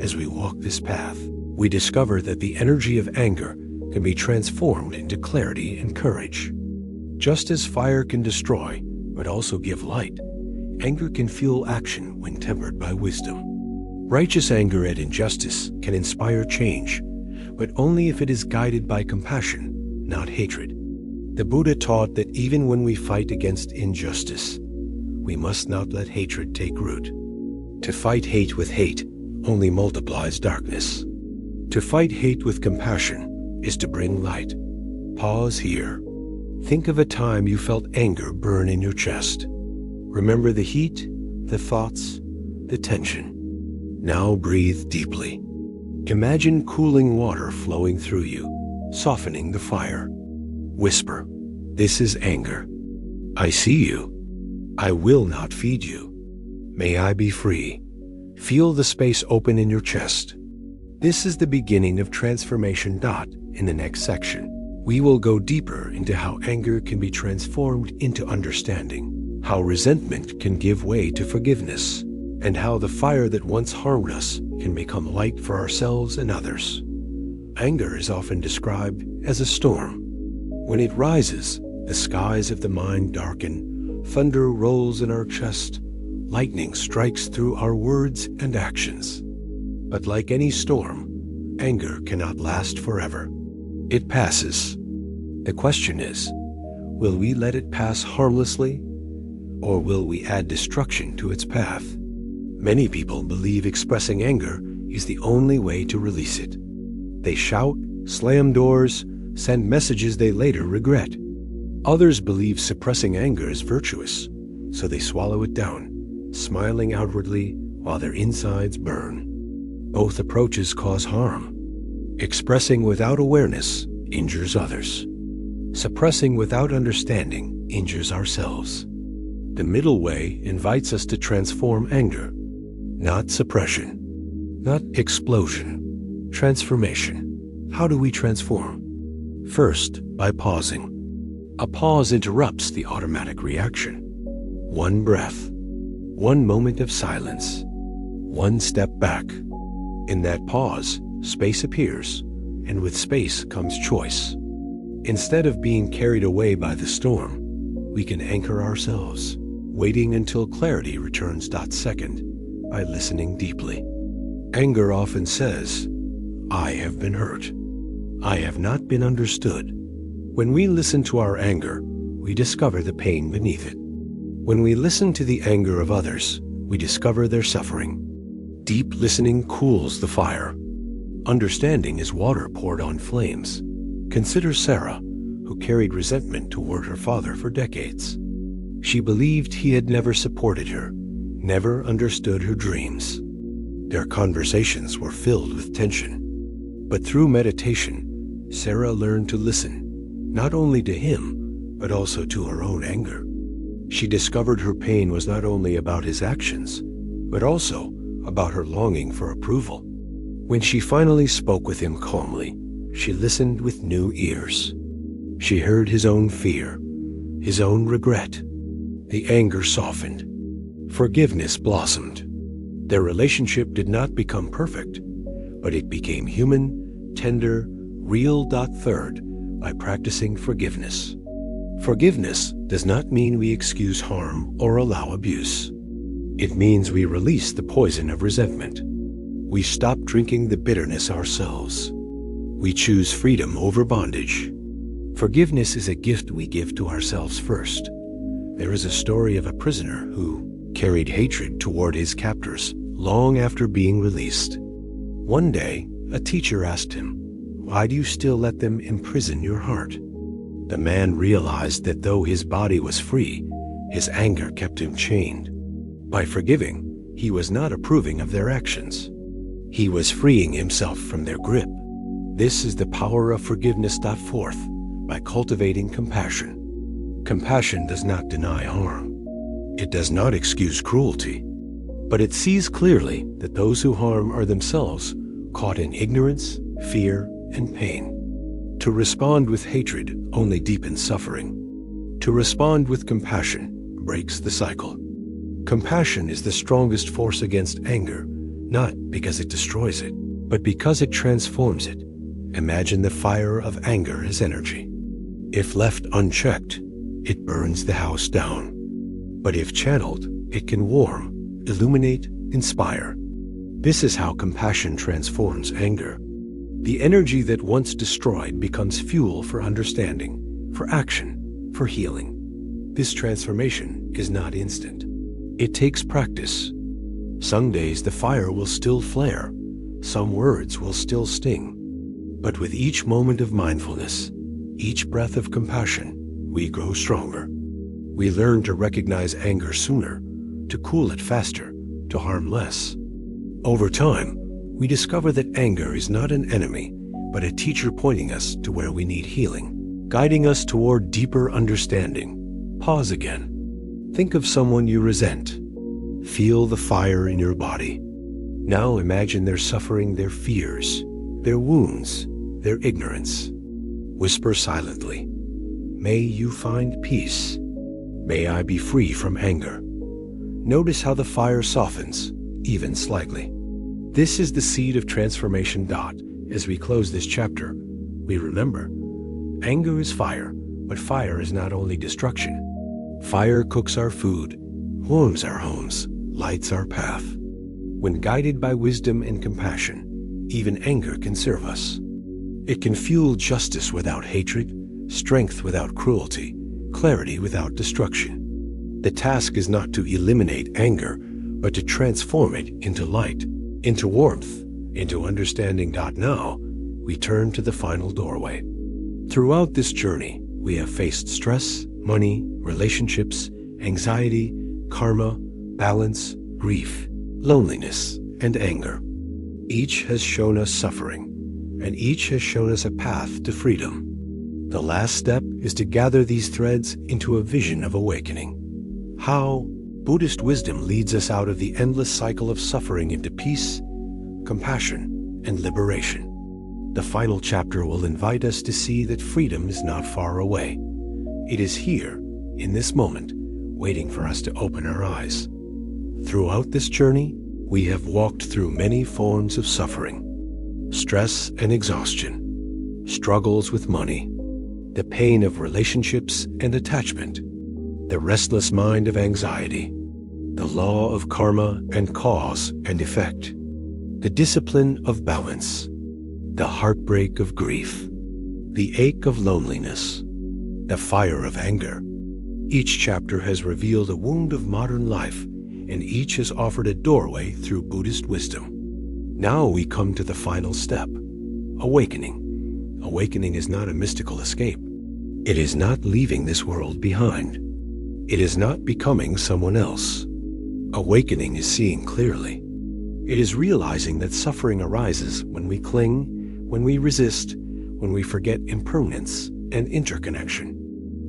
As we walk this path, we discover that the energy of anger can be transformed into clarity and courage. Just as fire can destroy, but also give light, anger can fuel action when tempered by wisdom. Righteous anger at injustice can inspire change, but only if it is guided by compassion, not hatred. The Buddha taught that even when we fight against injustice, we must not let hatred take root. To fight hate with hate only multiplies darkness. To fight hate with compassion is to bring light. Pause here. Think of a time you felt anger burn in your chest. Remember the heat, the thoughts, the tension. Now breathe deeply. Imagine cooling water flowing through you, softening the fire. Whisper, "This is anger. I see you. I will not feed you. May I be free." Feel the space open in your chest. This is the beginning of transformation. In the next section, we will go deeper into how anger can be transformed into understanding, how resentment can give way to forgiveness, and how the fire that once harmed us can become light for ourselves and others. Anger is often described as a storm. When it rises, the skies of the mind darken, thunder rolls in our chest, lightning strikes through our words and actions. But like any storm, anger cannot last forever. It passes. The question is, will we let it pass harmlessly, or will we add destruction to its path? Many people believe expressing anger is the only way to release it. They shout, slam doors, send messages they later regret. Others believe suppressing anger is virtuous, so they swallow it down, smiling outwardly while their insides burn. Both approaches cause harm. Expressing without awareness injures others. Suppressing without understanding injures ourselves. The middle way invites us to transform anger, not suppression, not explosion, transformation. How do we transform? First, by pausing. A pause interrupts the automatic reaction. One breath, one moment of silence, one step back. In that pause, space appears, and with space comes choice. Instead of being carried away by the storm, we can anchor ourselves, waiting until clarity returns. Second, by listening deeply. Anger often says, "I have been hurt. I have not been understood." When we listen to our anger, we discover the pain beneath it. When we listen to the anger of others, we discover their suffering. Deep listening cools the fire. Understanding is water poured on flames. Consider Sarah, who carried resentment toward her father for decades. She believed he had never supported her, never understood her dreams. Their conversations were filled with tension. But through meditation, Sarah learned to listen, not only to him, but also to her own anger. She discovered her pain was not only about his actions, but also about her longing for approval. When she finally spoke with him calmly, she listened with new ears. She heard his own fear, his own regret. The anger softened. Forgiveness blossomed. Their relationship did not become perfect, but it became human, tender, real. Third, by practicing forgiveness. Forgiveness does not mean we excuse harm or allow abuse. It means we release the poison of resentment. We stop drinking the bitterness ourselves. We choose freedom over bondage. Forgiveness is a gift we give to ourselves first. There is a story of a prisoner who carried hatred toward his captors long after being released. One day, a teacher asked him, "Why do you still let them imprison your heart?" The man realized that though his body was free, his anger kept him chained. By forgiving, he was not approving of their actions. He was freeing himself from their grip. This is the power of forgiveness brought forth by cultivating compassion. Compassion does not deny harm. It does not excuse cruelty, but it sees clearly that those who harm are themselves caught in ignorance, fear, and pain. To respond with hatred only deepens suffering. To respond with compassion breaks the cycle. Compassion is the strongest force against anger, not because it destroys it, but because it transforms it. Imagine the fire of anger as energy. If left unchecked, it burns the house down. But if channeled, it can warm, illuminate, inspire. This is how compassion transforms anger. The energy that once destroyed becomes fuel for understanding, for action, for healing. This transformation is not instant. It takes practice. Some days the fire will still flare. Some words will still sting. But with each moment of mindfulness, each breath of compassion, we grow stronger. We learn to recognize anger sooner, to cool it faster, to harm less. Over time, we discover that anger is not an enemy, but a teacher pointing us to where we need healing, guiding us toward deeper understanding. Pause again. Think of someone you resent. Feel the fire in your body. Now imagine they're suffering their fears, their wounds, their ignorance. Whisper silently, "May you find peace. May I be free from anger." Notice how the fire softens, even slightly. This is the seed of transformation. As we close this chapter, we remember, anger is fire, but fire is not only destruction. Fire cooks our food, warms our homes, lights our path. When guided by wisdom and compassion, even anger can serve us. It can fuel justice without hatred, strength without cruelty, clarity without destruction. The task is not to eliminate anger, but to transform it into light, into warmth, into understanding. Now, we turn to the final doorway. Throughout this journey, we have faced stress, money, relationships, anxiety, karma, balance, grief, loneliness, and anger. Each has shown us suffering, and each has shown us a path to freedom. The last step is to gather these threads into a vision of awakening. How Buddhist wisdom leads us out of the endless cycle of suffering into peace, compassion, and liberation. The final chapter will invite us to see that freedom is not far away. It is here, in this moment, waiting for us to open our eyes. Throughout this journey, we have walked through many forms of suffering. Stress and exhaustion, struggles with money, the pain of relationships and attachment, the restless mind of anxiety, the law of karma and cause and effect, the discipline of balance, the heartbreak of grief, the ache of loneliness, the fire of anger. Each chapter has revealed a wound of modern life, and each has offered a doorway through Buddhist wisdom. Now we come to the final step, awakening. Awakening is not a mystical escape. It is not leaving this world behind. It is not becoming someone else. Awakening is seeing clearly. It is realizing that suffering arises when we cling, when we resist, when we forget impermanence and interconnection.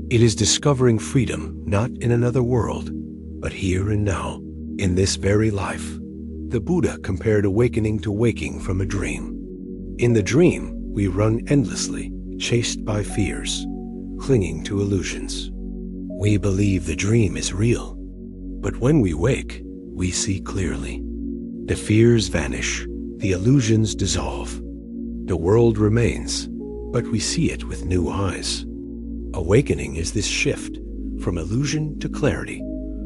It is discovering freedom not in another world, but here and now, in this very life. The Buddha compared awakening to waking from a dream. In the dream, we run endlessly, chased by fears, clinging to illusions. We believe the dream is real, but when we wake, we see clearly. The fears vanish, the illusions dissolve. The world remains, but we see it with new eyes. Awakening is this shift from illusion to clarity,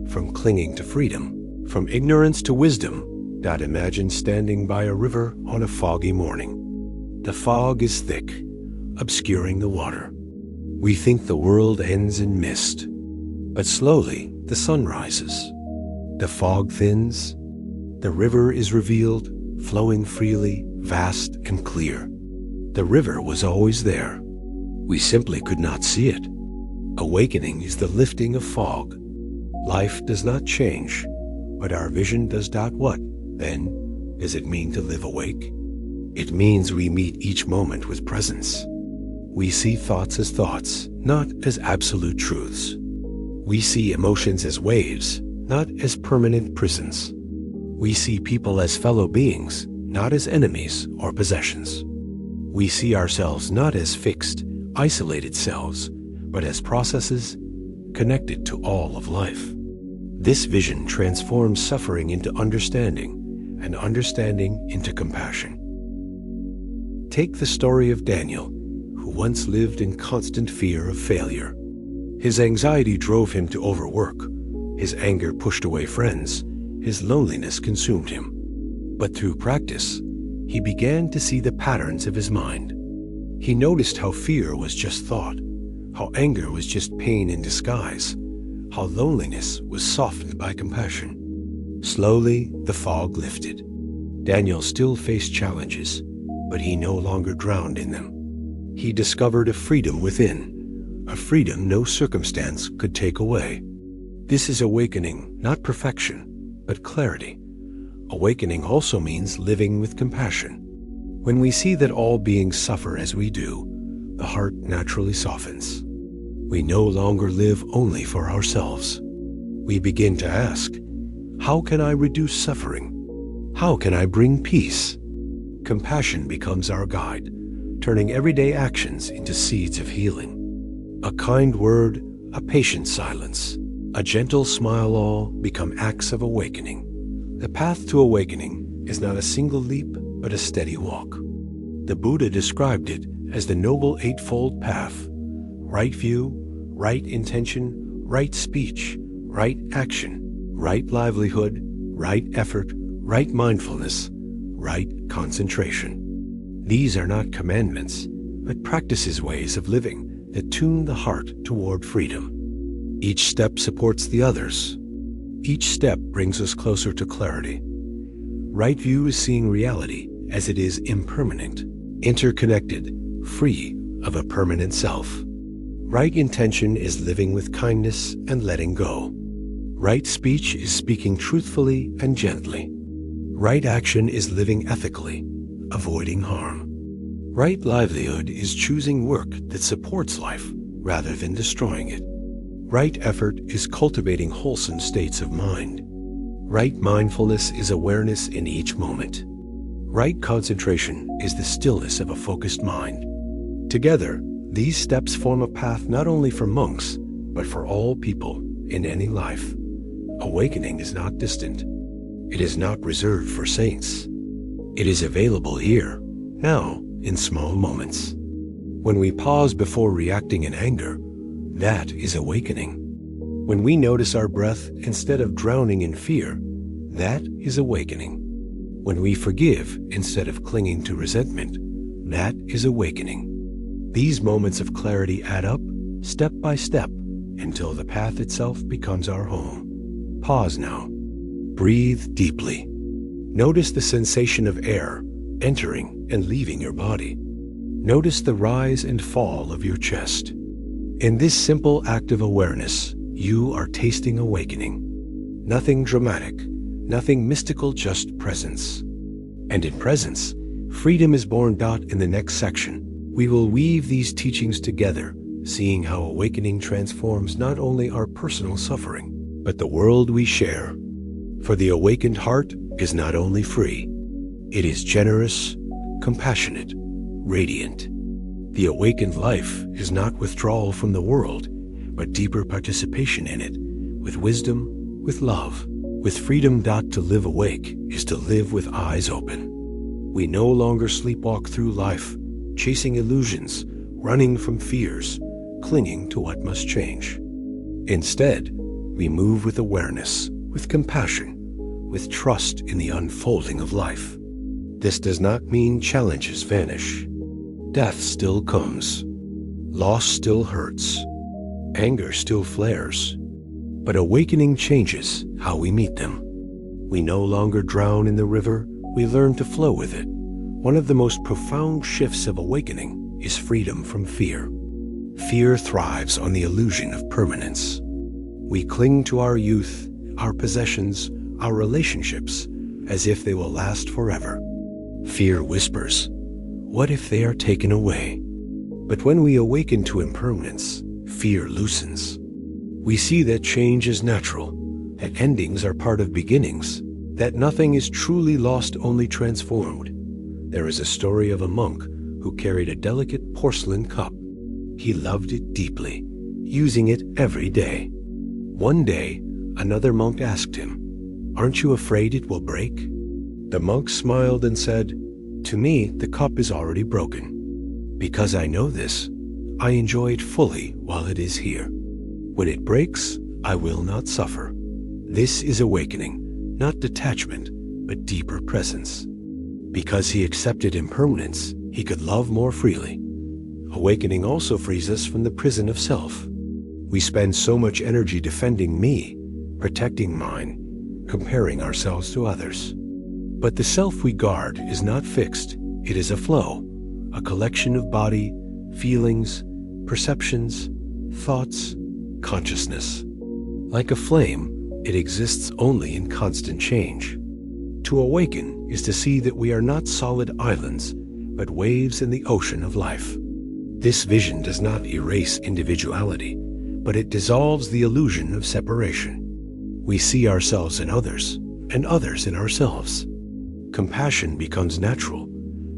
from clinging to freedom, from ignorance to wisdom. Imagine standing by a river on a foggy morning. The fog is thick, obscuring the water. We think the world ends in mist, but slowly the sun rises. The fog thins. The river is revealed, flowing freely, vast and clear. The river was always there. We simply could not see it. Awakening is the lifting of fog. Life does not change, but our vision does. What? Then does it mean to live awake? It means we meet each moment with presence. We see thoughts as thoughts, not as absolute truths. We see emotions as waves, not as permanent prisons. We see people as fellow beings, not as enemies or possessions. We see ourselves not as fixed, isolated selves, but as processes connected to all of life. This vision transforms suffering into understanding, and understanding into compassion. Take the story of Daniel, who once lived in constant fear of failure. His anxiety drove him to overwork. His anger pushed away friends. His loneliness consumed him. But through practice, he began to see the patterns of his mind. He noticed how fear was just thought, how anger was just pain in disguise, how loneliness was softened by compassion. Slowly, the fog lifted. Daniel still faced challenges, but he no longer drowned in them. He discovered a freedom within, a freedom no circumstance could take away. This is awakening, not perfection, but clarity. Awakening also means living with compassion. When we see that all beings suffer as we do, the heart naturally softens. We no longer live only for ourselves. We begin to ask, how can I reduce suffering? How can I bring peace? Compassion becomes our guide, turning everyday actions into seeds of healing. A kind word, a patient silence, a gentle smile all become acts of awakening. The path to awakening is not a single leap, but a steady walk. The Buddha described it as the Noble Eightfold Path: right view, right intention, right speech, right action, right livelihood, right effort, right mindfulness, right concentration. These are not commandments, but practices, ways of living that tune the heart toward freedom. Each step supports the others. Each step brings us closer to clarity. Right view is seeing reality as it is impermanent, interconnected, free of a permanent self. Right intention is living with kindness and letting go. Right speech is speaking truthfully and gently. Right action is living ethically, avoiding harm. Right livelihood is choosing work that supports life rather than destroying it. Right effort is cultivating wholesome states of mind. Right mindfulness is awareness in each moment. Right concentration is the stillness of a focused mind. Together, these steps form a path not only for monks, but for all people in any life. Awakening is not distant. It is not reserved for saints. It is available here, now, in small moments. When we pause before reacting in anger, that is awakening. When we notice our breath instead of drowning in fear, that is awakening. When we forgive instead of clinging to resentment, that is awakening. These moments of clarity add up, step by step, until the path itself becomes our home. Pause now. Breathe deeply. Notice the sensation of air entering and leaving your body. Notice the rise and fall of your chest. In this simple act of awareness, you are tasting awakening. Nothing dramatic, nothing mystical, just presence. And in presence, freedom is born. In the next section, we will weave these teachings together, seeing how awakening transforms not only our personal suffering, but the world we share. For the awakened heart is not only free, it is generous, compassionate, radiant. The awakened life is not withdrawal from the world, but deeper participation in it, with wisdom, with love, with freedom. To live awake is to live with eyes open. We no longer sleepwalk through life, chasing illusions, running from fears, clinging to what must change. Instead, we move with awareness, with compassion, with trust in the unfolding of life. This does not mean challenges vanish. Death still comes. Loss still hurts. Anger still flares. But awakening changes how we meet them. We no longer drown in the river, we learn to flow with it. One of the most profound shifts of awakening is freedom from fear. Fear thrives on the illusion of permanence. We cling to our youth, our possessions, our relationships, as if they will last forever. Fear whispers, "What if they are taken away?" But when we awaken to impermanence, fear loosens. We see that change is natural, that endings are part of beginnings, that nothing is truly lost, only transformed. There is a story of a monk who carried a delicate porcelain cup. He loved it deeply, using it every day. One day, another monk asked him, "Aren't you afraid it will break?" The monk smiled and said, "To me, the cup is already broken. Because I know this, I enjoy it fully while it is here. When it breaks, I will not suffer." This is awakening, not detachment, but deeper presence. Because he accepted impermanence, he could love more freely. Awakening also frees us from the prison of self. We spend so much energy defending me, protecting mine, comparing ourselves to others. But the self we guard is not fixed. It is a flow, a collection of body, feelings, perceptions, thoughts, consciousness. Like a flame, it exists only in constant change. To awaken is to see that we are not solid islands, but waves in the ocean of life. This vision does not erase individuality, but it dissolves the illusion of separation. We see ourselves in others, and others in ourselves. Compassion becomes natural,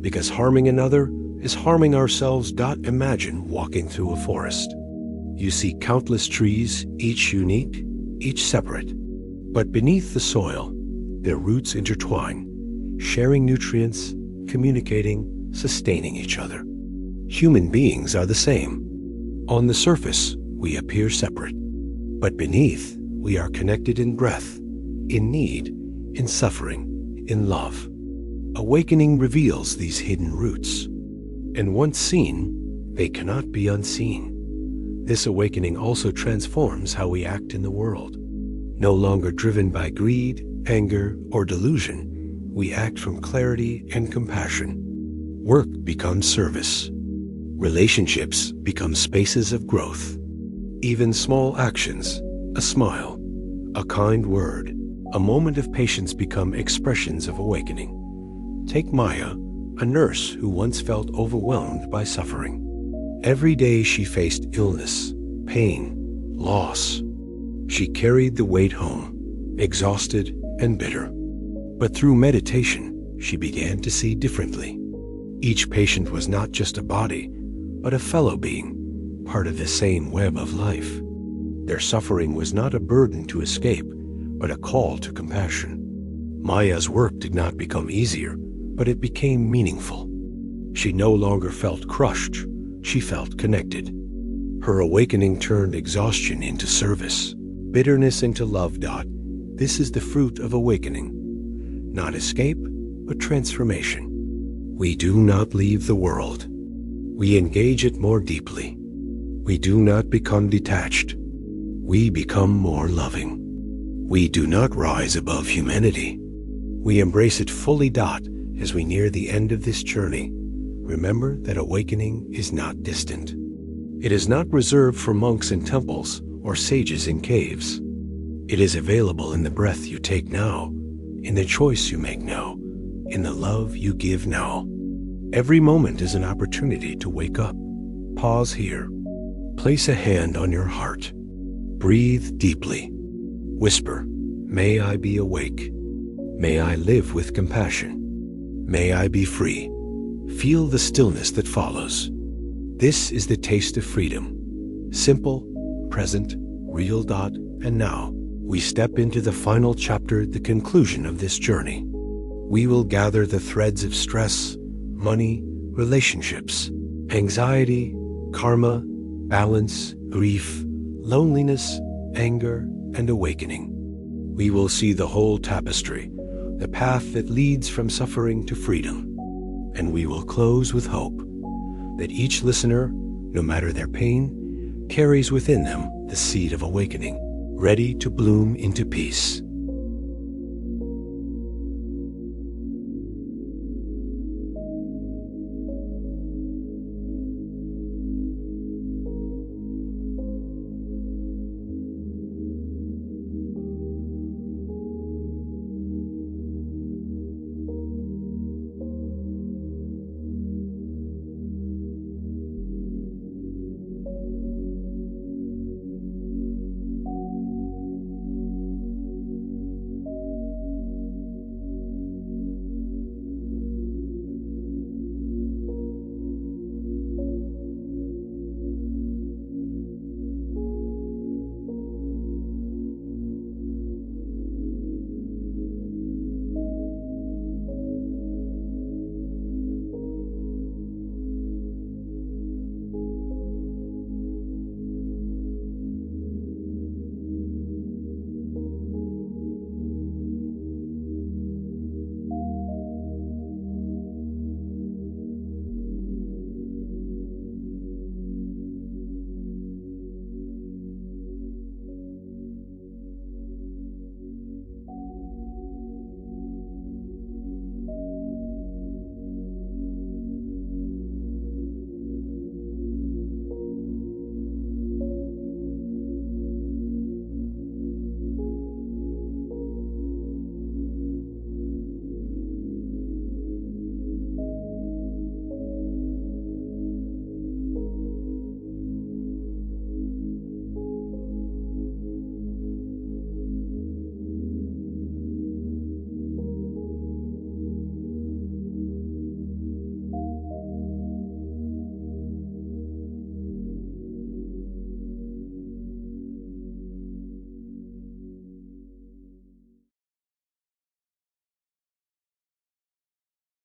because harming another is harming ourselves. Imagine walking through a forest. You see countless trees, each unique, each separate. But beneath the soil, their roots intertwine, sharing nutrients, communicating, sustaining each other. Human beings are the same. On the surface, we appear separate, but beneath, we are connected in breath, in need, in suffering, in love. Awakening reveals these hidden roots, and once seen, they cannot be unseen. This awakening also transforms how we act in the world. No longer driven by greed, anger, or delusion, we act from clarity and compassion. Work becomes service. Relationships become spaces of growth. Even small actions, a smile, a kind word, a moment of patience become expressions of awakening. Take Maya, a nurse who once felt overwhelmed by suffering. Every day she faced illness, pain, loss. She carried the weight home, exhausted and bitter. But through meditation, she began to see differently. Each patient was not just a body, but a fellow being, part of the same web of life. Their suffering was not a burden to escape, but a call to compassion. Maya's work did not become easier, but it became meaningful. She no longer felt crushed, she felt connected. Her awakening turned exhaustion into service, bitterness into love. This is the fruit of awakening. Not escape, but transformation. We do not leave the world. We engage it more deeply. We do not become detached. We become more loving. We do not rise above humanity. We embrace it fully. As we near the end of this journey, remember that awakening is not distant. It is not reserved for monks in temples or sages in caves. It is available in the breath you take now, in the choice you make now, in the love you give now. Every moment is an opportunity to wake up. Pause here. Place a hand on your heart. Breathe deeply. Whisper, "May I be awake. May I live with compassion. May I be free." Feel the stillness that follows. This is the taste of freedom. Simple, present, real. And now, we step into the final chapter, the conclusion of this journey. We will gather the threads of stress, money, relationships, anxiety, karma, balance, grief, loneliness, anger, and awakening. We will see the whole tapestry, the path that leads from suffering to freedom. And we will close with hope that each listener, no matter their pain, carries within them the seed of awakening, ready to bloom into peace.